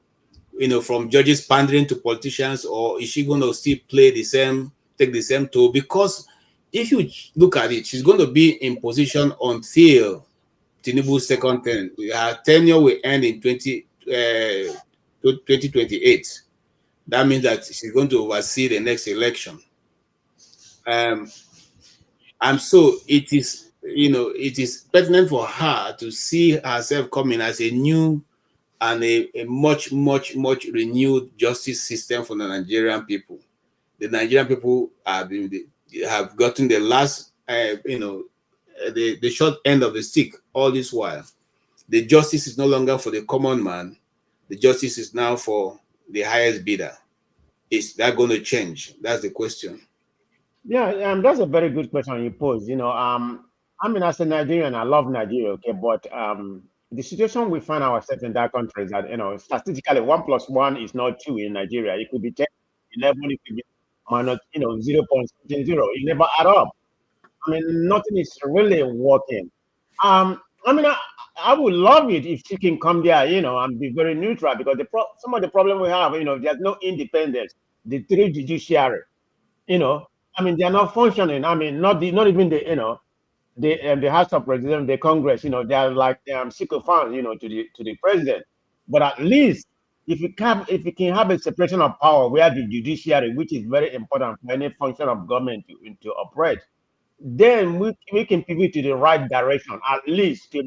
you know, from judges pandering to politicians, or is she going to still play the same, take the same toll? Because if you look at it, she's going to be in position until Tinubu's second term. Her tenure will end in 2028. That means that she's going to oversee the next election. And so it is, you know, it is pertinent for her to see herself coming as a new and a much renewed justice system for the Nigerian people. The Nigerian people have gotten the last, you know, the short end of the stick all this while. The justice is no longer for the common man. The justice is now for the highest bidder. Is that going to change? That's the question. Yeah, that's a very good question you pose. You know, I mean, as a Nigerian, I love Nigeria, okay, but the situation we find ourselves in that country is that, you know, statistically 1 + 1 is not 2 in Nigeria. It could be 10, 11, it could be minus, you know, 0.0. It never add up. I mean, nothing is really working. I mean, I would love it if she can come there, you know, and be very neutral, because some of the problem we have, you know, there's no independence. The three judiciary, you know, I mean, they're not functioning. I mean, not even the, you know, the House of Representatives, the Congress, you know, they're like sycophants, you know, to the president. But at least if you can have a separation of power where the judiciary, which is very important for any function of government to operate, then we can pivot to the right direction, at least to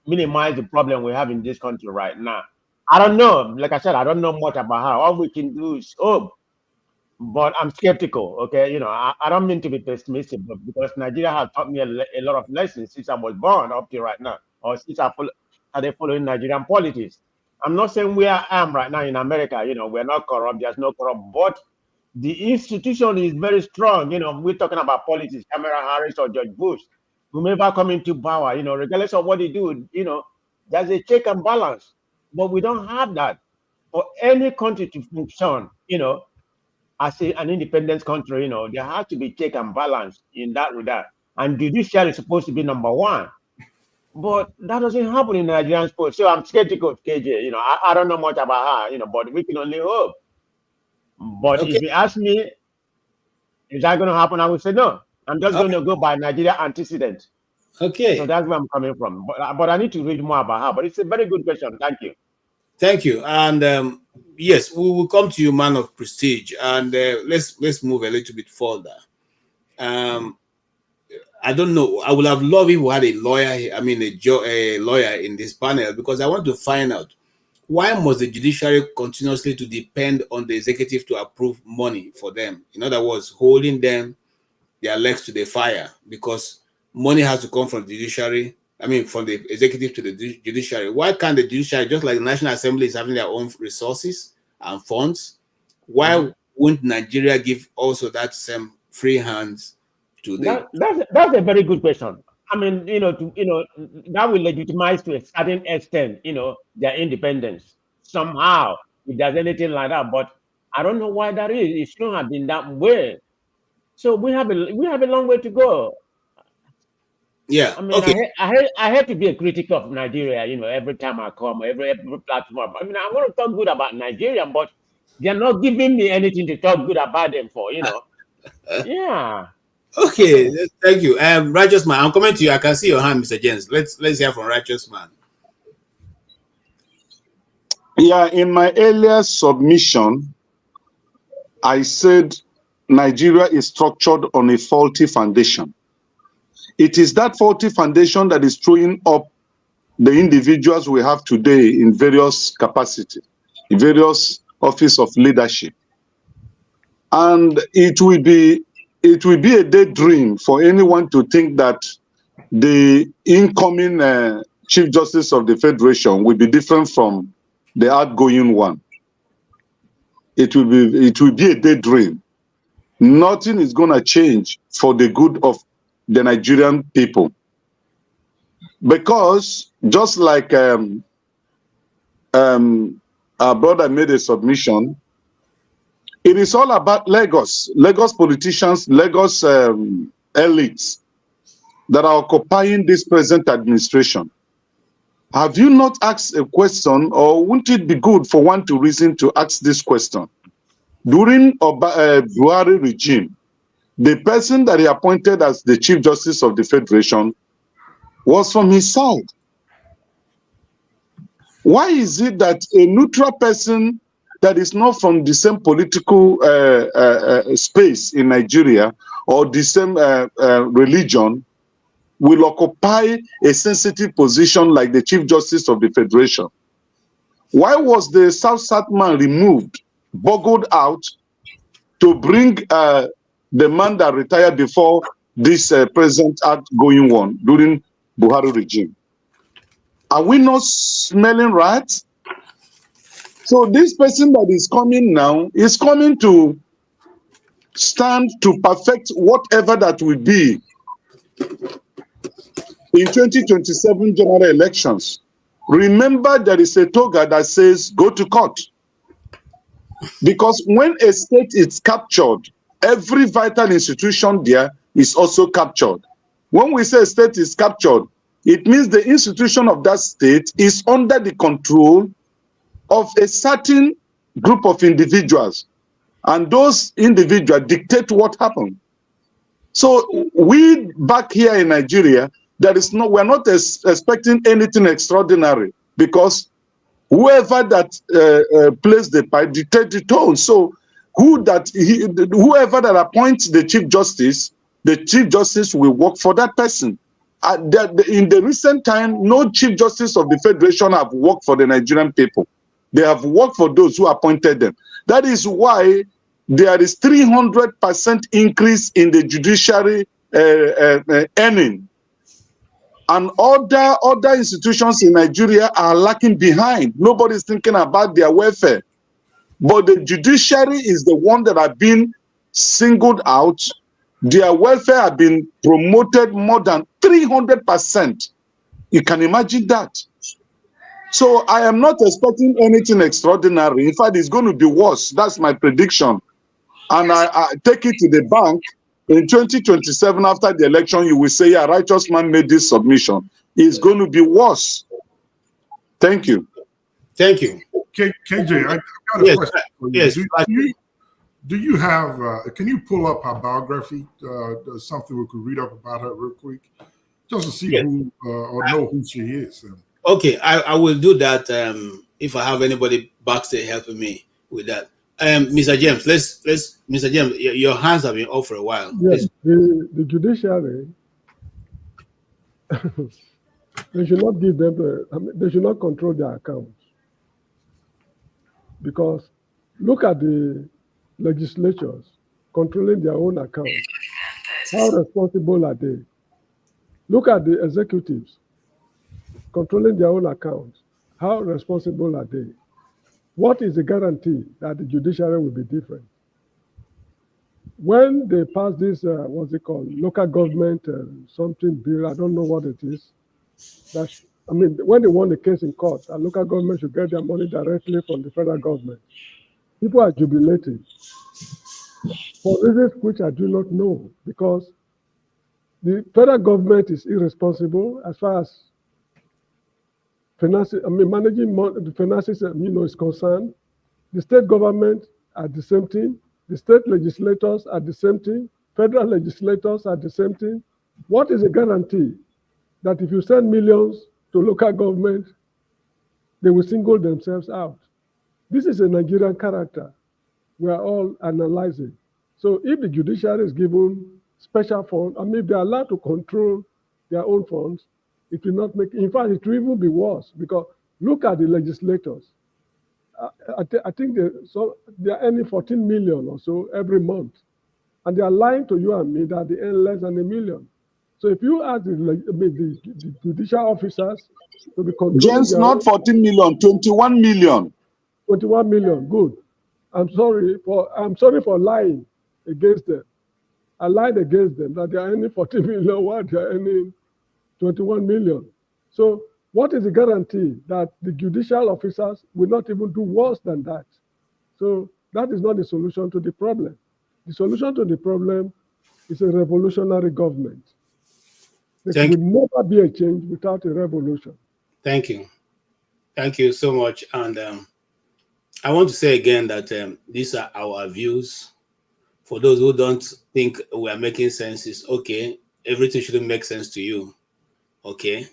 minimize the problem we have in this country right now. I don't know. Like I said, I don't know much about her. All we can do is hope. But I'm skeptical, okay? You know, I don't mean to be pessimistic, but because Nigeria has taught me a lot of lessons since I was born up to right now, or since I started following Nigerian politics. I'm not saying where I am right now in America, we're not corrupt, there's no corrupt, but the institution is very strong. We're talking about politics, Kamala Harris or George Bush, whomever come into power, regardless of what they do, there's a check and balance. But we don't have that. For any country to function, as an independent country, there has to be check and balance in that regard. And judiciary is supposed to be number one. But that doesn't happen in Nigerian sports. So I'm skeptical of KJ. I don't know much about her, but we can only hope. But if you ask me, is that going to happen? I would say no. I'm just going to go by Nigeria antecedent. Okay. So that's where I'm coming from. But I need to read more about her. But it's a very good question. Thank you. Thank you. And yes, we will come to you, man of prestige. And let's move a little bit further. I don't know. I would have loved if we had a lawyer. I mean, a lawyer in this panel, because I want to find out, why must the judiciary continuously to depend on the executive to approve money for them? In other words, holding them their legs to the fire, because money has to come from the judiciary. I mean, from the executive to the judiciary. Why can't the judiciary, just like the National Assembly is having their own resources and funds, why wouldn't Nigeria give also that same free hands to them? That's a very good question. I mean, that will legitimize to a certain extent, their independence somehow, if there's anything like that. But I don't know why that is. It shouldn't have been that way. So we have a long way to go. Yeah. I mean, okay. I hate to be a critic of Nigeria, every time I come, every platform. I mean, I want to talk good about Nigeria, but they're not giving me anything to talk good about them for, Yeah. Okay, thank you. Righteous man, I'm coming to you. I can see your hand, Mr. James. Let's hear from Righteous man. Yeah, in my earlier submission, I said Nigeria is structured on a faulty foundation. It is that faulty foundation that is throwing up the individuals we have today in various capacities, in various offices of leadership. And it will be a daydream for anyone to think that the incoming Chief Justice of the Federation will be different from the outgoing one. It will be a daydream. Nothing is going to change for the good of the Nigerian people. Because just like our brother made a submission, it is all about Lagos politicians, Lagos elites that are occupying this present administration. Have you not asked a question, or wouldn't it be good for one to reason to ask this question? During Buhari regime, the person that he appointed as the Chief Justice of the Federation was from his side. Why is it that a neutral person that is not from the same political space in Nigeria or the same religion will occupy a sensitive position like the Chief Justice of the Federation? Why was the South man removed, boggled out, to bring the man that retired before this present outgoing one during Buhari regime? Are we not smelling rats? So this person that is coming now is coming to stand to perfect whatever that will be in 2027 general elections. Remember, there is a toga that says go to court. Because when a state is captured, every vital institution there is also captured. When we say a state is captured, it means the institution of that state is under the control of a certain group of individuals. And those individuals dictate what happens. So we back here in Nigeria, we're not expecting anything extraordinary, because whoever that plays the pipe dictates the tone. So whoever that appoints the Chief Justice will work for that person. In the recent time, no Chief Justice of the Federation have worked for the Nigerian people. They have worked for those who appointed them. That is why there is 300% increase in the judiciary earning. And other institutions in Nigeria are lacking behind. Nobody's thinking about their welfare. But the judiciary is the one that have been singled out. Their welfare have been promoted more than 300%. You can imagine that. So I am not expecting anything extraordinary. In fact, it's going to be worse. That's my prediction. And I take it to the bank. In 2027, after the election, you will say, yeah, righteous man made this submission. It's going to be worse. Thank you. Thank you. KJ, I got a question for you. Yes. Do you have, can you pull up her biography? Something we could read up about her real quick? Just to see who, or know who she is. Okay, I will do that if I have anybody backstage helping me with that. Mr. James, Mr. James, your hands have been off for a while. Yes, the judiciary, they should not give them, they should not control their accounts. Because look at the legislatures controlling their own accounts. How responsible are they? Look at the executives controlling their own accounts. How responsible are they? What is the guarantee that the judiciary will be different? When they pass this, what's it called, local government something bill, I don't know what it is. I mean, when they won the case in court, the local government should get their money directly from the federal government. People are jubilating for reasons which I do not know, because the federal government is irresponsible as far as finances, managing the finances, is concerned. The state government are the same thing. The state legislators are the same thing. Federal legislators are the same thing. What is a guarantee that if you send millions to local government, they will single themselves out? This is a Nigerian character we are all analyzing. So if the judiciary is given special funds, if they're allowed to control their own funds, it will not make, in fact, it will even be worse, because look at the legislators. I think they're earning 14 million or so every month. And they are lying to you and me that they earn less than $1 million. So if you ask the judicial officers to be controlling, James, not 14 million, 21 million. 21 million, good. I'm sorry for lying against them. I lied against them that they are earning 14 million while they are earning 21 million. So what is the guarantee that the judicial officers will not even do worse than that? So that is not the solution to the problem. The solution to the problem is a revolutionary government. There will never be a change without a revolution. Thank you. Thank you so much. And I want to say again that these are our views. For those who don't think we are making sense, it's okay. Everything shouldn't make sense to you. Okay.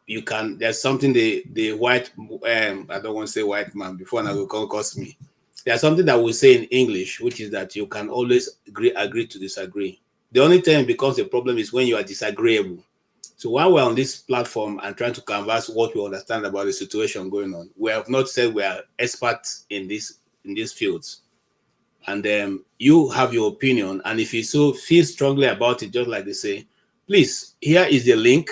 You can, there's something the white, I don't want to say white man before now will cost me. There's something that we say in English, which is that you can always agree to disagree. The only time it becomes a problem is when you are disagreeable. So while we're on this platform and trying to canvass what we understand about the situation going on, we have not said we are experts in these fields. And you have your opinion, and if you so feel strongly about it, just like they say, please, here is the link.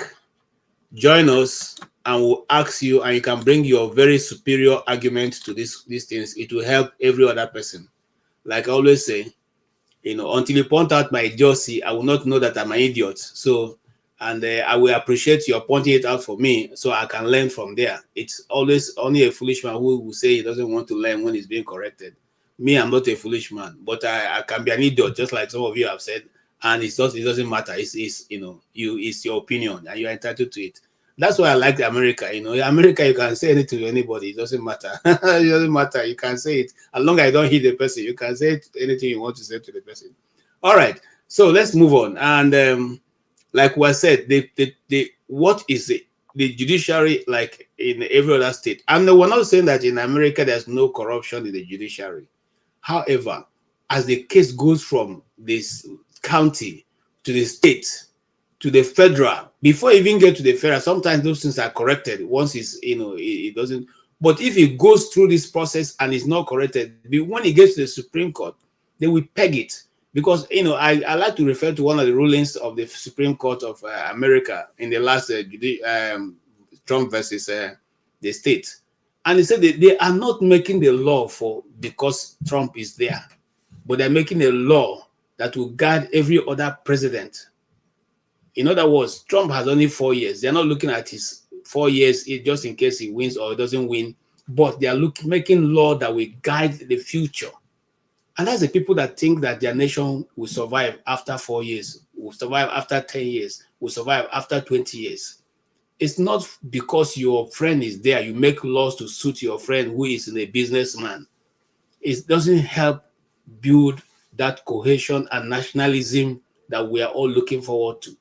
Join us, and we'll ask you, and you can bring your very superior argument to these things. It will help every other person. Like I always say, until you point out my idiocy, I will not know that I'm an idiot. So, and I will appreciate your pointing it out for me, so I can learn from there. It's always only a foolish man who will say he doesn't want to learn when he's being corrected. Me, I'm not a foolish man, but I can be an idiot, just like some of you have said. And it doesn't matter. It's your opinion, and you're entitled to it. That's why I like America. In America, you can say anything to anybody. It doesn't matter. It doesn't matter. You can say it as long as I don't hit the person. You can say anything you want to say to the person. All right. So let's move on. And like we said, what is the judiciary like in every other state? And we're not saying that in America there's no corruption in the judiciary. However, as the case goes from this county to the state to the federal, before you even get to the federal, sometimes those things are corrected once it doesn't. But if it goes through this process and it's not corrected, when it gets to the Supreme Court, they will peg it Because, I like to refer to one of the rulings of the Supreme Court of America in the last Trump versus the state. And he said they are not making the law because Trump is there, but they're making a law that will guide every other president. In other words, Trump has only 4 years. They're not looking at his 4 years just in case he wins or doesn't win, but they are making law that will guide the future. And that's the people that think that their nation will survive after 4 years, will survive after 10 years, will survive after 20 years. It's not because your friend is there, you make laws to suit your friend who is a businessman. It doesn't help build that cohesion and nationalism that we are all looking forward to.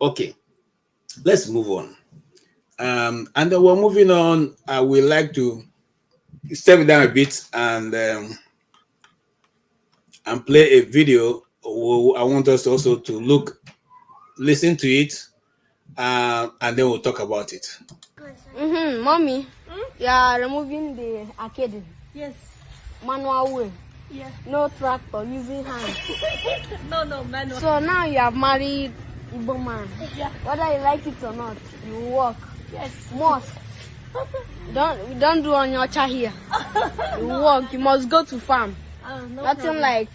Okay, let's move on. And then we're moving on. I would like to step down a bit and play a video. I want us also to listen to it, and then we'll talk about it. Mommy, you are removing the arcade. Yes. Manual way. Yeah. No tractor, using hand. No, manual. So now you have married Igbo man. Yeah. Whether you like it or not, you work. Yes. Must. Don't do on your chair here. You work. You must go to farm. Nothing like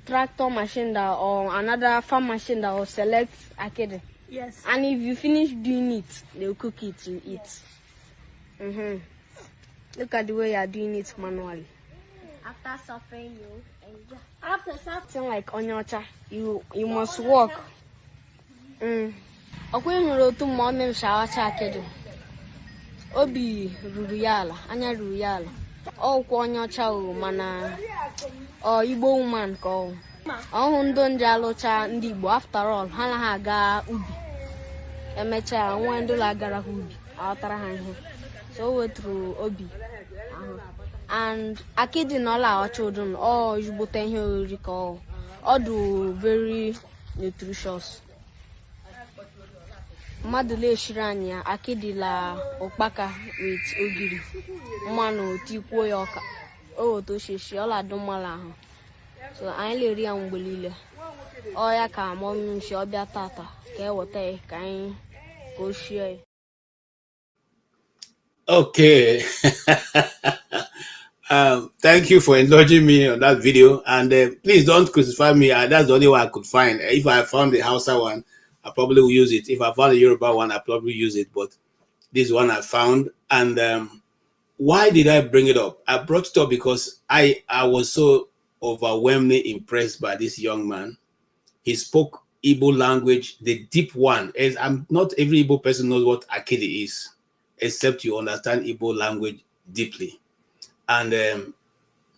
tractor machine or another farm machine that will select arcade. Yes. And if you finish doing it, they'll cook it to eat. Look at the way you are doing it manually. After suffering, you enjoy. After something like on your chair, you must work. Obi ruru ya ala, anya ruru ya ala. Ọkwa onye ọcha o mana Igbo woman ka ọhụ ndị nje alụcha ndị Igbo after all ha na ha aga ubi emecha nwa ndị ụlọ agara ha ubi aghọtara ha ihe so o weturu obi ahụ and akidi n'ọla ọcha ụdụn ojugbote ihe oriri ka ọ dị very nutritious. Mmadụ na-eshiri anyị akidi la ụkpaka with ogiri mmanụ tikwuo ya ọka o otu shishi ọla dị mmanụ ahụ so anyị na-eri ya mgbe niile ọ ya ka mọmị shi ọbịa tata ka eweta ya ka anyị ka o shie ya. Okay. Thank you for indulging me on that video, and please don't crucify me. That's the only one I could find. If I found the Hausa one, I probably will use it. If I found the Yoruba one, I probably use it. But this one I found. And why did I bring it up? I brought it up because I was so overwhelmingly impressed by this young man. He spoke Igbo language, the deep one. As not every Igbo person knows what Akidi is, except you understand Igbo language deeply. And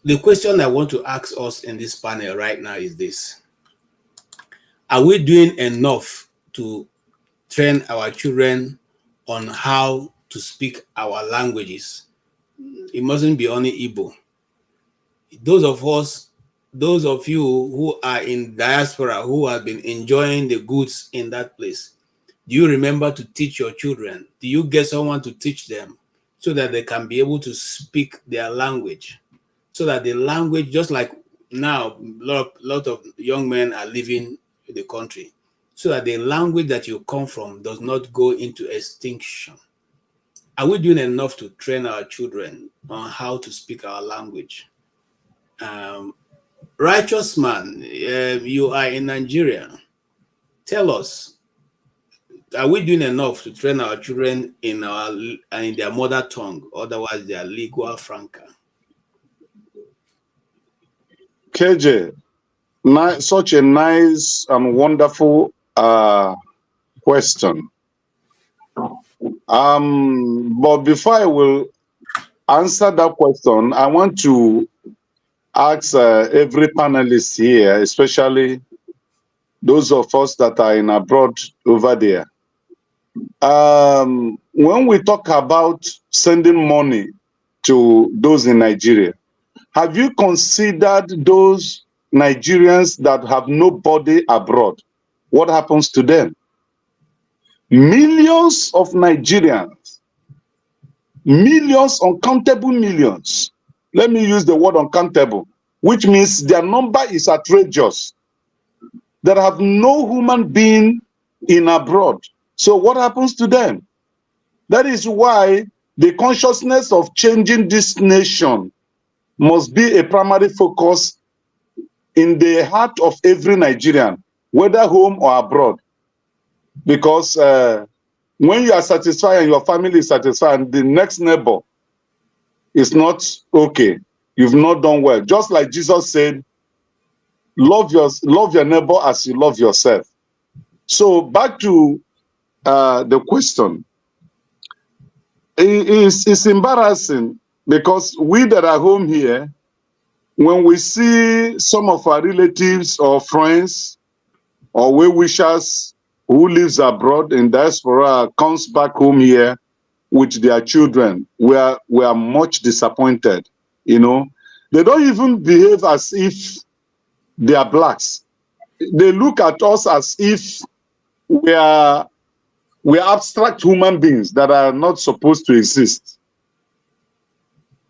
the question I want to ask us in this panel right now is this. Are we doing enough to train our children on how to speak our languages? It mustn't be only Igbo. Those of you who are in diaspora, who have been enjoying the goods in that place, do you remember to teach your children? Do you get someone to teach them so that they can be able to speak their language? So that the language, just like now, a lot of young men are leaving the country, so that the language that you come from does not go into extinction. Are we doing enough to train our children on how to speak our language? Righteous man, you are in Nigeria. Tell us, are we doing enough to train our children in their mother tongue, otherwise their lingua franca? KJ, such a nice and wonderful question. But before I will answer that question, I want to ask every panelist here, especially those of us that are in abroad over there. When we talk about sending money to those in Nigeria, have you considered those Nigerians that have nobody abroad? What happens to them? Millions of Nigerians, millions, uncountable millions. Let me use the word uncountable. which means their number is outrageous. There have no human being in abroad. So what happens to them? That is why the consciousness of changing this nation must be a primary focus in the heart of every Nigerian, whether home or abroad. Because when you are satisfied and your family is satisfied, the next neighbor is not okay. You've not done well. Just like Jesus said, love your neighbor as you love yourself. So back to the question. It's embarrassing because we that are home here, when we see some of our relatives or friends or well-wishers who lives abroad in diaspora comes back home here with their children, we are much disappointed. You know, they don't even behave as if they are blacks. They look at us as if we are abstract human beings that are not supposed to exist.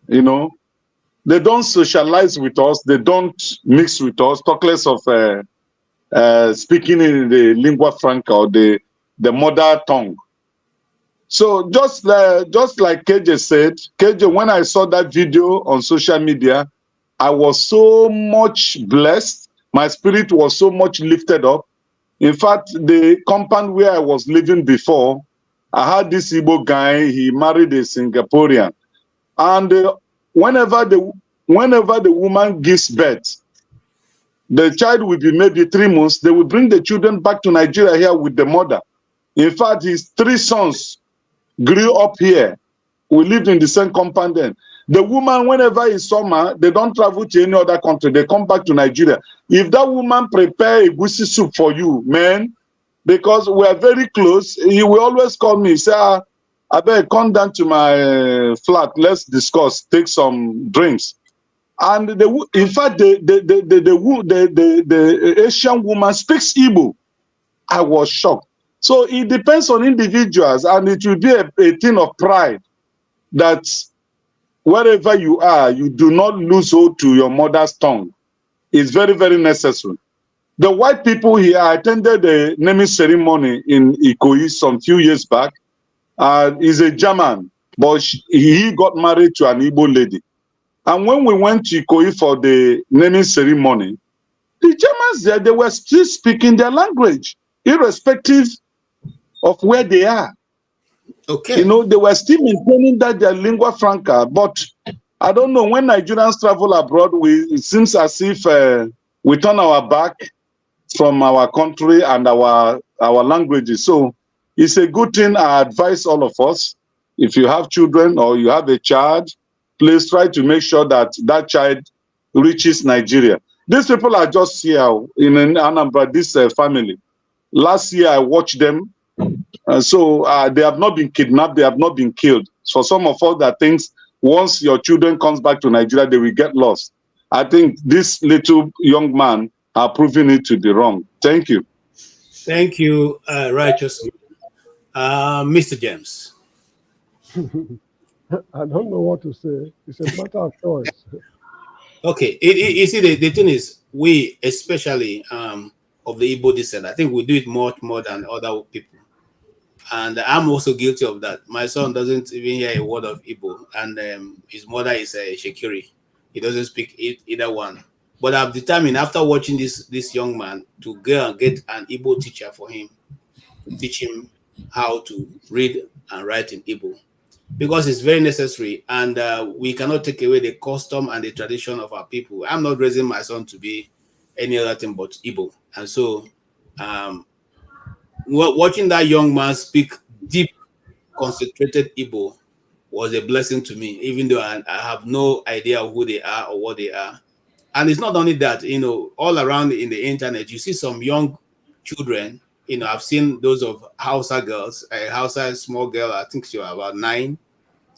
You know, they don't socialize with us. They don't mix with us. Talk less of speaking in the lingua franca or the mother tongue. So just like KJ said, KJ, when I saw that video on social media, I was so much blessed. My spirit was so much lifted up. In fact, the compound where I was living before, I had this Igbo guy. He married a Singaporean, and whenever the woman gives birth, the child will be maybe 3 months. They will bring the children back to Nigeria here with the mother. In fact, his 3 sons grew up here. We lived in the same compound then. The woman, whenever it's summer, they don't travel to any other country. They come back to Nigeria. If that woman prepare a goosey soup for you, man, because we are very close, he will always call me, say, I better come down to my flat. Let's discuss, take some drinks. And in fact, the Asian woman speaks Igbo. I was shocked. So it depends on individuals, and it will be a thing of pride that wherever you are, you do not lose hold to your mother's tongue. It's very, very necessary. The white people here, I attended the naming ceremony in Ikoyi some few years back. He's a German, but he got married to an Igbo lady. And when we went to Ikoyi for the naming ceremony, the Germans there, they were still speaking their language, irrespective of where they are. Okay. You know, they were still maintaining that their lingua franca. But I don't know, when Nigerians travel abroad, it seems as if we turn our back from our country and our languages. So it's a good thing. I advise all of us, if you have children or you have a child, please try to make sure that that child reaches Nigeria. These people are just here in Anambra, this family. Last year, I watched them. So they have not been kidnapped. They have not been killed. For some of us that thinks once your children comes back to Nigeria, they will get lost. I think this little young man are proving it to be wrong. Thank you. Thank you, righteous. Mr. James. I don't know what to say. It's a matter of choice. Okay, you see, the thing is, we, especially of the Igbo descent, I think we do it much more than other people. And I'm also guilty of that. My son doesn't even hear a word of Igbo, and his mother is a Shekiri. He doesn't speak either one. But I've determined, after watching this young man, to go and get an Igbo teacher for him, to teach him how to read and write in Igbo, because it's very necessary, and we cannot take away the custom and the tradition of our people. I'm not raising my son to be any other thing but Igbo. And so watching that young man speak deep, concentrated Igbo was a blessing to me, even though I have no idea who they are or what they are. And it's not only that, you know, all around in the internet, you see some young children, you know, I've seen those of Hausa girls, a Hausa small girl, I think she was about 9,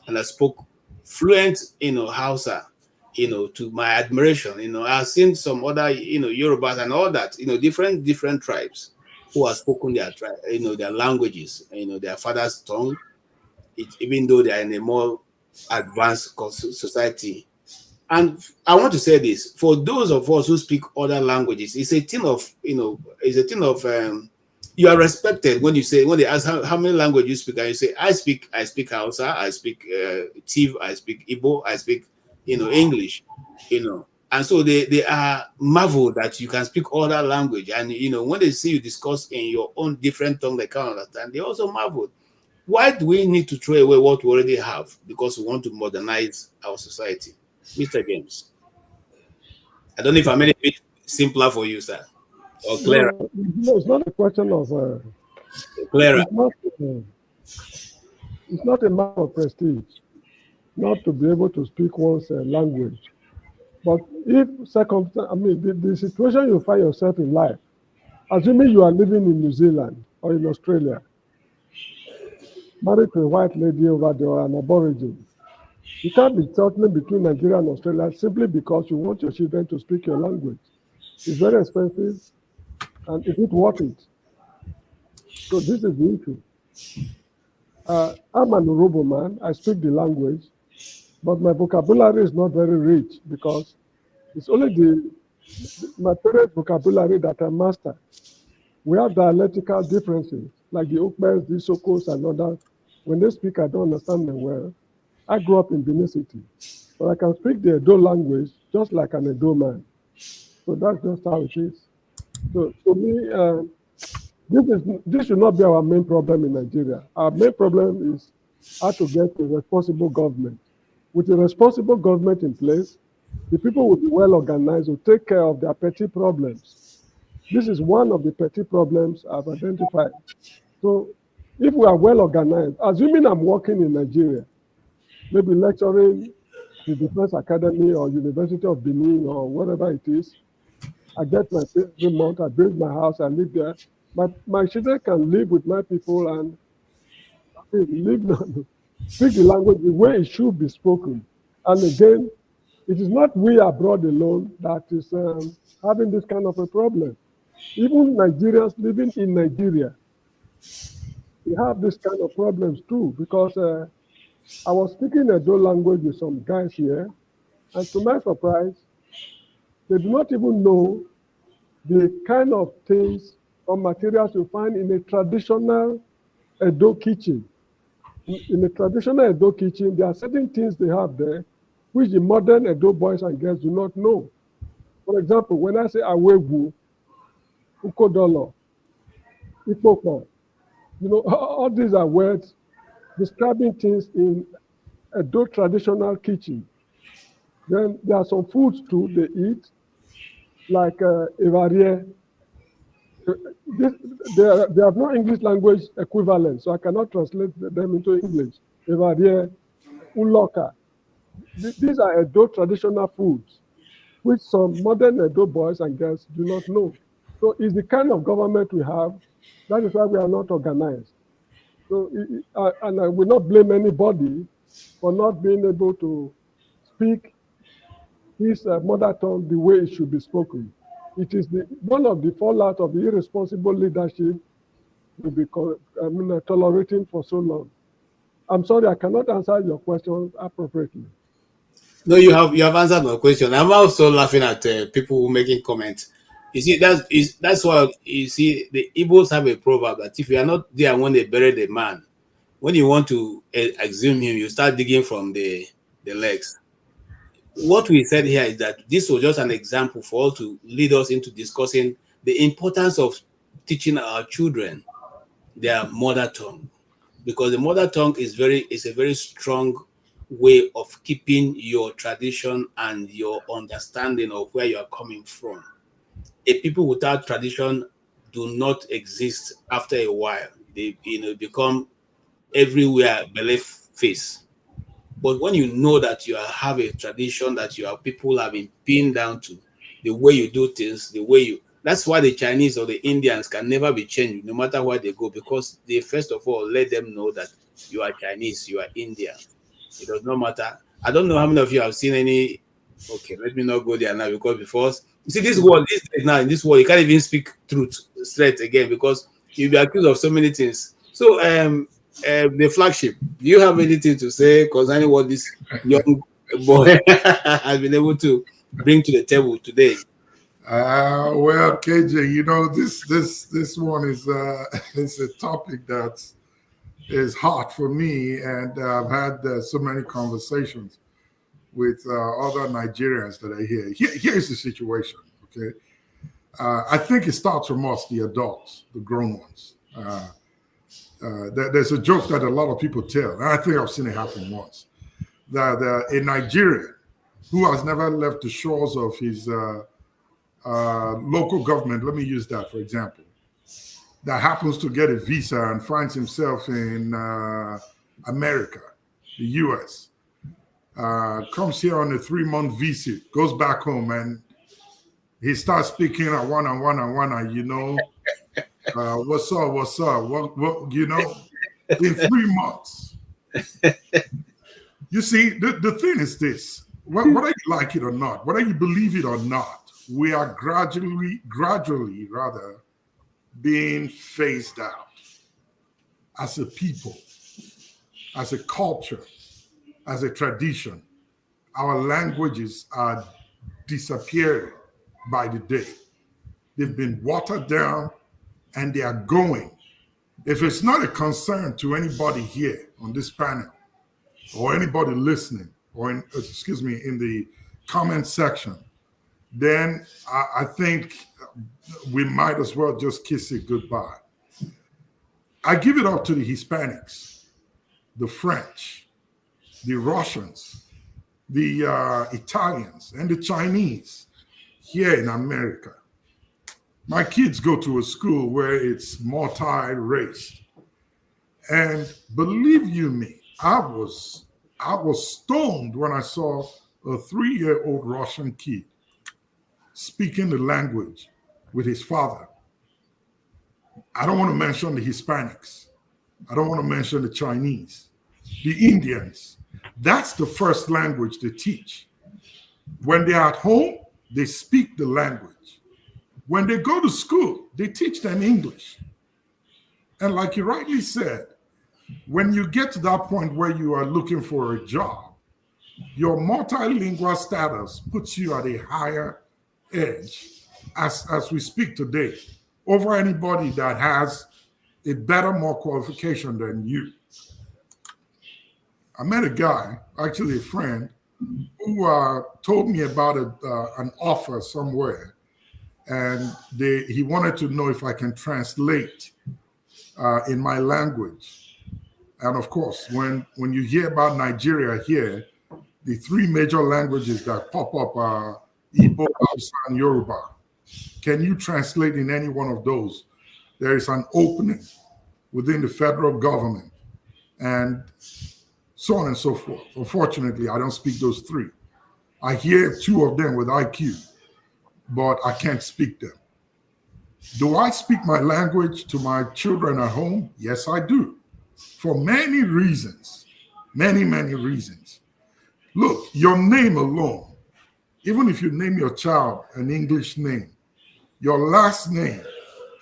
and I spoke fluent, you know, Hausa, you know, to my admiration. You know, I've seen some other, you know, Yorubas and all that, you know, different tribes who have spoken their you know, their languages, you know, their father's tongue, even though they are in a more advanced society. And I want to say this for those of us who speak other languages, it's a thing of, it's a thing of, you are respected when they ask how many languages you speak, and you say, I speak Hausa, I speak Tiv, I speak Igbo, I speak, English, and so they are marveled that you can speak other language. And, when they see you discuss in your own different tongue, they can't understand. They also marvel. Why do we need to throw away what we already have? Because we want to modernize our society. Mr. James, I don't know if I made it a bit simpler for you, sir, or clearer. No, it's not a question of clearer. It's not a matter of prestige not to be able to speak one's language. But if the situation you find yourself in life, assuming you are living in New Zealand or in Australia, married to a white lady over there or an aborigine, you can't be threatening between Nigeria and Australia simply because you want your children to speak your language. It's very expensive, and is it worth it? So this is the issue. I'm an Urobo man. I speak the language, but my vocabulary is not very rich because it's only my parents' vocabulary that I master. We have dialectical differences, like the Ukbens, the Sokos, and others. When they speak, I don't understand them well. I grew up in Benin City, but I can speak the Edo language just like an Edo man. So that's just how it is. So to me, this should not be our main problem in Nigeria. Our main problem is how to get a responsible government. With a responsible government in place, the people will be well organized, will take care of their petty problems. This is one of the petty problems I've identified. So if we are well organized, assuming I'm working in Nigeria, maybe lecturing the Defense Academy or University of Benin or whatever it is, I get my pay every month, I build my house, I live there. But my children can live with my people and speak the language the way it should be spoken. And again, it is not we abroad alone that is having this kind of a problem. Even Nigerians living in Nigeria, we have this kind of problems too, because I was speaking Edo language with some guys here, and to my surprise, they do not even know the kind of things or materials you find in a traditional Edo kitchen. In a traditional Edo kitchen, there are certain things they have there which the modern Edo boys and girls do not know. For example, when I say awegu, ukodolo, ipoko, all these are words describing things in Edo traditional kitchen. Then there are some foods too they eat, like evarie. They have no English language equivalent, so I cannot translate them into English. Evarie, uloka. These are Edo traditional foods, which some modern Edo boys and girls do not know. So it's the kind of government we have. That is why we are not organized. So, and I will not blame anybody for not being able to speak his mother tongue the way it should be spoken. It is one of the fallout of the irresponsible leadership we've been tolerating for so long. I'm sorry, I cannot answer your question appropriately. No, you have answered my question. I'm also laughing at people who making comments. You see, that's why you see the Igbos have a proverb that if you are not there when they bury the man, when you want to exhume him, you start digging from the legs. What we said here is that this was just an example for us to lead us into discussing the importance of teaching our children their mother tongue, because the mother tongue is a very strong way of keeping your tradition and your understanding of where you are coming from. A people without tradition do not exist after a while. They become everywhere belly face. But when you know that you have a tradition that your people have been pinned down to, the way you do things, that's why the Chinese or the Indians can never be changed no matter where they go, because they first of all let them know that you are Chinese, you are Indian. It does not matter. I don't know how many of you have seen any. Okay, let me not go there now, because before you see this world, in this world, you can't even speak truth straight again because you'll be accused of so many things. So the flagship, do you have anything to say concerning what this young boy has been able to bring to the table today. Well, KJ, you know, this one is it's a topic that is hot for me, and I've had so many conversations with other Nigerians that are here. Here's the situation, okay? I think it starts from us, the adults, the grown ones. There's a joke that a lot of people tell, and I think I've seen it happen once, that a Nigerian who has never left the shores of his local government, let me use that for example, that happens to get a visa and finds himself in America, the US, comes here on a 3-month visit, goes back home, and he starts speaking at one, you know, what's up, what, you know, in 3 months. You see, the thing is this, whether you like it or not, whether you believe it or not, we are gradually rather, being phased out as a people, as a culture, as a tradition. Our languages are disappearing by the day. They've been watered down and they are going. If it's not a concern to anybody here on this panel or anybody listening or in the comment section, then I think we might as well just kiss it goodbye. I give it up to the Hispanics, the French, the Russians, the Italians, and the Chinese here in America. My kids go to a school where it's multi-race. And believe you me, I was stoned when I saw a 3-year-old Russian kid speaking the language with his father. I don't want to mention the Hispanics. I don't want to mention the Chinese, the Indians. That's the first language they teach. When they're at home, they speak the language. When they go to school, they teach them English. And like you rightly said, when you get to that point where you are looking for a job, your multilingual status puts you at a higher edge as we speak today over anybody that has a better, more qualification than you. I met a guy, actually a friend, who told me about an offer somewhere, and he wanted to know if I can translate in my language. And of course, when you hear about Nigeria here, the 3 major languages that pop up are Igbo, Hausa, and Yoruba. Can you translate in any one of those? There is an opening within the federal government, and so on and so forth. Unfortunately, I don't speak those 3. I hear 2 of them with IQ, but I can't speak them. Do I speak my language to my children at home? Yes, I do. For many reasons, many reasons. Look, your name alone, even if you name your child an English name, your last name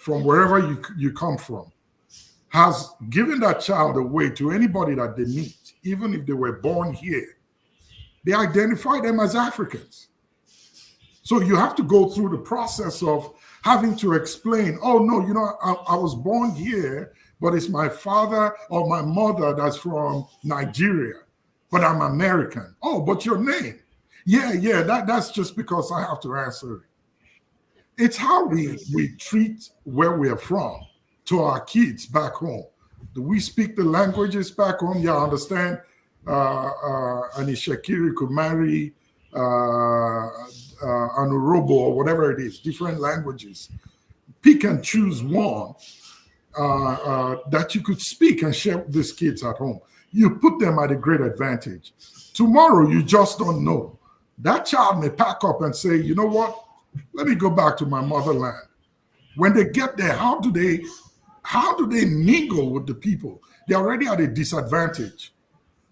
from wherever you come from has given that child away to anybody that they meet, even if they were born here. They identify them as Africans. So you have to go through the process of having to explain, oh no, you know, I was born here, but it's my father or my mother that's from Nigeria, but I'm American. Oh, but your name? Yeah, that's just because I have to answer it. It's how we treat where we are from to our kids back home. Do we speak the languages back home? Yeah, I understand. Anishakiri could marry Anurobo or whatever it is, different languages. Pick and choose one that you could speak and share with these kids at home. You put them at a great advantage. Tomorrow, you just don't know. That child may pack up and say, you know what? Let me go back to my motherland. When they get there, how do they mingle with the people? They're already at a disadvantage.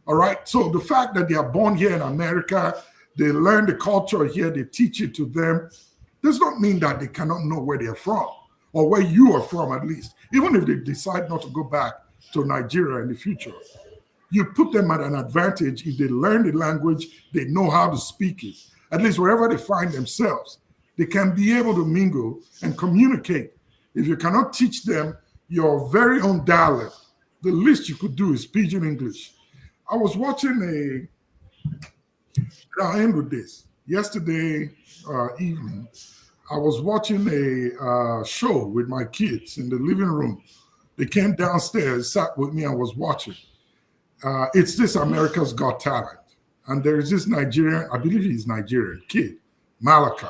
All right. So the fact that they are born here in America, they learn the culture here, they teach it to them, does not mean that they cannot know where they're from or where you are from, at least, even if they decide not to go back to Nigeria in the future. you put them at an advantage if they learn the language, they know how to speak it. At least wherever they find themselves, they can be able to mingle and communicate. If you cannot teach them your very own dialect, the least you could do is Pidgin English. I was watching I'll end with this. Yesterday evening, I was watching a show with my kids in the living room. They came downstairs, sat with me, and was watching. It's this America's Got Talent. And there is this Nigerian, I believe he's Nigerian, kid, Malachi,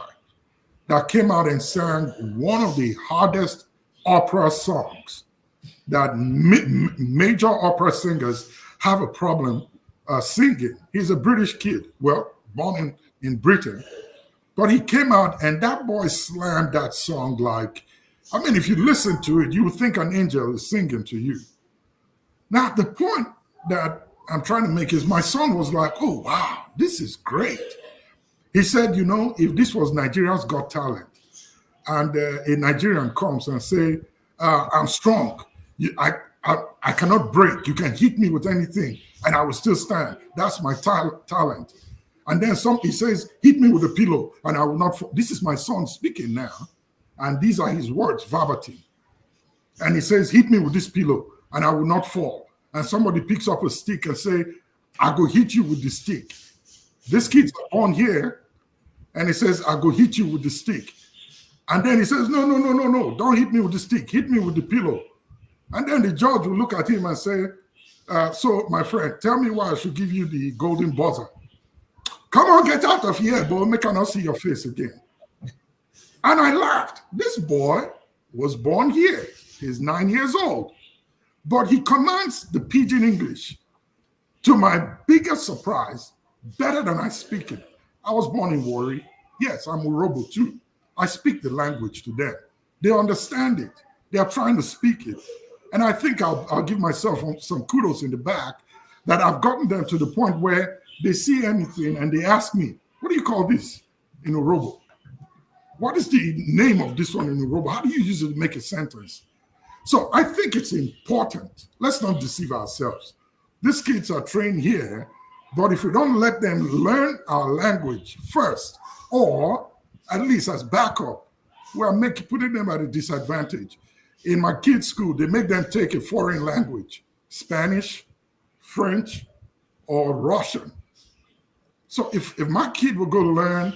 that came out and sang one of the hardest opera songs that major opera singers have a problem singing. He's a British kid, well, born in Britain. But he came out and that boy slammed that song like, I mean, if you listen to it, you would think an angel is singing to you. Now, the point that I'm trying to make is my son was like, oh, wow, this is great. He said, you know, if this was Nigeria's Got Talent and a Nigerian comes and say, I'm strong, I cannot break, you can hit me with anything and I will still stand. That's my talent. And then he says, hit me with a pillow and I will not fall. This is my son speaking now. And these are his words, verbatim. And he says, hit me with this pillow and I will not fall. And somebody picks up a stick and say, I go hit you with the stick. This kid's on here and he says, I go hit you with the stick. And then he says, no, don't hit me with the stick. Hit me with the pillow. And then the judge will look at him and say, so my friend, tell me why I should give you the golden buzzer. Come on, get out of here, boy. Make I not see your face again. And I laughed. This boy was born here. He's 9 years old. But he commands the Pidgin English, to my biggest surprise, better than I speak it. I was born in Warri. Yes, I'm Urobo too. I speak the language to them. They understand it. They are trying to speak it. And I think I'll give myself some kudos in the back that I've gotten them to the point where they see anything and they ask me, what do you call this in Urobo? What is the name of this one in Urobo? How do you use it to make a sentence? So I think it's important. Let's not deceive ourselves. These kids are trained here, but if we don't let them learn our language first, or at least as backup, we are putting them at a disadvantage. In my kids' school, they make them take a foreign language, Spanish, French, or Russian. So if my kid will go learn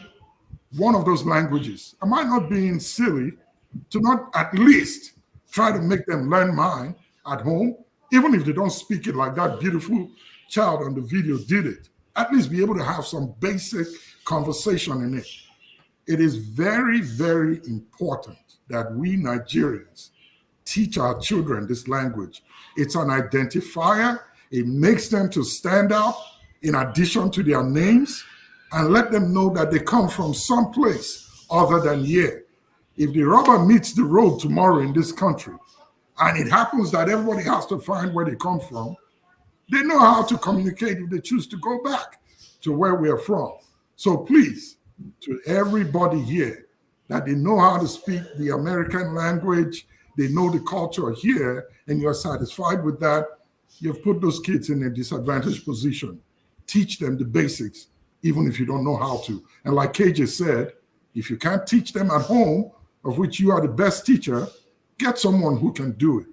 one of those languages, am I not being silly to not at least try to make them learn mine at home, even if they don't speak it like that beautiful child on the video did it, at least be able to have some basic conversation in it. It is very, very important that we Nigerians teach our children this language. It's an identifier. It makes them to stand out in addition to their names and let them know that they come from someplace other than here. If the rubber meets the road tomorrow in this country, and it happens that everybody has to find where they come from, they know how to communicate if they choose to go back to where we are from. So please, to everybody here, that they know how to speak the American language, they know the culture here, and you're satisfied with that, you've put those kids in a disadvantaged position. Teach them the basics, even if you don't know how to. And like KJ said, if you can't teach them at home, of which you are the best teacher, get someone who can do it.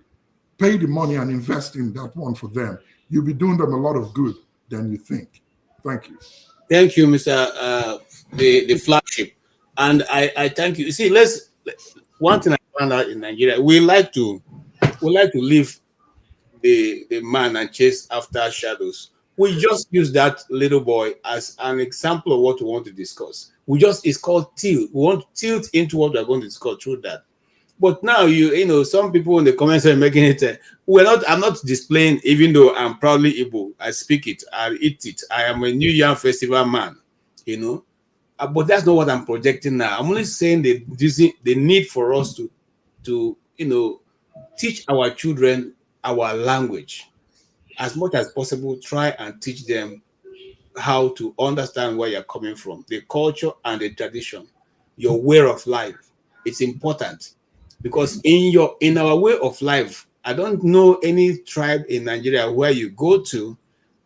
Pay the money and invest in that one for them. You'll be doing them a lot of good than you think. Thank you. Thank you, Mr. The flagship. And I thank you. You see, one thing I found out in Nigeria, we like to leave the man and chase after shadows. We just use that little boy as an example of what we want to discuss. It's called tilt. We want to tilt into what we're going to discuss through that. But now, you know, some people in the comments are making it, I'm not displaying, even though I'm proudly Igbo. I speak it, I eat it. I am a New Yam Festival man, you know. But that's not what I'm projecting now. I'm only saying the need for us to you know, teach our children our language. As much as possible, try and teach them how to understand where you're coming from, the culture and the tradition, your way of life. It's important because in our way of life, I don't know any tribe in Nigeria where you go to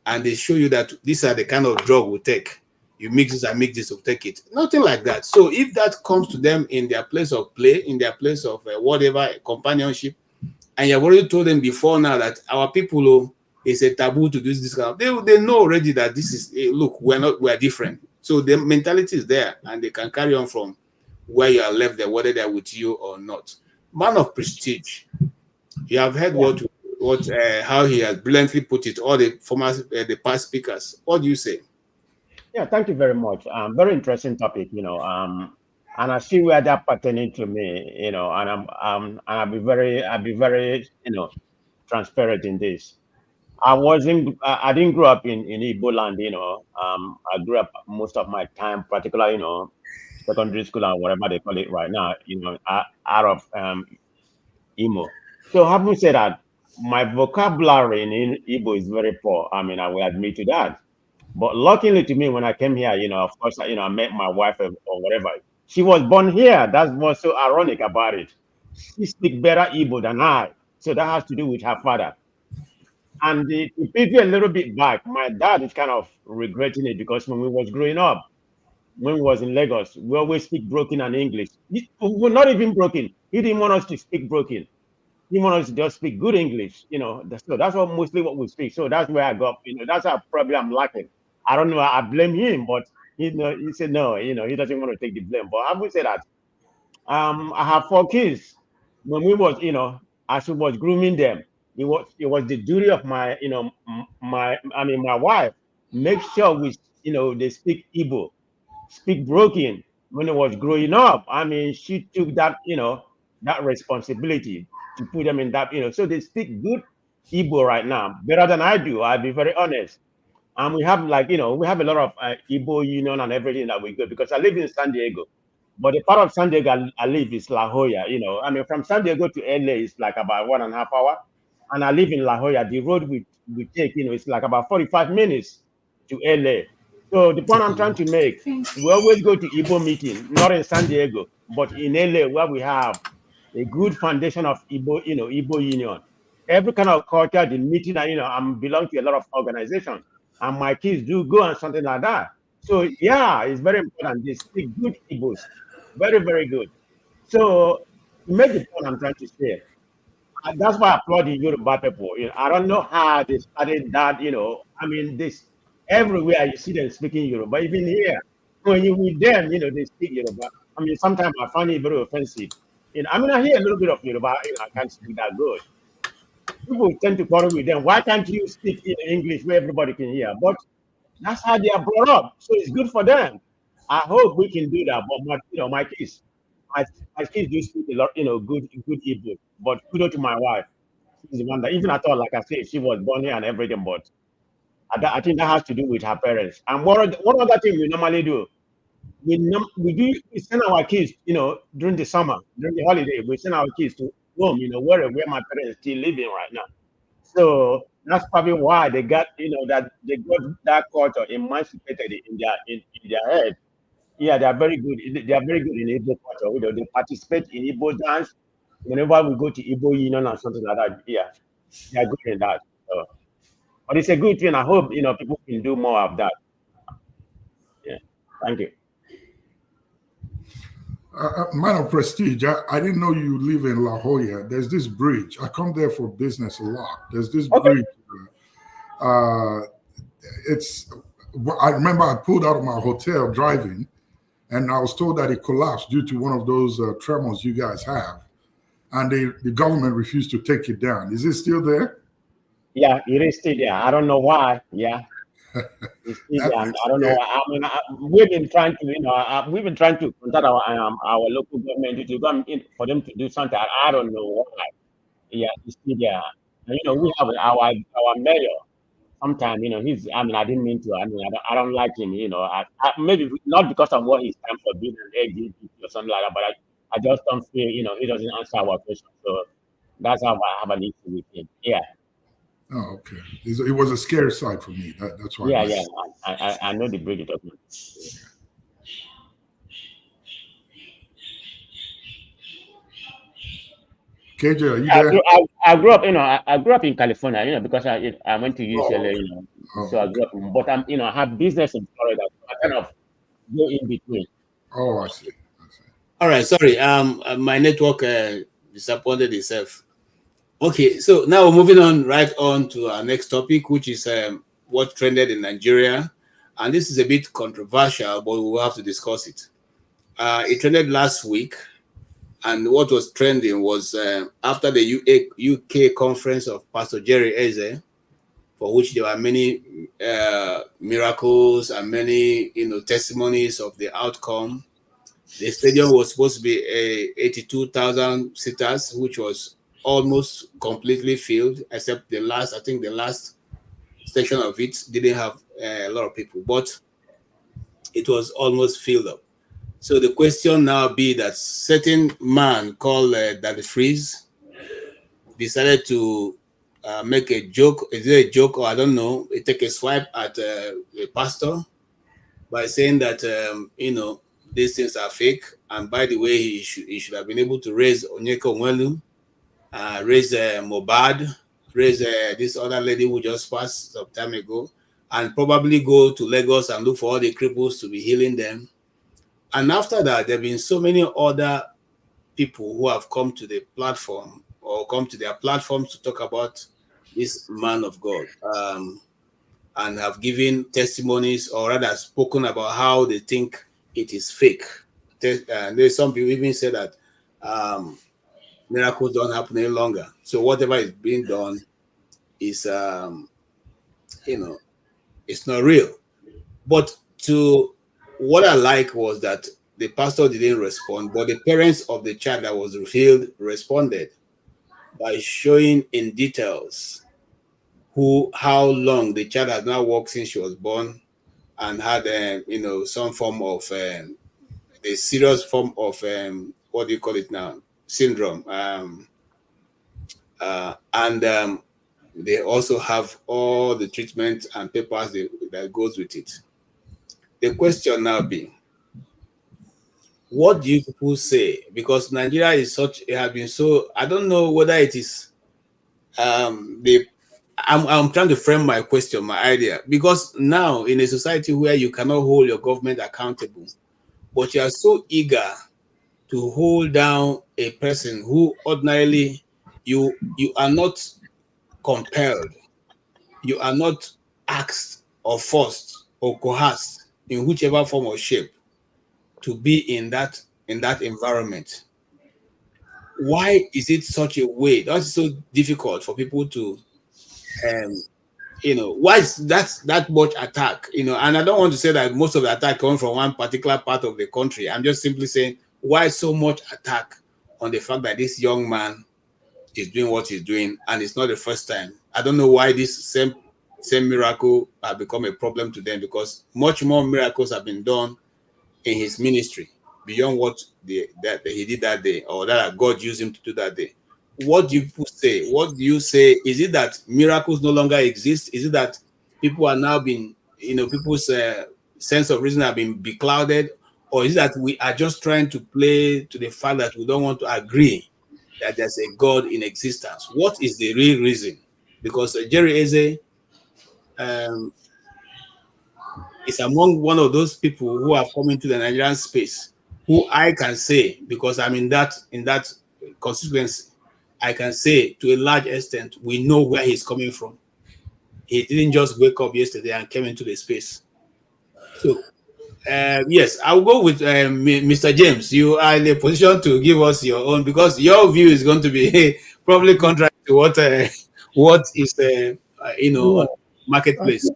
and they show you that these are the kind of drug we take. You mix this and mix this to take it. Nothing like that. So if that comes to them in their place of play, in their place of whatever companionship, and you've already told them before now that our people, it's a taboo to do this kind of, they know already that this is, look, we're different. So the mentality is there, and they can carry on from where you are left there, whether they're with you or not. Man of prestige. You have heard how he has brilliantly put it, all the former, the past speakers. What do you say? Yeah, thank you very much. Very interesting topic, and I see where that pertaining to me, and I'll be very, transparent in this. I didn't grow up in Igbo land, I grew up most of my time, particularly, secondary school and whatever they call it right now, out of Imo. So having said that, my vocabulary in Igbo is very poor. I mean, I will admit to that. But luckily to me, when I came here, of course, I met my wife or whatever. She was born here. That's what's so ironic about it. She speaks better Igbo than I. So that has to do with her father. And to pick you a little bit back, my dad is kind of regretting it because when we was growing up, when we was in Lagos, we always speak broken and English. We're not even broken. He didn't want us to speak broken. He wanted us to just speak good English. So that's mostly what we speak. So that's where I got, that's how probably I'm lacking. I don't know. I blame him, but he said no. He doesn't want to take the blame. But I would say that I have 4 kids. When we was, as we was grooming them, it was the duty of my, my wife, make sure they speak Igbo, speak broken when it was growing up. I mean, she took that, that responsibility to put them in that, so they speak good Igbo right now, better than I do. I'll be very honest. And we have we have a lot of Igbo union and everything that we go, because I live in San Diego, but the part of San Diego I live is La Jolla. I mean, from San Diego to LA is like about 1.5 hours, and I live in La Jolla. The road we take, it's like about 45 minutes to LA. So the point I'm trying to make, we always go to Igbo meeting, not in San Diego, but in LA, where we have a good foundation of Igbo, Igbo union. Every kind of culture, the meeting, I belong to a lot of organizations. And my kids do go and something like that. So yeah, it's very important. They speak good Igbos, very, very good. So to make the point I'm trying to say, and that's why I applaud the Yoruba people. I don't know how they started that. I mean, this everywhere you see them speaking Yoruba. Even here, when you with them, they speak Yoruba. I mean, sometimes I find it very offensive. I mean, I hear a little bit of Yoruba. I can't speak that good. People tend to quarrel with them. Why can't you speak in English where everybody can hear? But that's how they are brought up. So it's good for them. I hope we can do that. But my kids do speak a lot, good Igbo. But kudos to my wife. She's the one that, even at all, like I said, she was born here and everything. But I think that has to do with her parents. And one other thing we normally do, we send our kids, during the summer, during the holiday, we send our kids to home, where my parents still living right now. So that's probably why they got, that they got that culture emancipated in their head. Yeah, they are very good. They are very good in Igbo culture. They participate in Igbo dance. Whenever we go to Igbo union or something like that, yeah, they are good in that. So, but it's a good thing. I hope people can do more of that. Yeah, thank you. Man of prestige, I didn't know you live in La Jolla. There's this bridge. I come there for business a lot. There's this bridge. I remember I pulled out of my hotel driving, and I was told that it collapsed due to one of those tremors you guys have. And the government refused to take it down. Is it still there? Yeah, it is still there. I don't know why. Yeah. It's still there. I don't know. I mean, we've been trying to contact our local government to come in for them to do something. I don't know why. Yeah, it's still there. And, we have our mayor. Sometimes, he's. I mean, I didn't mean to. I mean, I don't like him. Maybe not because of what he's done for being an AGP or something like that, but I just don't feel. He doesn't answer our questions. So that's how I have an issue with him. Yeah. Oh, okay. It was a scary sight for me. That's why. Yeah. I know the bridge you're talking about. KJ, are you there? I grew up, I grew up in California, because I went to UCLA, So I grew up in, but I have business in Florida. So I kind of go in between. Oh, I see. All right, sorry. My network disappointed itself. Okay, so now we're moving on right on to our next topic, which is what trended in Nigeria, and this is a bit controversial, but we'll have to discuss it. It trended last week, and what was trending was after the UK conference of Pastor Jerry Eze, for which there were many miracles and many testimonies of the outcome. The stadium was supposed to be 82,000 seaters, which was almost completely filled, except the last section of it didn't have a lot of people, but it was almost filled up. So the question now be that certain man called Daddy Freeze decided to make a joke. Is it a joke or I don't know? Take a swipe at a pastor by saying that these things are fake. And by the way, he should have been able to raise Onyeka Onwenu, raise Mohbad, raise this other lady who just passed some time ago, and probably go to Lagos and look for all the cripples to be healing them. And after that, there have been so many other people who have come to the platform or come to their platforms to talk about this man of God, and have given testimonies, or rather spoken about how they think it is fake. There's some people even say that miracles don't happen any longer. So whatever is being done is, it's not real. But to what I like was that the pastor didn't respond, but the parents of the child that was healed responded by showing in details how long the child has now walked since she was born and had some form of a serious form of what do you call it now, syndrome, and they also have all the treatment and papers that goes with it. The question now being, what do you people say? Because Nigeria is it has been so, I don't know whether it is I'm trying to frame my question, my idea, because now in a society where you cannot hold your government accountable, but you are so eager to hold down a person who ordinarily you are not compelled, you are not asked or forced or coerced in whichever form or shape to be in that environment. Why is it such a way? That's so difficult for people to why is that much attack? And I don't want to say that most of the attack coming from one particular part of the country. I'm just simply saying, why so much attack on the fact that this young man is doing what he's doing, and it's not the first time. I don't know why this same miracle have become a problem to them, because much more miracles have been done in his ministry beyond what that he did that day, or that God used him to do that day. What do you say? What do you say? Is it that miracles no longer exist? Is it that people are now being, people's sense of reason have been beclouded? Or is it that we are just trying to play to the fact that we don't want to agree that there's a God in existence? What is the real reason? Because Jerry Eze is among one of those people who have come into the Nigerian space, who I can say, because I'm in that constituency, I can say to a large extent, we know where he's coming from. He didn't just wake up yesterday and came into the space. So, yes, I'll go with Mr. James. You are in a position to give us your own, because your view is going to be probably contrary to what is on marketplace.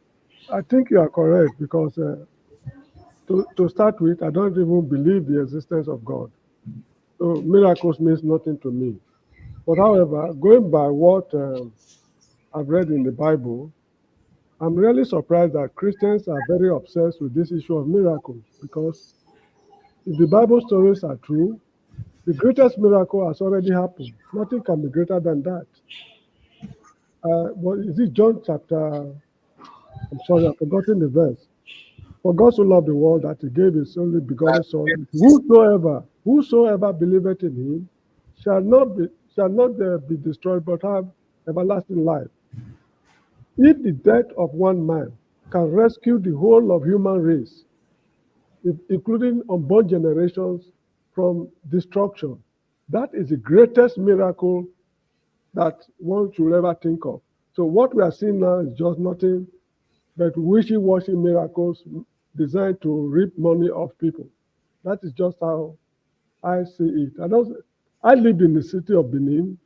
I think you are correct, because to start with, I don't even believe the existence of God. So miracles means nothing to me. But however, going by what I've read in the Bible, I'm really surprised that Christians are very obsessed with this issue of miracles, because if the Bible stories are true, the greatest miracle has already happened. Nothing can be greater than that. What is it, John chapter, I'm sorry, I've forgotten the verse. For God so loved the world that he gave his only begotten Son, whosoever believeth in him shall not be destroyed, but have everlasting life. If the death of one man can rescue the whole of human race, including unborn generations, from destruction, that is the greatest miracle that one should ever think of. So what we are seeing now is just nothing but wishy-washy miracles designed to reap money off people. That is just how I see it. I lived in the city of Benin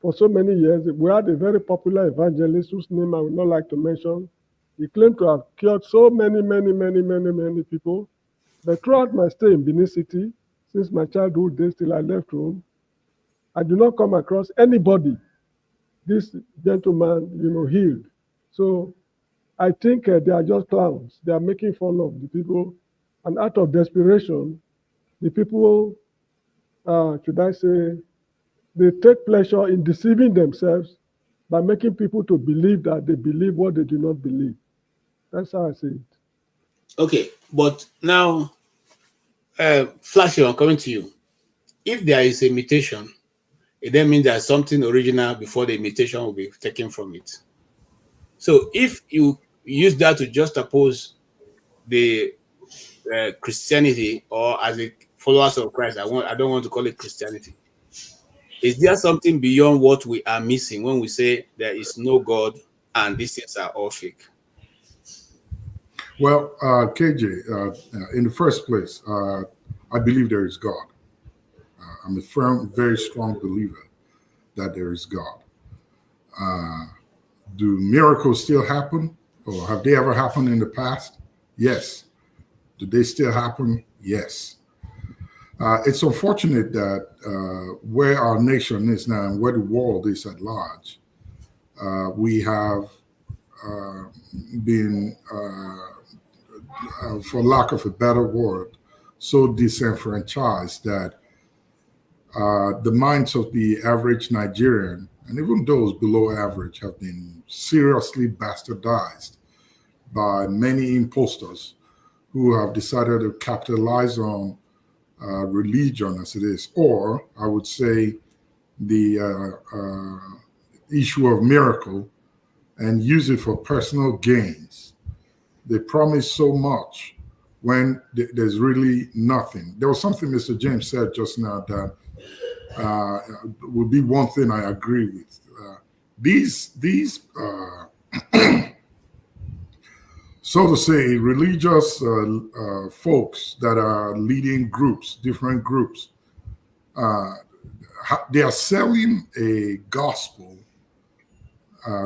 for so many years. We had a very popular evangelist whose name I would not like to mention. He claimed to have cured so many people. But throughout my stay in Benin City, since my childhood days till I left home, I do not come across anybody this gentleman, healed. So I think they are just clowns. They are making fun of the people. And out of desperation, the people, should I say, they take pleasure in deceiving themselves by making people to believe that they believe what they do not believe. That's how I see it. Okay, but now, Flashy, I'm coming to you. If there is a mutation, it then means there's something original before the imitation will be taken from it. So if you use that to juxtapose the Christianity, or as a followers of Christ, I don't want to call it Christianity. Is there something beyond what we are missing when we say there is no God and these things are all fake? Well, KJ, in the first place, I believe there is God. I'm a firm, very strong believer that there is God. Do miracles still happen? Or have they ever happened in the past? Yes. Do they still happen? Yes. It's unfortunate that where our nation is now and where the world is at large, we have been, for lack of a better word, so disenfranchised that the minds of the average Nigerian, and even those below average, have been seriously bastardized by many imposters who have decided to capitalize on religion as it is, or I would say the issue of miracle, and use it for personal gains. They promise so much when there's really nothing. There was something Mr. James said just now that would be one thing I agree with. These so to say, religious folks that are leading groups, different groups, they are selling a gospel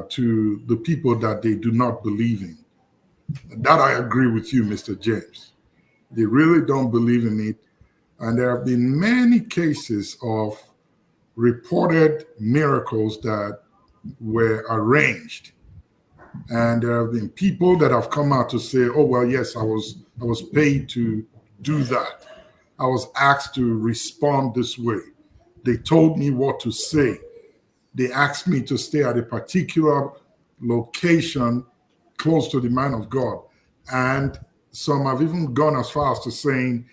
to the people that they do not believe in. That I agree with you, Mr. James. They really don't believe in it. And there have been many cases of reported miracles that were arranged. And there have been people that have come out to say, oh, well, yes, I was paid to do that. I was asked to respond this way. They told me what to say. They asked me to stay at a particular location close to the man of God. And some have even gone as far as to saying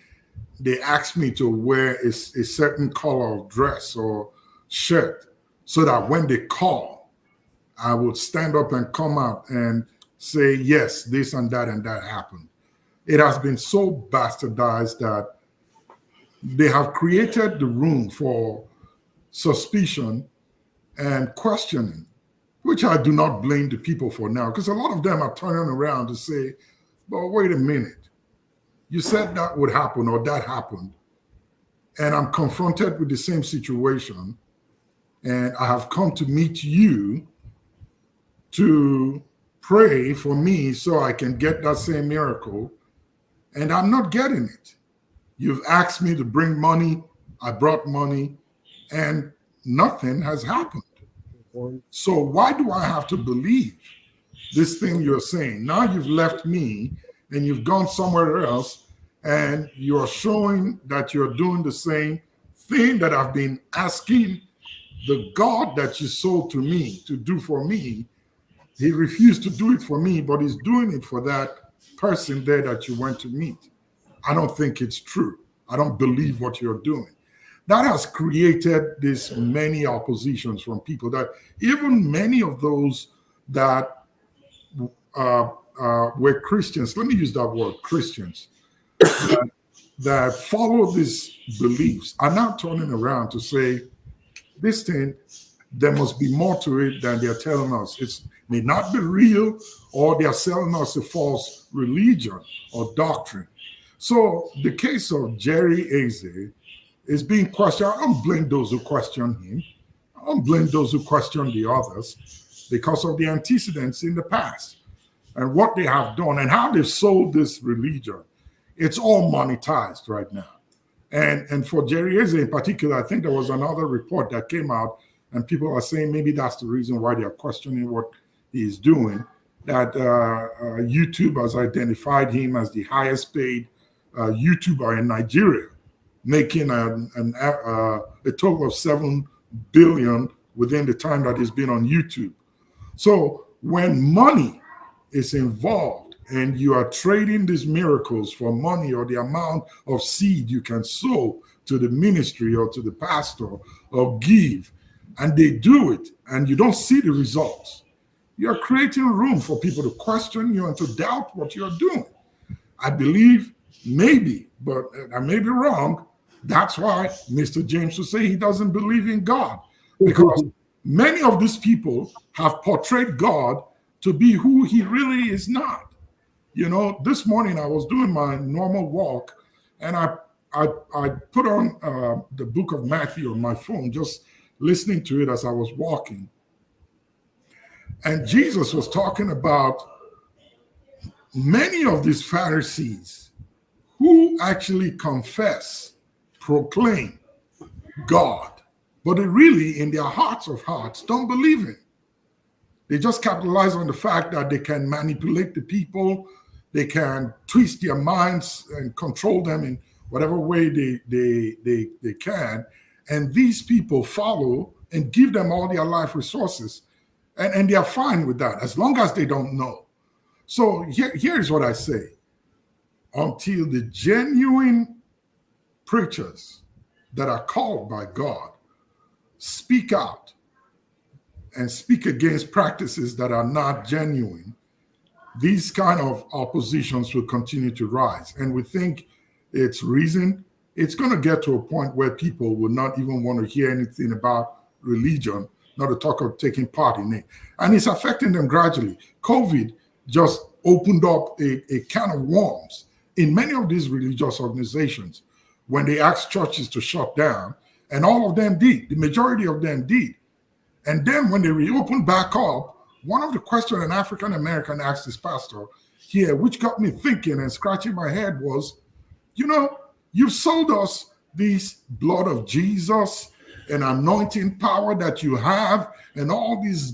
they asked me to wear a certain color of dress or shirt so that when they call, I would stand up and come out and say, yes, this and that happened. It has been so bastardized that they have created the room for suspicion and questioning, which I do not blame the people for now, because a lot of them are turning around to say, but wait a minute, you said that would happen or that happened, and I'm confronted with the same situation, and I have come to meet you to pray for me so I can get that same miracle, and I'm not getting it. You've asked me to bring money, I brought money, and nothing has happened. So why do I have to believe this thing you're saying? Now you've left me and you've gone somewhere else, and you're showing that you're doing the same thing that I've been asking the God that you sold to me to do for me. He refused to do it for me, but he's doing it for that person there that you went to meet. I don't think it's true. I don't believe what you're doing. That has created this many oppositions from people, that even many of those that were Christians, let me use that word, Christians, that follow these beliefs are now turning around to say, this thing, there must be more to it than they're telling us. It may not be real, or they're selling us a false religion or doctrine. So the case of Jerry Eze is being questioned. I don't blame those who question him. I don't blame those who question the others because of the antecedents in the past and what they have done and how they've sold this religion. It's all monetized right now. And for Jerry Eze in particular, I think there was another report that came out and people are saying maybe that's the reason why they are questioning what he's doing, that YouTube has identified him as the highest paid YouTuber in Nigeria, making a total of 7 billion within the time that he's been on YouTube. So when money is involved and you are trading these miracles for money or the amount of seed you can sow to the ministry or to the pastor or give, and they do it and you don't see the results, you're creating room for people to question you and to doubt what you're doing. I believe maybe, but I may be wrong, that's why Mr. James would say he doesn't believe in God, because many of these people have portrayed God to be who he really is not. You know, this morning I was doing my normal walk and I put on the book of Matthew on my phone, just listening to it as I was walking. And Jesus was talking about many of these Pharisees who actually confess, proclaim God, but they really, in their hearts of hearts, don't believe him. They just capitalize on the fact that they can manipulate the people, they can twist their minds and control them in whatever way they can. And these people follow and give them all their life resources. And they are fine with that, as long as they don't know. So here's what I say. Until the genuine preachers that are called by God speak out and speak against practices that are not genuine, these kind of oppositions will continue to rise. And we think it's reason. It's going to get to a point where people will not even want to hear anything about religion, not to talk of taking part in it. And it's affecting them gradually. COVID just opened up a can of worms in many of these religious organizations when they asked churches to shut down, and all of them did. The majority of them did. And then when they reopened back up, one of the questions an African American asked his pastor here, which got me thinking and scratching my head, was, you know, you've sold us this blood of Jesus and anointing power that you have and all this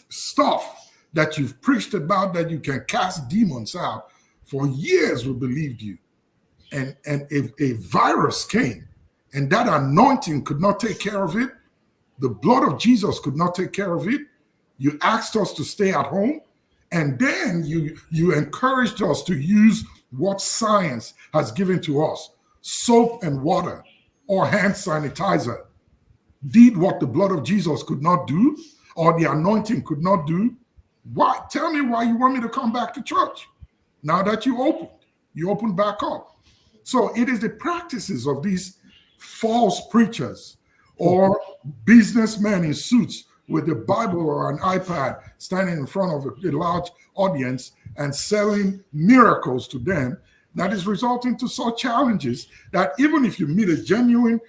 stuff that you've preached about that you can cast demons out. For years we believed you. And if a virus came and that anointing could not take care of it, the blood of Jesus could not take care of it, you asked us to stay at home, and then you encouraged us to use what science has given to us, soap and water or hand sanitizer, did what the blood of Jesus could not do or the anointing could not do. Why? Tell me why you want me to come back to church now that you opened back up. So it is the practices of these false preachers or businessmen in suits with a Bible or an iPad standing in front of a large audience and selling miracles to them that is resulting to such challenges that even if you meet a genuine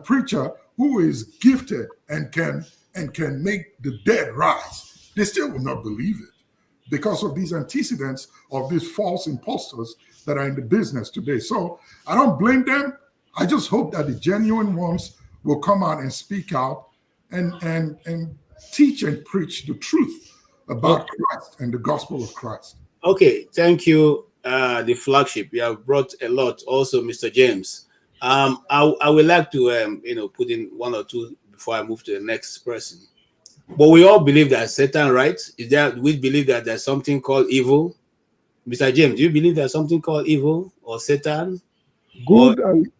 preacher who is gifted and can make the dead rise, they still will not believe it because of these antecedents of these false imposters that are in the business today. So I don't blame them. I just hope that the genuine ones will come out and speak out and teach and preach the truth about Christ and the gospel of Christ. Okay, thank you, the flagship. You have brought a lot. Also, Mr. James. I would like to put in one or two before I move to the next person. But we all believe that Satan, right? We believe that there's something called evil. Mr. James, do you believe there's something called evil or Satan? Good and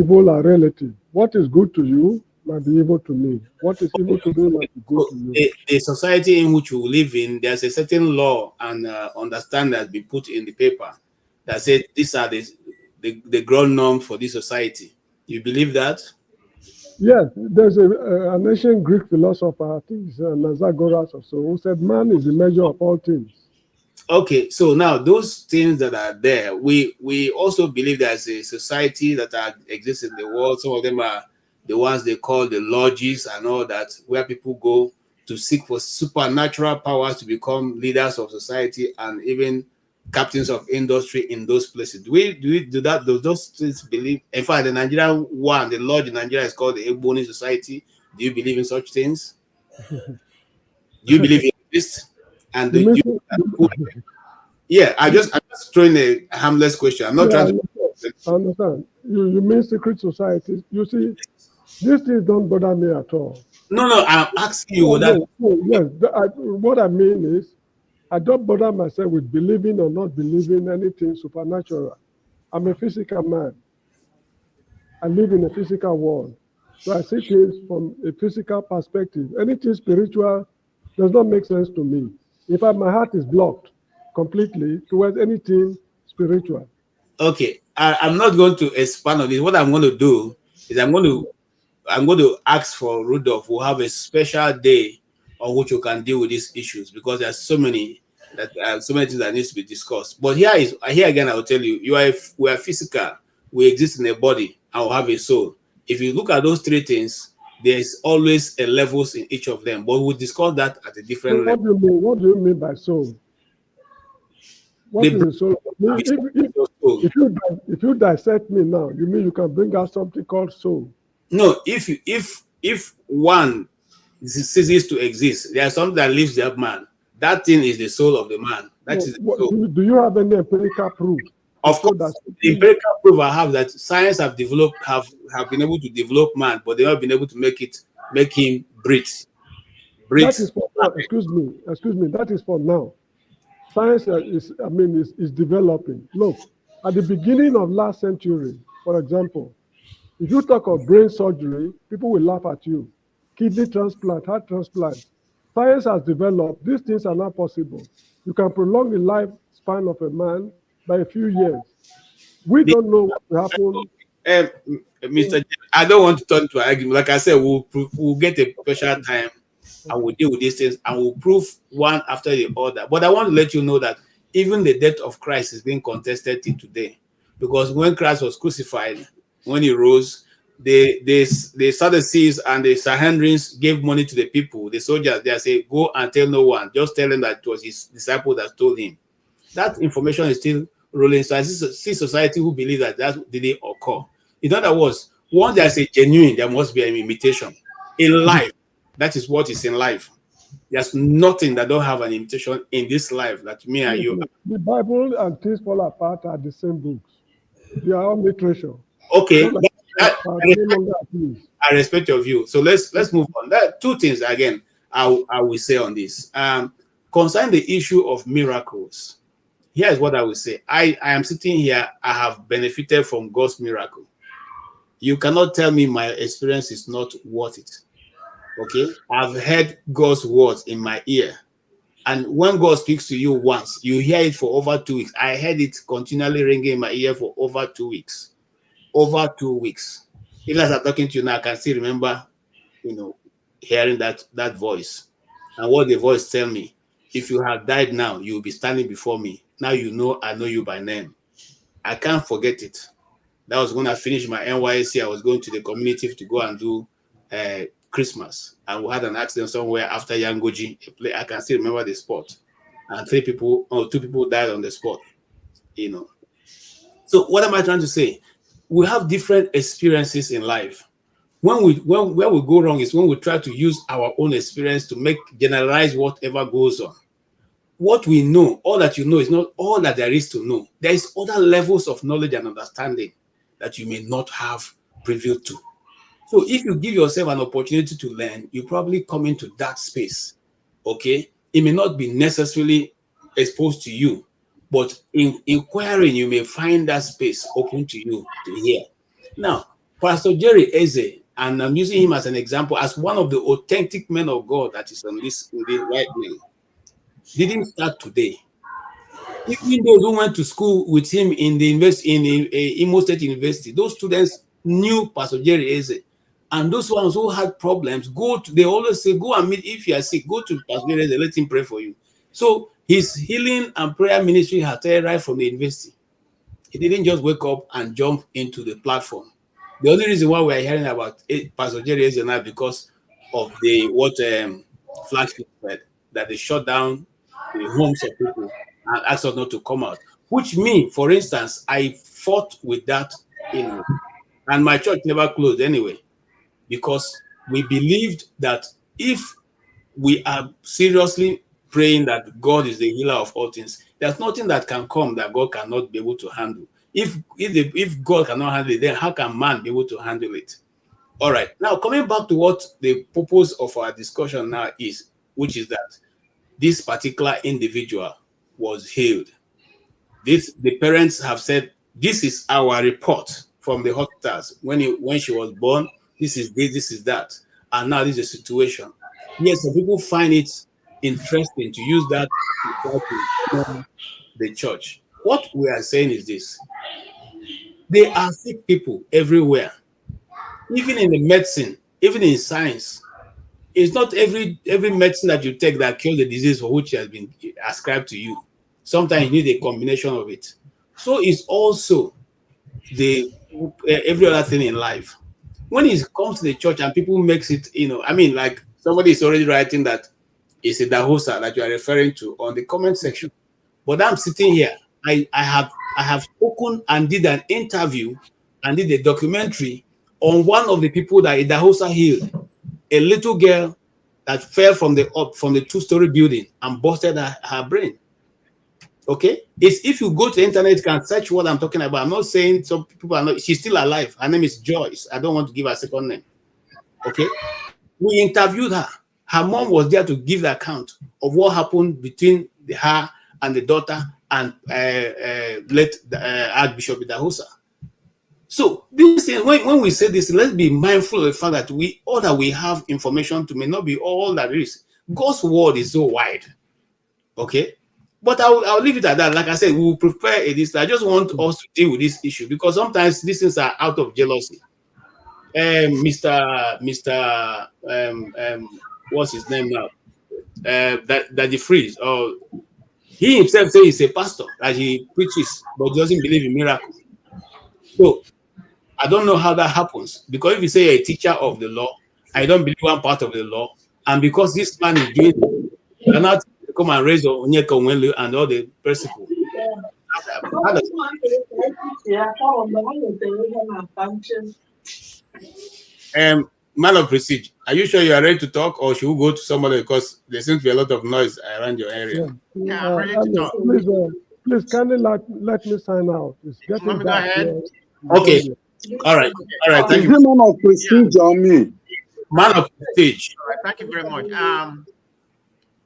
evil are relative. What is good to you might be evil to me. What is evil to me might be good to you. The society in which we live in, there's a certain law and understanding that's been put in the paper that said these are the ground norm for this society. You believe that? Yes, there's an ancient Greek philosopher, I think it's Anaxagoras or so, who said man is the measure of all things. Okay, so now those things that are there, we also believe there's a society that exists in the world. Some of them are the ones they call the lodges and all that, where people go to seek for supernatural powers to become leaders of society and even captains of industry in those places. Do we do that? Do those things believe? In fact, the Nigerian one, the lodge in Nigeria is called the Ebony Society. Do you believe in such things? Do you believe in this? And do you, yeah, I'm just throwing a harmless question. I'm not trying to. I understand. You mean secret societies? You see, these things don't bother me at all. No, I'm asking you that. Yes, what I mean is, I don't bother myself with believing or not believing anything supernatural. I'm a physical man. I live in a physical world. So I see things from a physical perspective. Anything spiritual does not make sense to me. In fact, my heart is blocked completely towards anything spiritual. Okay, I'm not going to expand on this. What I'm going to do is I'm going to ask for Rudolph. We'll have a special day on which you can deal with these issues, because there's so many things that needs to be discussed. But here again, I will tell you, we are physical. We exist in a body and we have a soul. If you look at those three things, there's always a levels in each of them. But we'll discuss that at a different level. What do you mean by soul? What is the soul? If you dissect me now, you mean you can bring out something called soul? No, if one ceases to exist, there's something that lives that man. That thing is the soul of the man. That is the soul. Do you have any empirical proof? Of course, the empirical proof I have that science have been able to develop man, but they have been able to make him breathe. That is for now. Excuse me. That is for now. Science is developing. Look, at the beginning of last century, for example, if you talk of brain surgery, people will laugh at you. Kidney transplant, heart transplant. Science has developed. These things are not possible. You can prolong the lifespan of a man by a few years. We don't know what will happen. Mr. I don't want to turn to an argument. Like I said, we'll get a special time and we'll deal with these things and we'll prove one after the other. But I want to let you know that even the death of Christ is being contested till today. Because when Christ was crucified, when he rose, the Sadducees and the Sanhedrins gave money to the people, the soldiers. They say, go and tell no one. Just tell them that it was his disciple that told him. That information is still rolling. So I see society who believe that didn't occur. In other words, once there's a genuine, there must be an imitation. In life, that is what is in life. There's nothing that don't have an imitation in this life that me and you. The Bible and Things Fall Apart are the same books. They are all literature. Okay. I respect your view. So let's move on. There are two things again I will say on this. Concerning the issue of miracles, here's what I will say. I am sitting here, I have benefited from God's miracle. You cannot tell me my experience is not worth it. Okay? I've heard God's words in my ear. And when God speaks to you once, you hear it for over 2 weeks. I heard it continually ringing in my ear for over 2 weeks. Over 2 weeks. Even as I'm talking to you now, I can still remember, hearing that voice. And what the voice tell me, if you have died now, you will be standing before me. Now I know you by name. I can't forget it. That was when I finished my NYSC. I was going to the community to go and do Christmas. And we had an accident somewhere after Yangoji. I can still remember the spot. And 2 people died on the spot. So what am I trying to say? We have different experiences in life. Where we go wrong is when we try to use our own experience to generalize whatever goes on. What we know, all that you know, is not all that there is to know. There is other levels of knowledge and understanding that you may not have preview to. So if you give yourself an opportunity to learn, you probably come into that space. Okay? It may not be necessarily exposed to you, but in inquiring, you may find that space open to you to hear. Now, Pastor Jerry Eze and I'm using him as an example, as one of the authentic men of God that is on this in the right now, didn't start today. Even those who went to school with him in the Imo State University, those students knew Pastor Jerry Eze. And those ones who had problems, they always say, go and meet, if you are sick, go to Pastor Jerry Eze, let him pray for you. So his healing and prayer ministry has started right from the university. He didn't just wake up and jump into the platform. The only reason why we are hearing about Pastor Jerry Eze now because of the flagship that they shut down the homes of people and asked us not to come out. Which means, for instance, I fought with that, and my church never closed anyway, because we believed that if we are seriously praying that God is the healer of all things, there's nothing that can come that God cannot be able to handle. If God cannot handle it, then how can man be able to handle it? All right. Now, coming back to what the purpose of our discussion now is, which is that this particular individual was healed. The parents have said, this is our report from the hospitals. When she was born, this is this, this is that. And now this is the situation. Yes, some people find it interesting to use that to the church. What we are saying is this. There are sick people everywhere. Even in the medicine, even in science. It's not every medicine that you take that kills the disease for which it has been ascribed to you. Sometimes you need a combination of it. So it's also every other thing in life. When it comes to the church and people makes it, like somebody is already writing that it's a dahosa that you are referring to on the comment section. But I'm sitting here. I have spoken and did an interview and did a documentary on one of the people that a dahosa healed. A little girl that fell from the two-story building and busted her brain. Okay, it's if you go to the internet, you can search what I'm talking about. I'm not saying some people are not. She's still alive. Her name is Joyce. I don't want to give her a second name. Okay, we interviewed her. Her mom was there to give the account of what happened between her and the daughter and late Archbishop Idahosa. So this thing, when we say this, let's be mindful of the fact that we have information to may not be all that is. God's word is so wide. Okay. But I'll leave it at that. Like I said, we will prepare this. I just want us to deal with this issue because sometimes these things are out of jealousy. Mr. What's his name now? That the Freeze, or he himself says he's a pastor, that he preaches, but doesn't believe in miracles. So I don't know how that happens, because if you say you're a teacher of the law, I don't believe one part of the law, and because this man is doing it, you're not come and raise Onyeka Onwelu and all the principles. Man of prestige, are you sure you are ready to talk, or should we go to somebody, because there seems to be a lot of noise around your area? Yeah, I'm ready to talk. Please kindly let me sign out. It's getting dark. Okay. All right. Thank you. Man of prestige on me. Man of prestige. All right, thank you very much.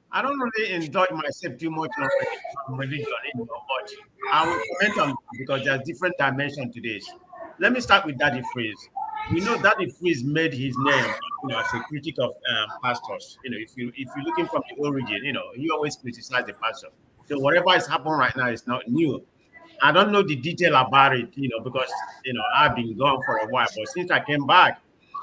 I don't really indulge myself too much on religion, but I will comment on because there's different dimensions to this. Let me start with Daddy Freeze. We know Daddy Freeze made his name, as a critic of pastors. If you're looking from the origin, he always criticized the pastor. So whatever is happening right now is not new. I don't know the detail about it, because I've been gone for a while. But since I came back,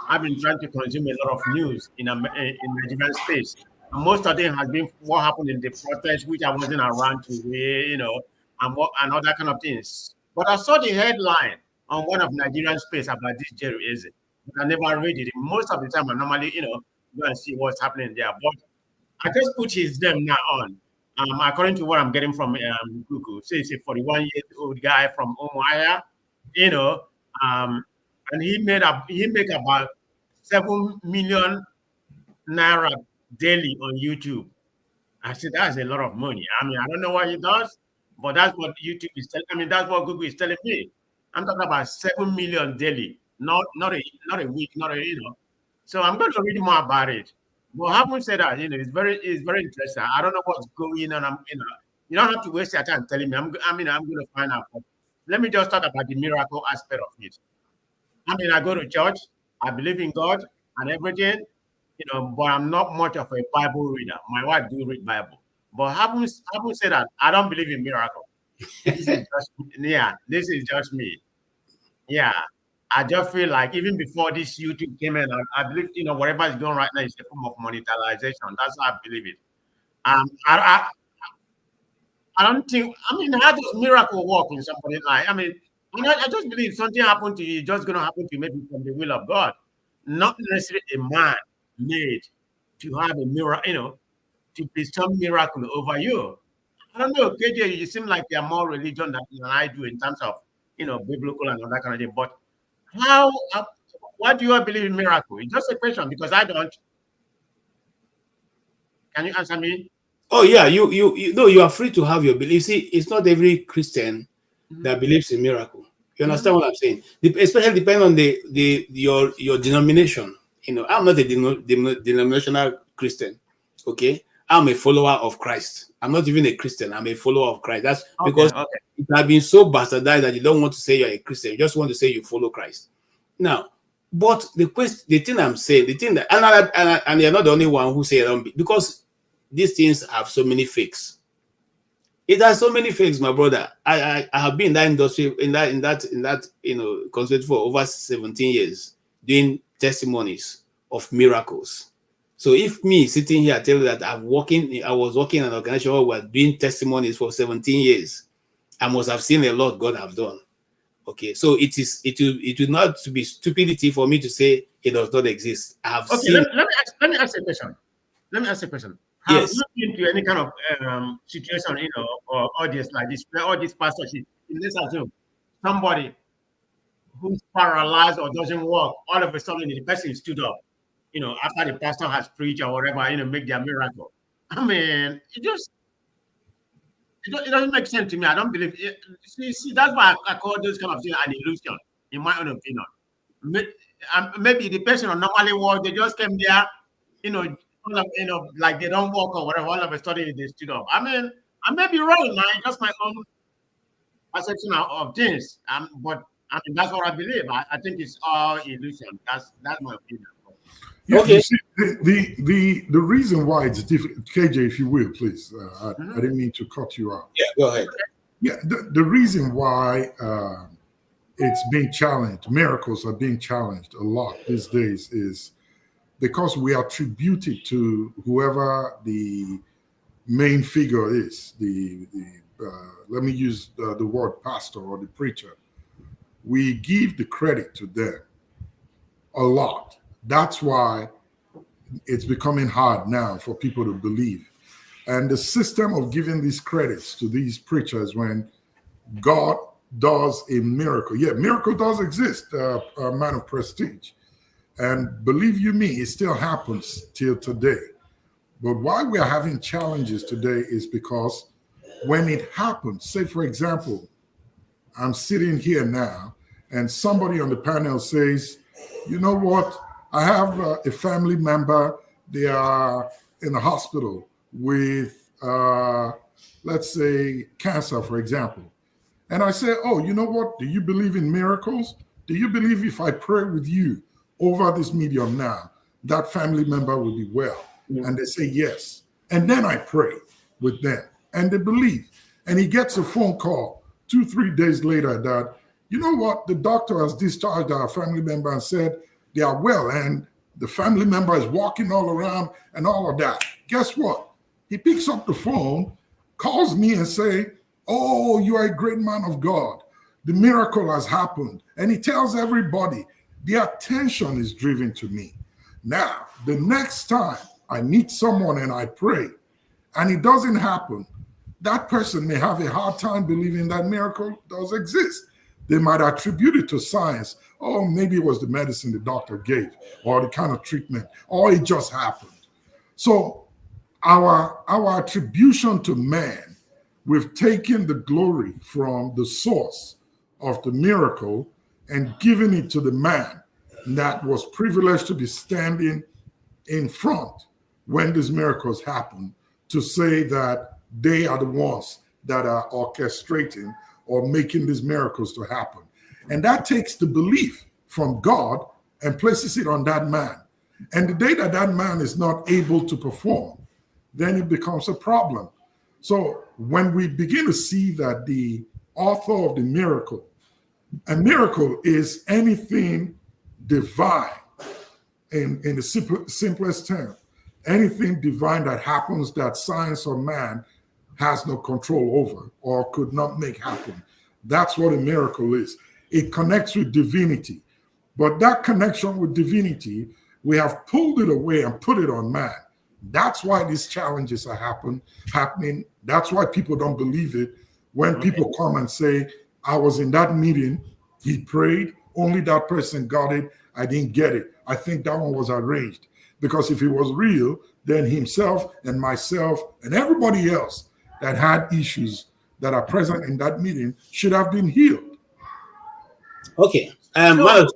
I've been trying to consume a lot of news in Nigerian space. And most of them has been what happened in the protest, which I wasn't around to, and all that kind of things. But I saw the headline on one of Nigerian space about this Jerry Eze. But I never read it. Most of the time, I normally, go and see what's happening there. But I just put his name now on. According to what I'm getting from Google, so it's a 41-year-old guy from Umuahia, and he make about 7 million naira daily on YouTube. I said that's a lot of money. I don't know what he does, but that's what YouTube is telling. That's what Google is telling me. I'm talking about 7 million daily, not a week, So I'm going to read more about it. But having said that, it's very interesting. I don't know what's going on. You don't have to waste your time telling me. I'm going to find out. But let me just talk about the miracle aspect of it. I go to church. I believe in God and everything, but I'm not much of a Bible reader. My wife do read Bible. But having said that, I don't believe in miracle. This is just me. Yeah. I just feel like even before this YouTube came in, I believe, whatever is going right now is a form of monetization. That's how I believe it. I don't think, how does miracle work in somebody's life? I just believe something happened to you, it's just going to happen to you maybe from the will of God. Not necessarily a man made to have a miracle, to be some miracle over you. I don't know, KJ, you seem like you're more religion than I do in terms of, biblical and all that kind of thing. But why do you believe in miracle? It's just a question because I don't. Can you answer me? Oh yeah, you are free to have your belief. See, it's not every Christian that believes in miracle. You understand what I'm saying? Especially depending on your denomination. I'm not a denominational Christian. Okay, I'm a follower of Christ. I'm not even a Christian. I'm a follower of Christ. That's because it has been so bastardized that you don't want to say you're a Christian. You just want to say you follow Christ. Now, but the thing I'm saying, the thing that and you're not the only one who say it, because these things have so many fakes. It has so many fakes, my brother. I have been in that industry, in that concept for over 17 years, doing testimonies of miracles. So if me sitting here tell you that I was working in an organization where we were doing testimonies for 17 years, I must have seen a lot God have done. Okay, so it will not be stupidity for me to say it does not exist. I have seen. Let me ask a question. Have you been to any kind of situation, or audience like this, where all this pastorship, let's assume somebody who's paralyzed or doesn't walk, all of a sudden the person stood up, after the pastor has preached or whatever, make their miracle. It doesn't make sense to me. I don't believe it. See, that's why I call those kind of things an illusion, in my own opinion. Maybe the person on normally walk, they just came there, like they don't walk or whatever, all of a sudden they stood up. I may be wrong, man. Just my own perception of things. But that's what I believe. I think it's all illusion. That's my opinion. Yeah, okay. See, the reason why it's different, KJ, if you will, please. I didn't mean to cut you out. Yeah, go ahead. Yeah, the reason why it's being challenged, miracles are being challenged a lot these days, is because we attribute it to whoever the main figure is. Let me use the word pastor or the preacher. We give the credit to them a lot. That's why it's becoming hard now for people to believe. And the system of giving these credits to these preachers when God does a miracle. Yeah, miracle does exist, a man of prestige. And believe you me, it still happens till today. But why we are having challenges today is because when it happens, say for example, I'm sitting here now and somebody on the panel says, you know what? I have a family member, they are in the hospital with, let's say, cancer, for example. And I say, oh, you know what? Do you believe in miracles? Do you believe if I pray with you over this medium now, that family member will be well? Yeah. And they say yes. And then I pray with them and they believe. And he gets a phone call 2-3 days later that, you know what? The doctor has discharged our family member and said, they are well, and the family member is walking all around and all of that. Guess what? He picks up the phone, calls me and say, oh, you are a great man of God. The miracle has happened. And he tells everybody, the attention is driven to me. Now, the next time I meet someone and I pray, and it doesn't happen, that person may have a hard time believing that miracle does exist. They might attribute it to science. Oh, maybe it was the medicine the doctor gave, or the kind of treatment, or it just happened. So our attribution to man, we've taken the glory from the source of the miracle and given it to the man that was privileged to be standing in front when these miracles happen, to say that they are the ones that are orchestrating or making these miracles to happen. And that takes the belief from God and places it on that man. And the day that that man is not able to perform, then it becomes a problem. So when we begin to see that the author of the miracle, a miracle is anything divine in the simplest term, anything divine that happens that science or man has no control over or could not make happen. That's what a miracle is. It connects with divinity. But that connection with divinity, we have pulled it away and put it on man. That's why these challenges are happening. That's why people don't believe it. When people come and say, I was in that meeting, he prayed, only that person got it, I didn't get it. I think that one was arranged. Because if it was real, then himself and myself and everybody else that had issues that are present in that meeting should have been healed. Okay. Hold on,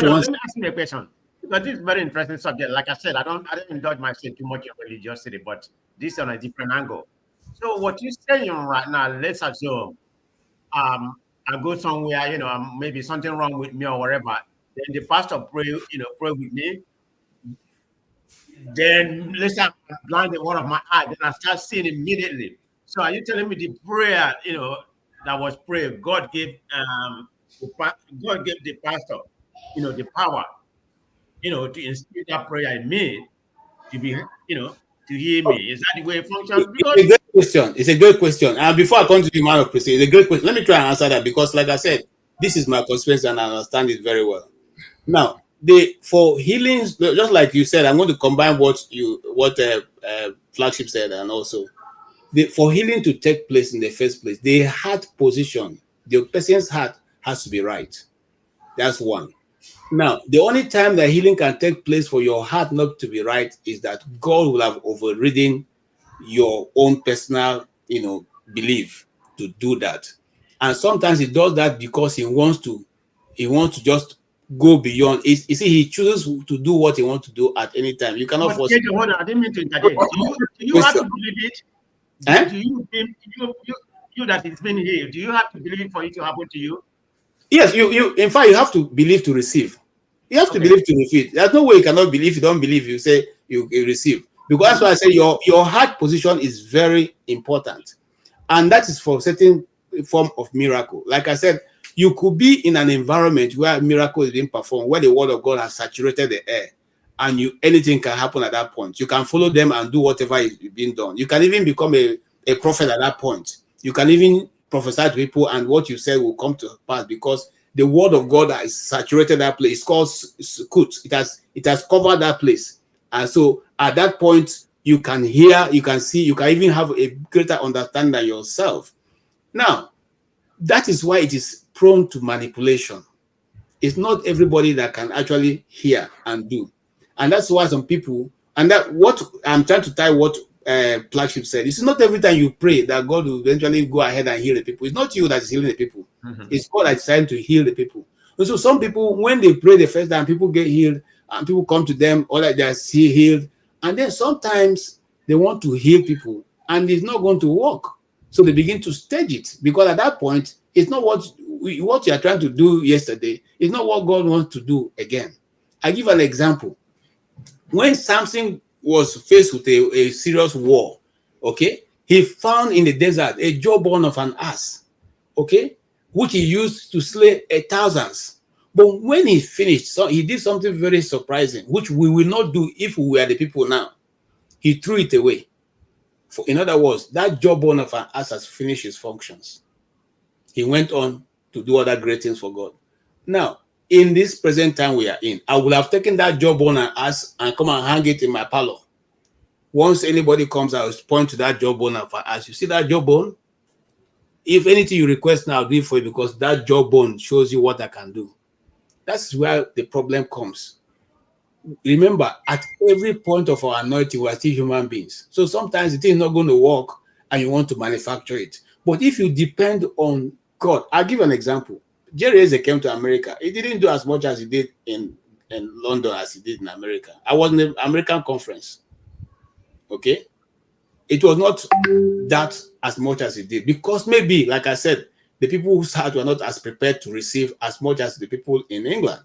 let me ask you a question. Because this is a very interesting subject. Like I said, I don't indulge myself too much in religiosity, but this is on a different angle. So what you're saying right now, let's assume I go somewhere, maybe something wrong with me or whatever. Then the pastor pray with me. Then let's say I'm blinded one of my eyes, then I start seeing immediately. So are you telling me the prayer, that was prayed, God gave the pastor, the power, to instill that prayer in me to be, to hear me? Is that the way it functions? Because it's a great question. It's a great question. And before I come to the man of prayer, it's a great question. Let me try and answer that because, like I said, this is my conspiracy and I understand it very well. Now, for healings, just like you said, I'm going to combine what Flagship said and also for healing to take place in the first place, the heart position, the person's heart has to be right. That's one. Now, the only time that healing can take place for your heart not to be right is that God will have overridden your own personal, belief to do that. And sometimes he does that because he wants to just go beyond. You see, he chooses to do what he wants to do at any time. You cannot force it. Hold on, I didn't mean to interject. Do you have to believe it? Do you that it's been healed? Do you have to believe it for it to happen to you? Yes, you. In fact, you have to believe to receive. You have to believe to receive. There's no way you cannot believe. You don't believe. You say you receive. Because that's why I say your heart position is very important, and that is for certain form of miracle. Like I said, you could be in an environment where a miracle is being performed, where the word of God has saturated the air, and anything can happen at that point. You can follow them and do whatever is being done. You can even become a prophet at that point. You can even prophesy to people, and what you said will come to pass because the word of God has saturated that place. It's called Sukut. It has covered that place. And so at that point, you can hear, you can see, you can even have a greater understanding than yourself. Now, that is why it is prone to manipulation. It's not everybody that can actually hear and do. And that's why some people, and that what I'm trying to tie what Flagship said, it's not every time you pray that God will eventually go ahead and heal the people. It's not you that is healing the people. It's God that's trying to heal the people. And so some people, when they pray the first time, people get healed and people come to them, or like they're healed. And then sometimes they want to heal people and it's not going to work. So they begin to stage it because at that point, it's not what you are trying to do yesterday. It's not what God wants to do again. I give an example. When Samson was faced with a serious war, okay, he found in the desert a jawbone of an ass, okay, which he used to slay thousands. But when he finished, so he did something very surprising, which we will not do if we were the people now. He threw it away. In other words, that jawbone of an ass has finished his functions. He went on to do other great things for God. Now, in this present time we are in, I would have taken that jawbone and ass and come and hang it in my parlor. Once anybody comes, I will point to that jawbone and ask, you see that jawbone? If anything you request now, I'll do it for you because that jawbone shows you what I can do. That's where the problem comes. Remember, at every point of our anointing, we are still human beings. So sometimes it is not going to work and you want to manufacture it. But if you depend on God, I'll give an example. Jerry Eze came to America. He didn't do as much as he did in London as he did in America. I was in an American conference. Okay? It was not that as much as he did because maybe, like I said, the people who sat were not as prepared to receive as much as the people in England.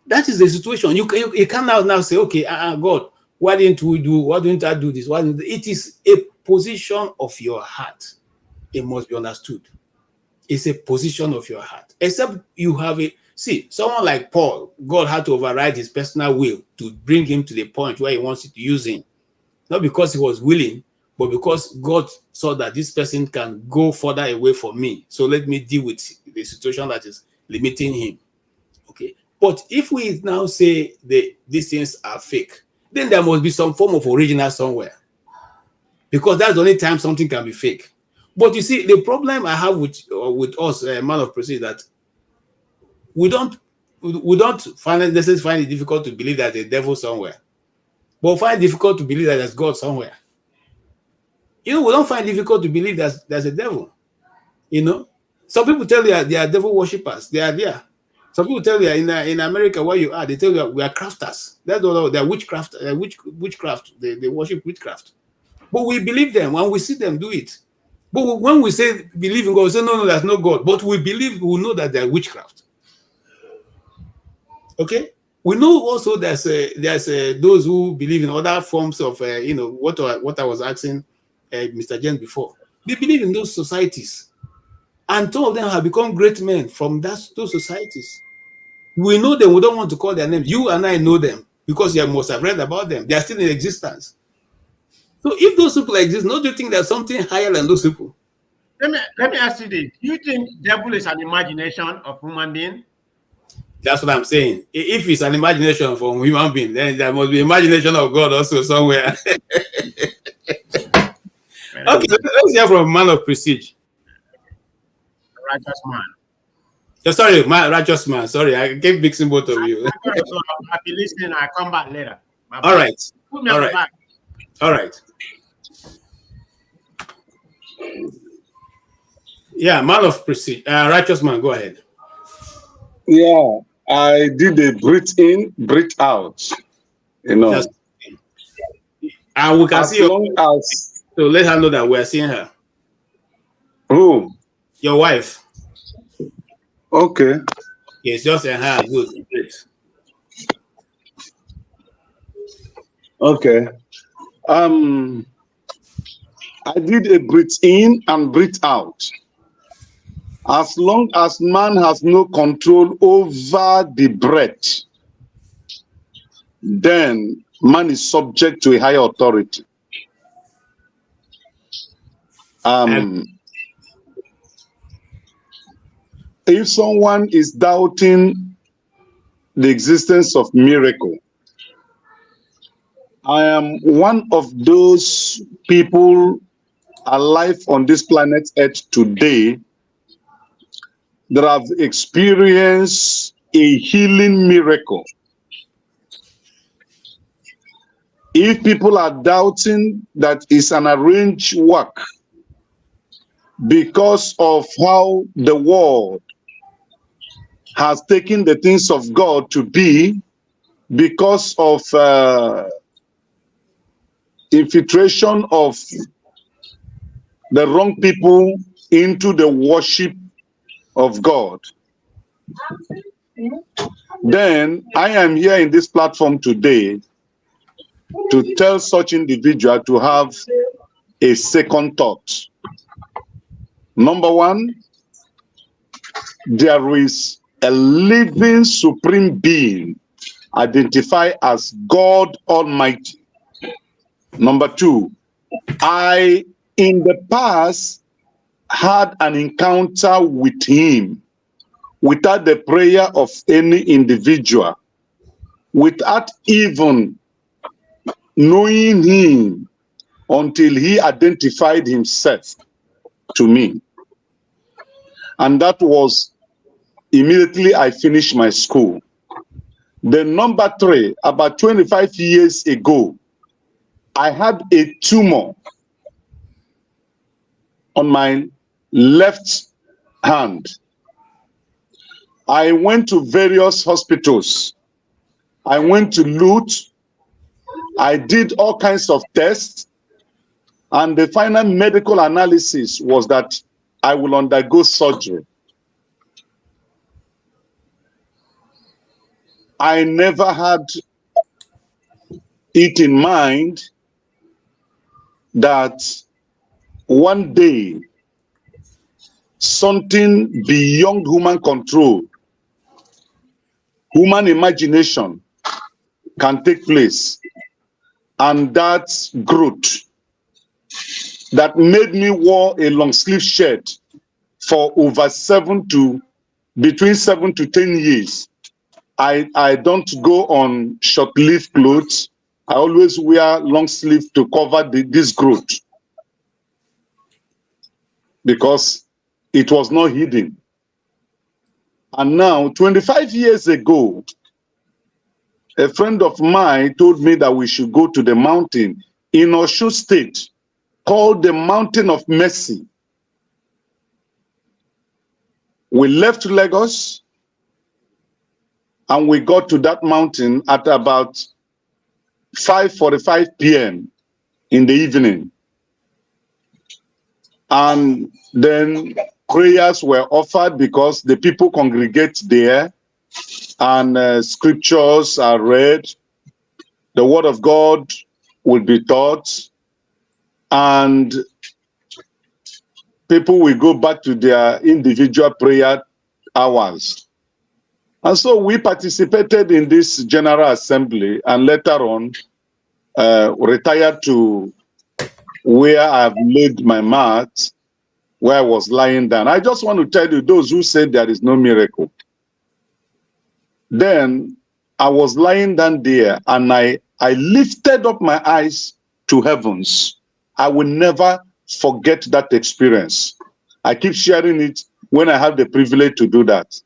That is the situation. You can now say, okay, God, why didn't we do? Why didn't I do this? It is a position of your heart. It must be understood. It's a position of your heart. Except you have someone like Paul, God had to override his personal will to bring him to the point where he wants to use him. Not because he was willing, but because God saw that this person can go further away from me. So let me deal with the situation that is limiting him. Okay. But if we now say these things are fake, then there must be some form of original somewhere. Because that's the only time something can be fake. But you see, the problem I have with us, man of prestige, that we don't find it difficult to believe that there's a devil somewhere. But we find it difficult to believe that there's God somewhere. We don't find it difficult to believe that there's a devil. Some people tell you they are devil worshippers. They are there. Some people tell you in America where you are, they tell you we are crafters. That's all. They're witchcraft. Witchcraft. They worship witchcraft. But we believe them when we see them do it. But when we say believe in God, we say no, there's no God. But we know that they're witchcraft. Okay. We know also there's those who believe in other forms of what I was asking Mr. James before. They believe in those societies, and some of them have become great men from those societies. We know them. We don't want to call their names. You and I know them because you must have read about them. They are still in existence. So if those people exist, don't you think there's something higher than those people? Let me ask you this: do you think devil is an imagination of human being? That's what I'm saying. If it's an imagination from human being, then there must be imagination of God also somewhere. Okay, let's hear from a man of prestige. Righteous man. Sorry, righteous man. Sorry, I keep mixing both of you. I'll be listening. I'll come back later. All right. Put me on the back. All right. Yeah, man of prestige. Righteous man, go ahead. Yeah, I did a breathe in, breathe out. And we can see so let her know that we're seeing her. Who? Your wife. Okay. Yes, just a hand. Good. Great. Okay. I did a breathe in and breathe out. As long as man has no control over the breath, then man is subject to a higher authority. If someone is doubting the existence of miracle, I am one of those people alive on this planet Earth today that have experienced a healing miracle. If people are doubting that it's an arranged work because of how the world has taken the things of God to be, because of infiltration of the wrong people into the worship of God, then I am here in this platform today to tell such individual to have a second thought. Number one, there is a living supreme being identified as God Almighty. Number two, I in the past had an encounter with him without the prayer of any individual, without even knowing him until he identified himself to me. And that was immediately I finished my school. Then number three, about 25 years ago, I had a tumor on my left hand. I went to various hospitals. I went to Lut. I did all kinds of tests. And the final medical analysis was that I will undergo surgery. I never had it in mind that one day something beyond human control, human imagination can take place. And that growth that made me wear a long sleeve shirt for over between 7 to 10 years. I don't go on short-lived clothes. I always wear long sleeve to cover this growth because it was not hidden. And now, 25 years ago, a friend of mine told me that we should go to the mountain in Osun State called the Mountain of Mercy. We left Lagos and we got to that mountain at about 5:45 p.m. in the evening. And then prayers were offered because the people congregate there, and scriptures are read. The word of God will be taught, and people will go back to their individual prayer hours. And so we participated in this General Assembly, and later on retired to where I have laid my mat, where I was lying down. I just want to tell you, those who say there is no miracle. Then I was lying down there, and I lifted up my eyes to heavens. I will never forget that experience. I keep sharing it when I have the privilege to do that.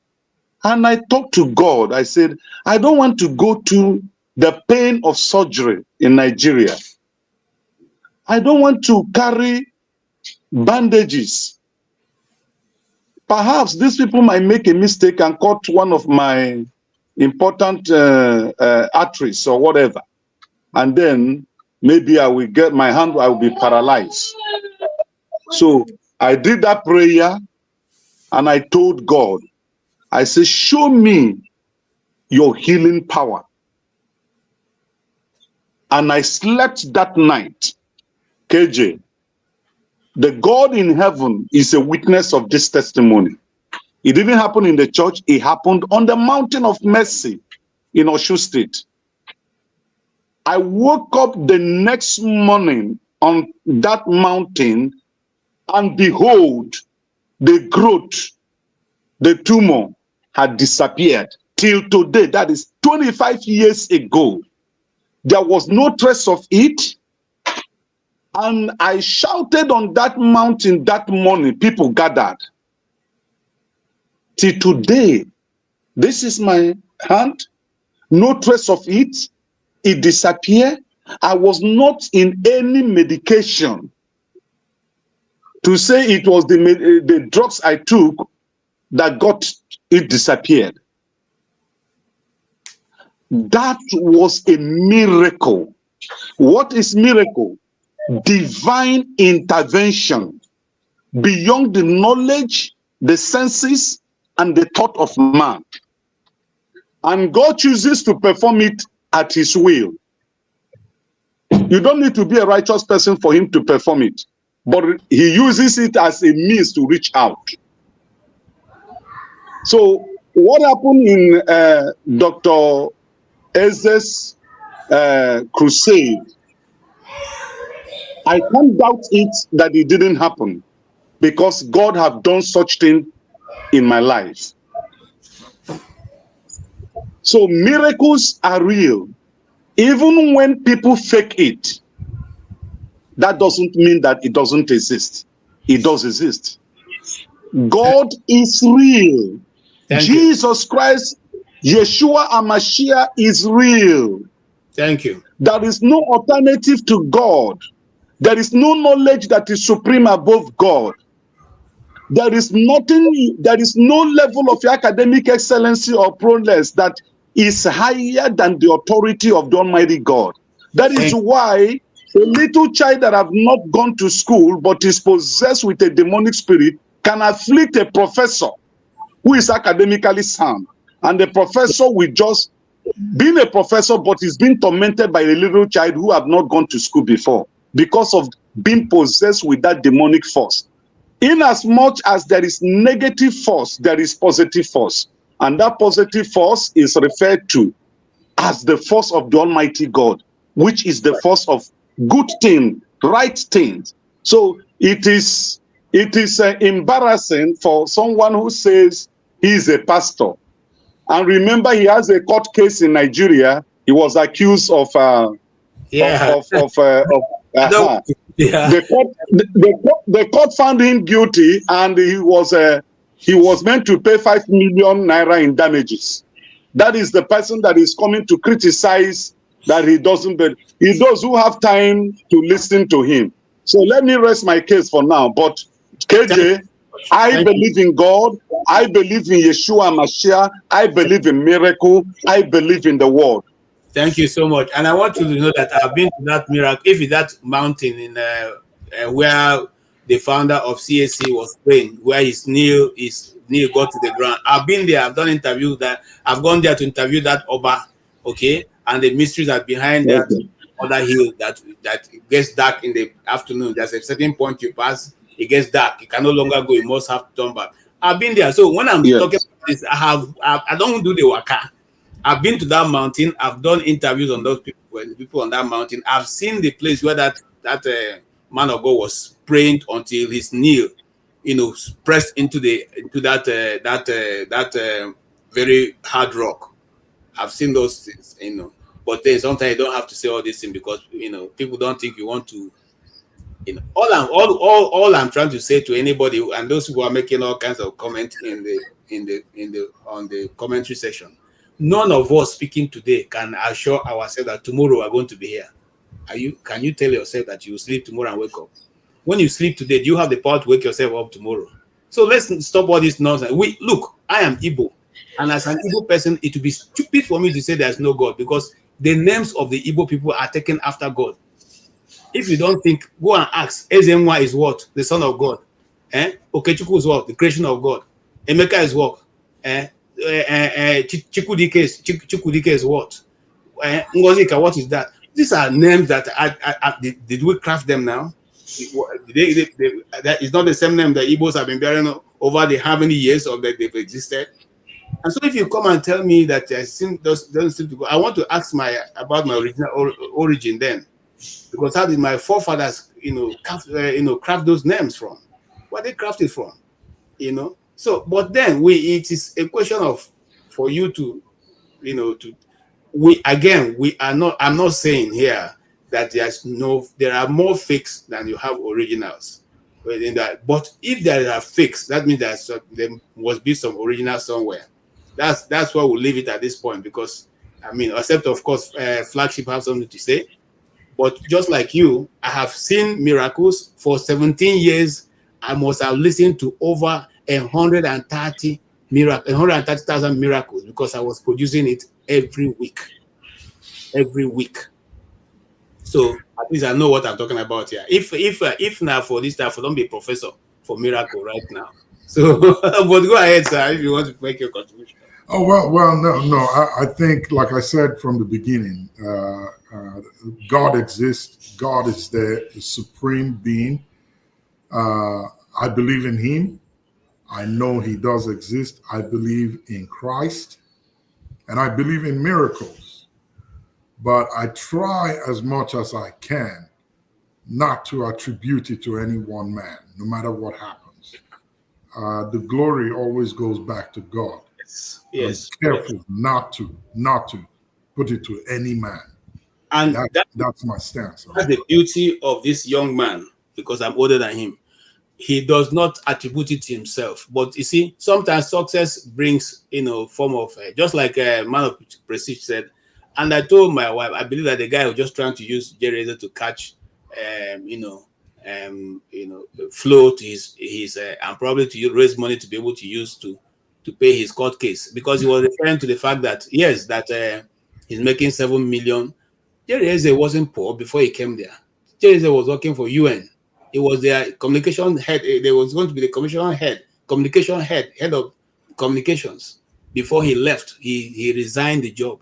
And I talked to God. I said, I don't want to go to the pain of surgery in Nigeria. I don't want to carry bandages. Perhaps these people might make a mistake and cut one of my important arteries or whatever. And then maybe I will get my hand, I will be paralyzed. So I did that prayer and I told God, I said, show me your healing power. And I slept that night. KJ, the God in heaven is a witness of this testimony. It didn't happen in the church. It happened on the Mountain of Mercy in Osun State. I woke up the next morning on that mountain, and behold, the growth, the tumor had disappeared. Till today, that is 25 years ago, there was no trace of it. And I shouted on that mountain that morning, people gathered. Till today, this is my hand, no trace of it. It disappeared. I was not in any medication to say it was the drugs I took that got it disappeared. That was a miracle. What is miracle? Divine intervention beyond the knowledge, the senses, and the thought of man. And God chooses to perform it at his will. You don't need to be a righteous person for him to perform it, but he uses it as a means to reach out. So what happened in Dr. Eze's crusade, I can't doubt it that it didn't happen, because God have done such thing in my life. So miracles are real. Even when people fake it, that doesn't mean that it doesn't exist. It does exist. God is real. Jesus Christ, Yeshua HaMashiach is real. Thank you. There is no alternative to God. There is no knowledge that is supreme above God. There is nothing, there is no level of academic excellency or prowess that is higher than the authority of the Almighty God. That is why a little child that have not gone to school but is possessed with a demonic spirit can afflict a professor who is academically sound, and the professor will just being a professor, but he's been tormented by a little child who have not gone to school before because of being possessed with that demonic force. In as much as there is negative force, there is positive force. And that positive force is referred to as the force of the Almighty God, which is the force of good things, right things. So it is embarrassing for someone who says he's a pastor. And remember, he has a court case in Nigeria. He was accused of Yeah. Yeah. The court found him guilty, and he was meant to pay 5 million naira in damages. That is the person that is coming to criticize that he doesn't, but he those who have time to listen to him. So let me rest my case for now. But KJ, I believe in God. I believe in Yeshua Mashiach. I believe in miracle. I believe in the word. Thank you so much. And I want you to know that I've been to that miracle, if it's that mountain in where the founder of CAC was praying, where his knee got to the ground. I've been there. I've done interviews that I've gone there to interview that Oba, okay, and the mysteries that behind that other hill that gets dark in the afternoon. There's a certain point you pass, it gets dark. You can no longer go. You must have to turn back. I've been there. So when I'm talking about this, I don't do the waka. I've been to that mountain. I've done interviews on those people on that mountain. I've seen the place where that man of God was praying until his knee, pressed into that very hard rock. I've seen those things, But then sometimes you don't have to say all these things because people don't think you want to. All I'm trying to say to anybody, and those who are making all kinds of comments on the commentary section. None of us speaking today can assure ourselves that tomorrow we're going to be here. Can you tell yourself that you will sleep tomorrow and wake up? When you sleep today, do you have the power to wake yourself up tomorrow? So let's stop all this nonsense. Look, I am Igbo, and as an Igbo person, it would be stupid for me to say there's no God because the names of the Igbo people are taken after God. If you don't think, go and ask. Ezenwa is what? The son of God. Okechukwu is what? The creation of God. Emeka is what? Chikudike is what? Ngozika, what is that? These are names that did we craft them now? That is not the same name that Igbos have been bearing over the how many years of that they've existed. And so if you come and tell me that doesn't seem to go, I want to ask about my original origin then, because how did my forefathers craft those names from? Where they crafted from, So, but then it is a question of for you to, I'm not saying here that there are more fakes than you have originals. But if there are fakes, that means there must be some original somewhere. That's why we'll leave it at this point because, except of course, Flagship have something to say. But just like you, I have seen miracles for 17 years. I must have listened to over 130,000 miracles because I was producing it every week. So at least I know what I'm talking about here. If now for this time, don't be a professor for miracle right now. So, but go ahead, sir, if you want to make your contribution. Oh well, no. I think, like I said from the beginning, God exists. God is the supreme being. I believe in Him. I know He does exist. I believe in Christ, and I believe in miracles. But I try as much as I can not to attribute it to any one man, no matter what happens. The glory always goes back to God. Yes. I'm careful not to put it to any man. And that's my stance. That's the beauty of this young man, because I'm older than him. He does not attribute it to himself. But you see, sometimes success brings, form of, just like a man of prestige said. And I told my wife, I believe that the guy was just trying to use Jerry to catch, flow to his and probably to raise money to be able to use to pay his court case, because he was referring to the fact that yes, that he's making 7 million. Jerry Eze wasn't poor before he came there. Jerry Eze was working for UN. He was their communication head. There was going to be the communication head of communications. Before he left, he resigned the job.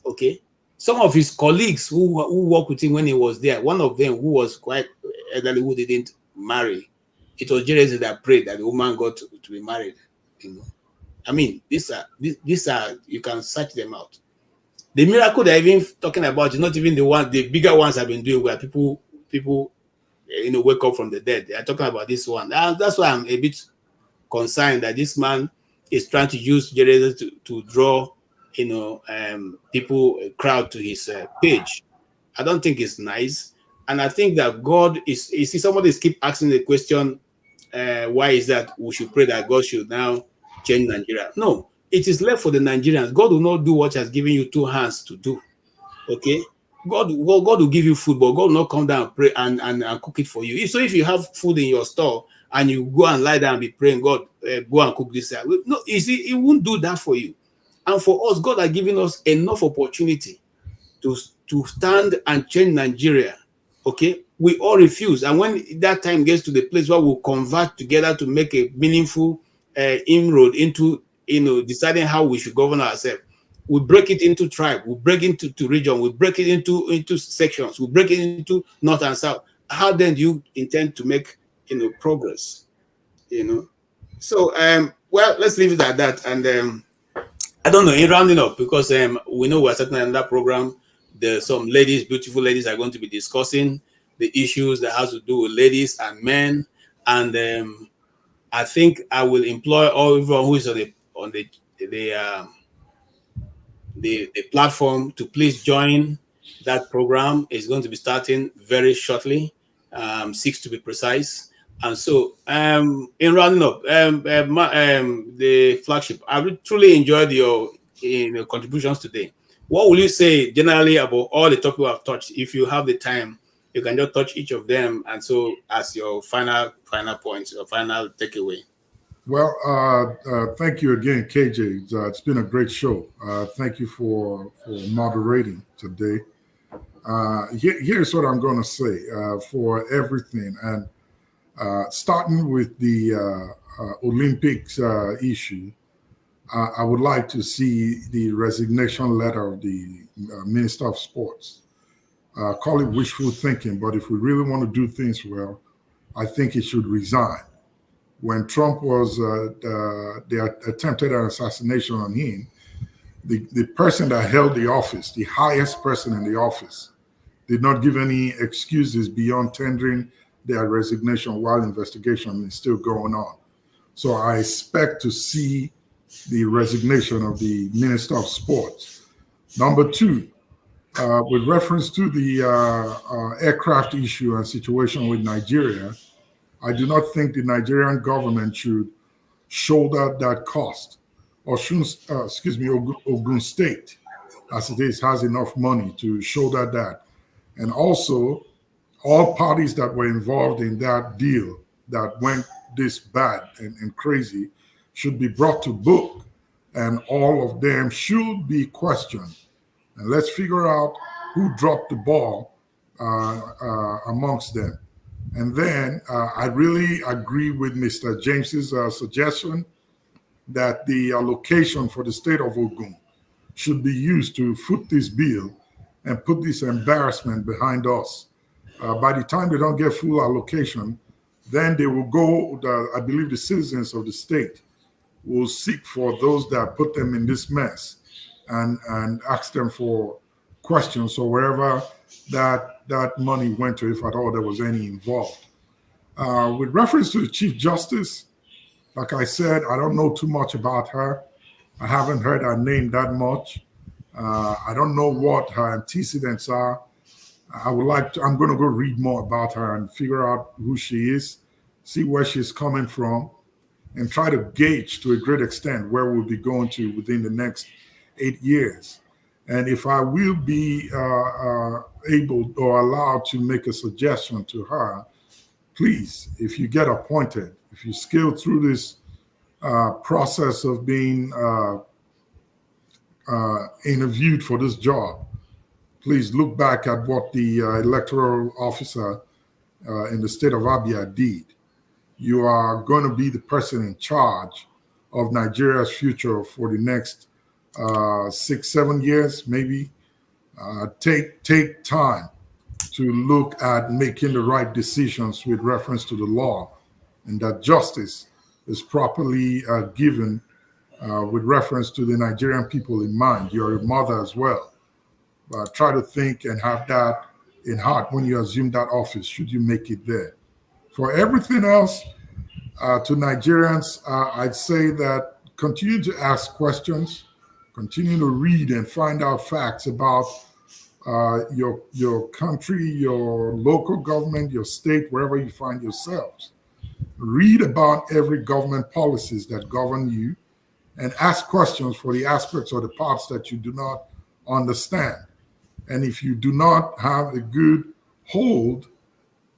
Okay. Some of his colleagues who worked with him when he was there, one of them who was quite elderly, who didn't marry, it was Jerez that prayed that the woman got to be married. You know, I mean, these are you can search them out. The miracle they're even talking about is not even the bigger ones have been doing where people wake up from the dead. They are talking about this one. That's why I'm a bit concerned that this man is trying to use Jerez to draw people, a crowd to his page. I don't think it's nice. And I think that God is, you see, somebody is keep asking the question, why is that we should pray that God should now change Nigeria? No, it is left for the Nigerians. God will not do what He has given you 2 hands to do. Okay? God will give you food, but God will not come down and pray and cook it for you. So if you have food in your store and you go and lie down and be praying, God, go and cook this. No, you see, He won't do that for you. And for us, God has given us enough opportunity to stand and change Nigeria. Okay, we all refuse, and when that time gets to the place where we'll convert together to make a meaningful inroad into deciding how we should govern ourselves, we break it into tribe, we break into region, we break it into sections, we break it into north and south. How then do you intend to make progress? So well, let's leave it at that. And I don't know, in rounding up, because we know we're starting another program. There's some ladies, beautiful ladies, are going to be discussing the issues that has to do with ladies and men. And I think I will employ everyone who is on the platform to please join that program. It's going to be starting very shortly, 6 to be precise. And so, in rounding up, the flagship, I truly enjoyed your contributions today. What will you say generally about all the topics we have touched? If you have the time, you can just touch each of them. And so, as your final points, your final takeaway. Well, thank you again, KJ. It's been a great show. Thank you for moderating today. Here's what I'm going to say for everything. And starting with the Olympics issue, I would like to see the resignation letter of the Minister of Sports. Call it wishful thinking, but if we really want to do things well, I think he should resign. When Trump was, they attempted an assassination on him, the person that held the office, the highest person in the office, did not give any excuses beyond tendering their resignation while investigation is still going on. So I expect to see the resignation of the Minister of Sports. Number 2, with reference to the aircraft issue and situation with Nigeria, I do not think the Nigerian government should shoulder that cost. Ogun State, as it is, has enough money to shoulder that. And also, all parties that were involved in that deal that went this bad and crazy should be brought to book, and all of them should be questioned. And let's figure out who dropped the ball amongst them. And then I really agree with Mr. James's suggestion that the allocation for the state of Ogun should be used to foot this bill and put this embarrassment behind us. By the time they don't get full allocation, then they will go, I believe the citizens of the state will seek for those that put them in this mess and ask them for questions or wherever that money went to, if at all there was any involved. With reference to the Chief Justice, like I said, I don't know too much about her. I haven't heard her name that much. I don't know what her antecedents are. I'm going to go read more about her and figure out who she is, see where she's coming from, and try to gauge to a great extent where we'll be going to within the next 8 years. And if I will be able or allowed to make a suggestion to her, please, if you get appointed, if you scale through this process of being interviewed for this job, please look back at what the electoral officer in the state of Abia did. You are going to be the person in charge of Nigeria's future for the next 6-7 years, maybe. take time to look at making the right decisions with reference to the law, and that justice is properly given with reference to the Nigerian people in mind. You're a mother as well. Try to think and have that in heart when you assume that office, should you make it there. For everything else, to Nigerians, I'd say that continue to ask questions, continue to read and find out facts about your country, your local government, your state, wherever you find yourselves. Read about every government policies that govern you and ask questions for the aspects or the parts that you do not understand. And if you do not have a good hold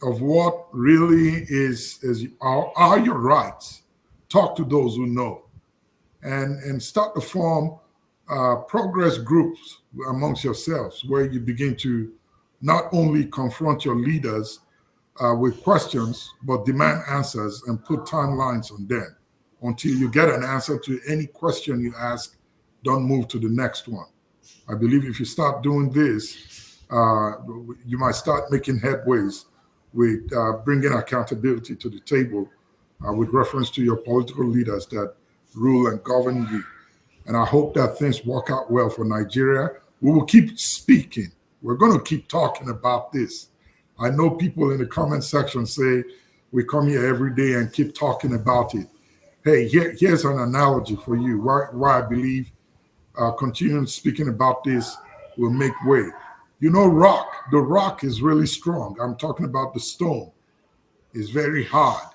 of what really are your rights, talk to those who know, and start to form progress groups amongst yourselves where you begin to not only confront your leaders with questions, but demand answers and put timelines on them. Until you get an answer to any question you ask, don't move to the next one. I believe if you start doing this, you might start making headways with bringing accountability to the table with reference to your political leaders that rule and govern you. And I hope that things work out well for Nigeria. We will keep speaking. We're going to keep talking about this. I know people in the comment section say we come here every day and keep talking about it. Hey, here's an analogy for you why I believe continuing speaking about this will make way. You know, the rock is really strong. I'm talking about the stone. It's very hard.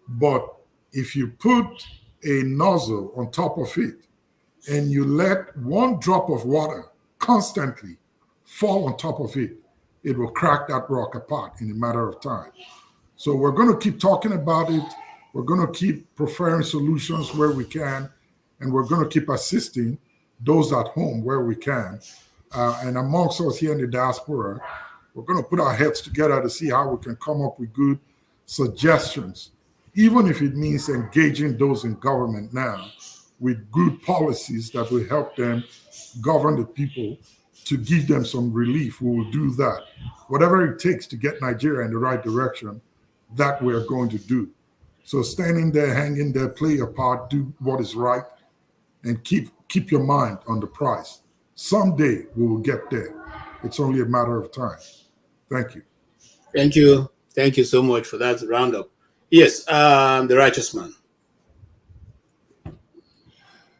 But if you put a nozzle on top of it and you let one drop of water constantly fall on top of it, it will crack that rock apart in a matter of time. So we're going to keep talking about it. We're going to keep preferring solutions where we can, and we're going to keep assisting those at home where we can. And amongst us here in the diaspora, we're going to put our heads together to see how we can come up with good suggestions, even if it means engaging those in government now with good policies that will help them govern the people, to give them some relief. We will do that. Whatever it takes to get Nigeria in the right direction, that we're going to do. So standing there, hanging there, play your part, do what is right, and keep your mind on the prize. Someday we will get there. It's only a matter of time. Thank you. Thank you. Thank you so much for that roundup. Yes, the righteous man.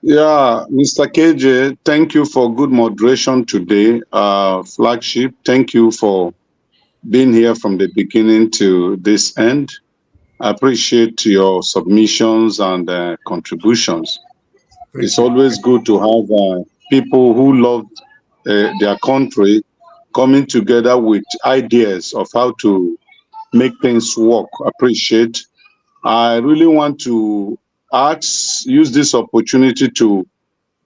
Yeah, Mr. KJ, thank you for good moderation today. Flagship, thank you for being here from the beginning to this end. I appreciate your submissions and contributions. It's always good to have people who love their country coming together with ideas of how to make things work. Appreciate. I really want to use this opportunity to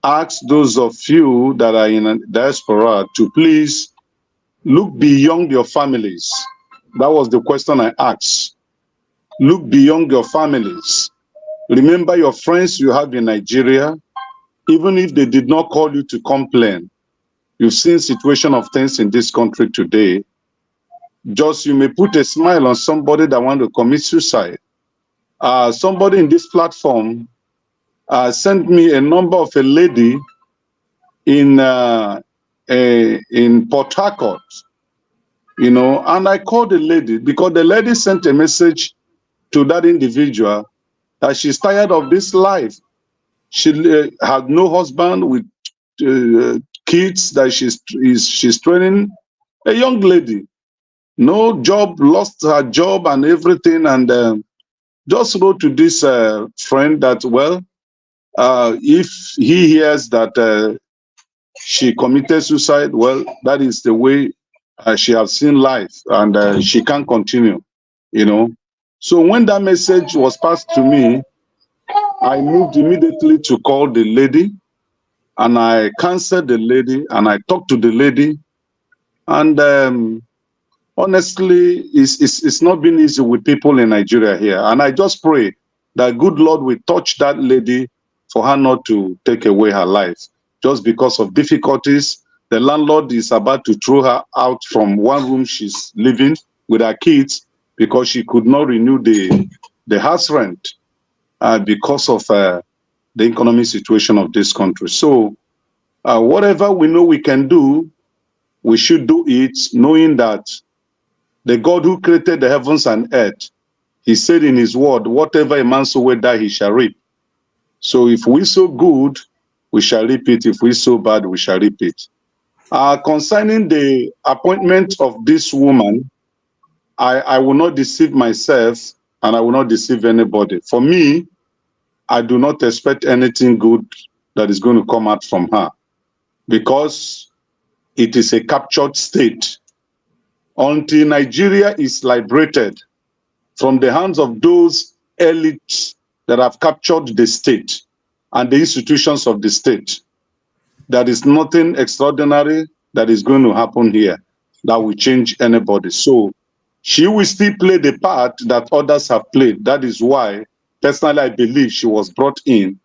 ask those of you that are in diaspora to please look beyond your families. That was the question I asked. Look beyond your families. Remember your friends you have in Nigeria, even if they did not call you to complain. You've seen situation of things in this country today. Just you may put a smile on somebody that want to commit suicide. Somebody in this platform sent me a number of a lady in Port Harcourt, you know, and I called the lady because the lady sent a message to that individual that she's tired of this life. She had no husband with kids that she's training, a young lady, no job, lost her job and everything, and just wrote to this friend that, well, if he hears that she committed suicide, well, that is the way she has seen life, and she can't continue, you know. So when that message was passed to me, I moved immediately to call the lady, and I counseled the lady, and I talked to the lady, and honestly, it's not been easy with people in Nigeria here. And I just pray that good Lord will touch that lady for her not to take away her life just because of difficulties the landlord is about to throw her out from one room she's living with her kids because she could not renew the house rent because of the economic situation of this country. So whatever we know we can do, we should do it, knowing that the God who created the heavens and earth, he said in his word, whatever a man soweth that he shall reap. So if we sow good, we shall reap it. If we sow bad, we shall reap it. Concerning the appointment of this woman, I will not deceive myself and I will not deceive anybody. For me, I do not expect anything good that is going to come out from her because it is a captured state. Until Nigeria is liberated from the hands of those elites that have captured the state and the institutions of the state, there is nothing extraordinary that is going to happen here that will change anybody. So she will still play the part that others have played. That is why, personally, I believe she was brought in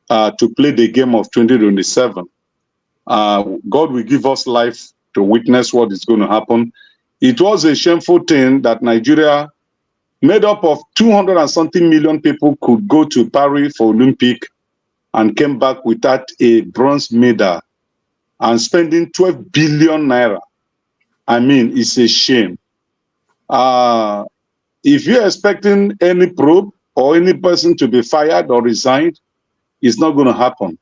to play the game of 2027. God will give us life to witness what is going to happen. It was a shameful thing that Nigeria, made up of 200 and something million people, could go to Paris for Olympic and came back without a bronze medal and spending 12 billion naira. I mean, it's a shame. If you're expecting any probe or any person to be fired or resigned, it's not going to happen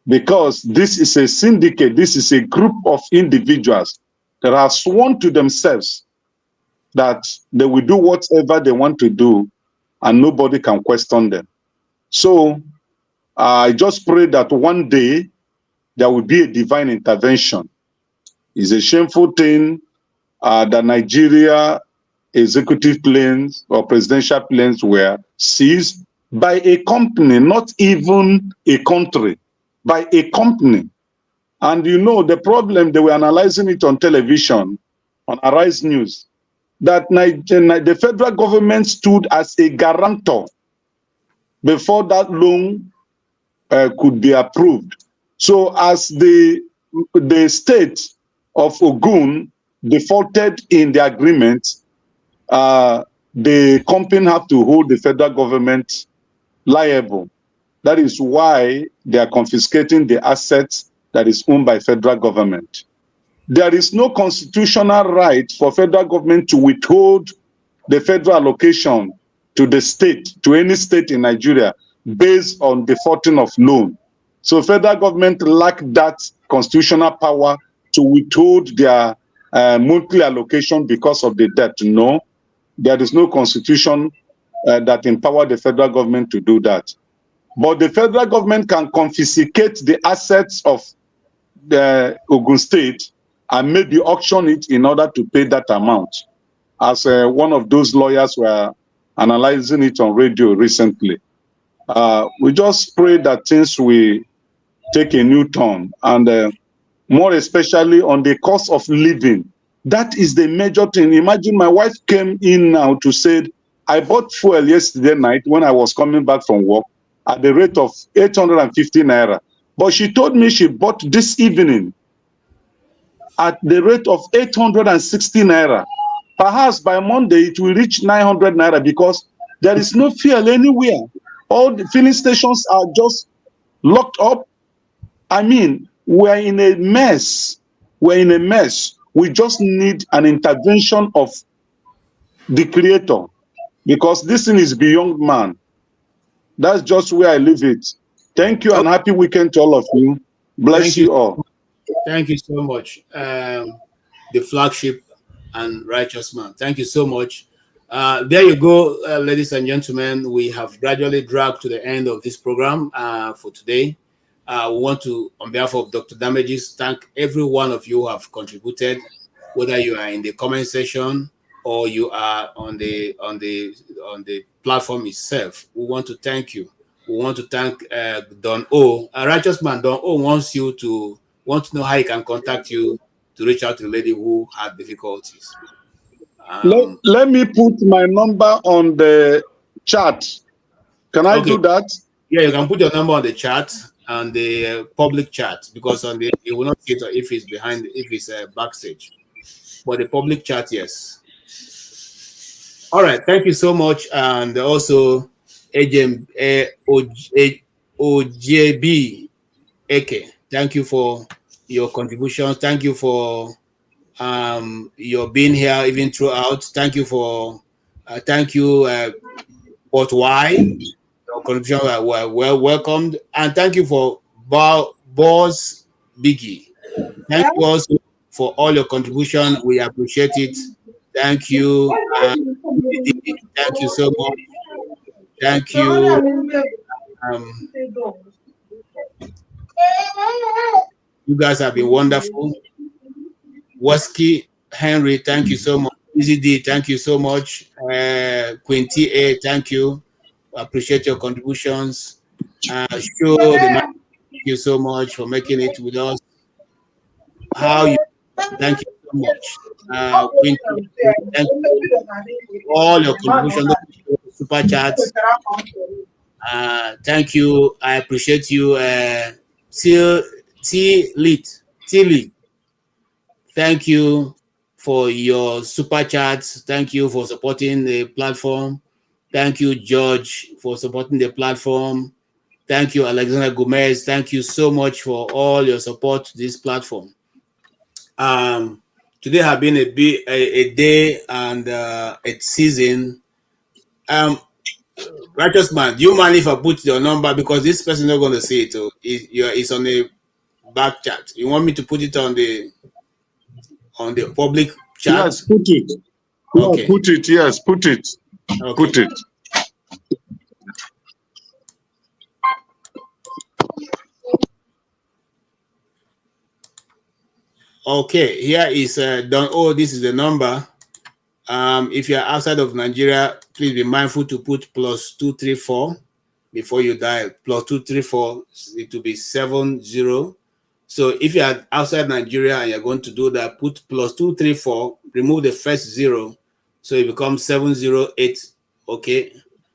because this is a syndicate. This is a group of individuals that have sworn to themselves that they will do whatever they want to do and nobody can question them. So I just pray that one day there will be a divine intervention. It's a shameful thing that Nigeria executive planes or presidential planes were seized by a company, not even a country, by a company. And you know, the problem, they were analyzing it on television, on Arise News, that the federal government stood as a guarantor before that loan could be approved. So as the state of Ogun defaulted in the agreement, the company have to hold the federal government liable. That is why they are confiscating the assets that is owned by federal government. There is no constitutional right for federal government to withhold the federal allocation to the state, to any state in Nigeria, based on defaulting of loan. So federal government lack that constitutional power to withhold their monthly allocation because of the debt. No, there is no constitution that empower the federal government to do that. But the federal government can confiscate the assets of the Ogun State and maybe auction it in order to pay that amount. As one of those lawyers were analyzing it on radio recently. We just pray that things will take a new turn, and more especially on the cost of living. That is the major thing. Imagine my wife came in now to say, I bought fuel yesterday night when I was coming back from work at the rate of 850 naira. But she told me she bought this evening at the rate of 860 naira. Perhaps by Monday it will reach 900 naira because there is no fuel anywhere. All the filling stations are just locked up. I mean, we're in a mess. We're in a mess. We just need an intervention of the Creator because this thing is beyond man. That's just where I leave it. Thank you and happy weekend to all of you. Bless you all. Thank you so much. The flagship and righteous man. Thank you so much. There you go, ladies and gentlemen. We have gradually dragged to the end of this program for today. We want to, on behalf of Dr. Damages, thank every one of you who have contributed, whether you are in the comment section or you are on the platform itself. We want to thank you. We want to thank Don O. A righteous man, Don O wants to know how he can contact you to reach out to the lady who had difficulties. Let me put my number on the chat. Can I do that? Yeah, you can put your number on the chat. on the public chat, because on the you will not see it if it's behind, if it's backstage, but the public chat, yes. All right, thank you so much, and also OJB Eke, thank you for your contributions. Thank you for your being here even throughout. Thank you for but why your contributions were well welcomed, and thank you for Boss Biggie. Thank you also for all your contribution. We appreciate it. Thank you. Thank you so much. Thank you. You guys have been wonderful. Waski Henry, thank you so much. Easy D, thank you so much. Quinty A, thank you. Appreciate your contributions. Thank you so much for making it with us. Thank you so much. Quinty, thank you for all your contributions, super chats. Thank you. I appreciate you. Tilly. Thank you for your super chats. Thank you for supporting the platform. Thank you, George, for supporting the platform. Thank you, Alexander Gomez. Thank you so much for all your support to this platform. Today has been a day and a season. Righteous man, do you mind if I put your number, because this person is not going to see it? So it's on the back chat. You want me to put it on the public chat? Yes, put it. Okay. Yeah, put it. Yes, put it. Okay. Put it. Okay, here is Don. Oh, this is the number. If you're outside of Nigeria, please be mindful to put +234 before you dial. +234, it will be 70. So if you're outside Nigeria and you're going to do that, put +234, remove the first 0, so it becomes 708. Okay.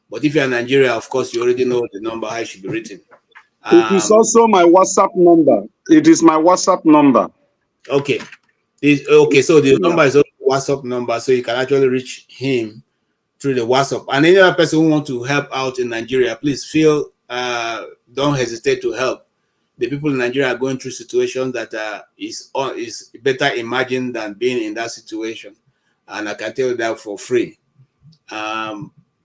But if you're in Nigeria, of course, you already know the number, how it should be written. It is also my WhatsApp number. It is my WhatsApp number. Okay. Okay, so the number is also WhatsApp number, so you can actually reach him through the WhatsApp. And any other person who wants to help out in Nigeria, please don't hesitate to help. The people in Nigeria are going through situations that is better imagined than being in that situation, and I can tell you that for free.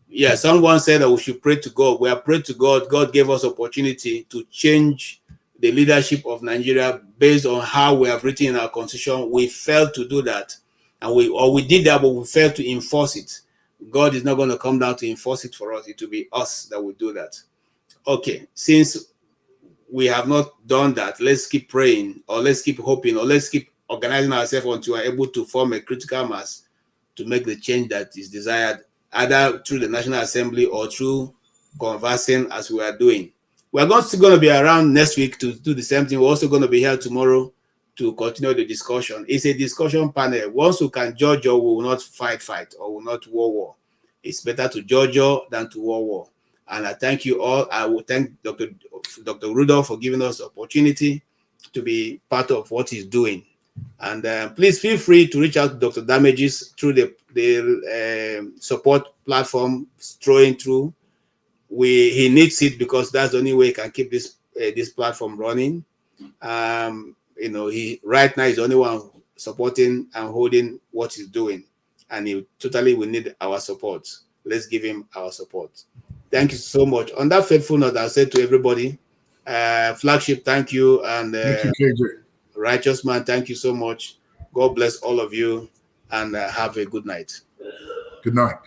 Yeah, someone said that we should pray to God. We are praying to God. God gave us opportunity to change the leadership of Nigeria based on how we have written in our constitution. We failed to do that, and we did that, but we failed to enforce it. God is not going to come down to enforce it for us. It will be us that will do that. Okay, since we have not done that, let's keep praying, or let's keep hoping, or let's keep organizing ourselves until we are able to form a critical mass to make the change that is desired, either through the National Assembly or through conversing as we are doing. We're still going to be around next week to do the same thing. We're also going to be here tomorrow to continue the discussion. It's a discussion panel. Once we can judge, or we will not fight, or will not war. It's better to judge than to war. And I thank you all. I will thank Dr. Rudolph for giving us the opportunity to be part of what he's doing. And please feel free to reach out to Dr. Damages through the support platform throwing through. He needs it, because that's the only way he can keep this platform running. He right now is the only one supporting and holding what he's doing, and he totally will need our support. Let's give him our support. Thank you so much. On that faithful note, I'll say to everybody, Flagship, thank you, and thank you, KJ. Righteous Man, thank you so much. God bless all of you, and have a good night. Good night.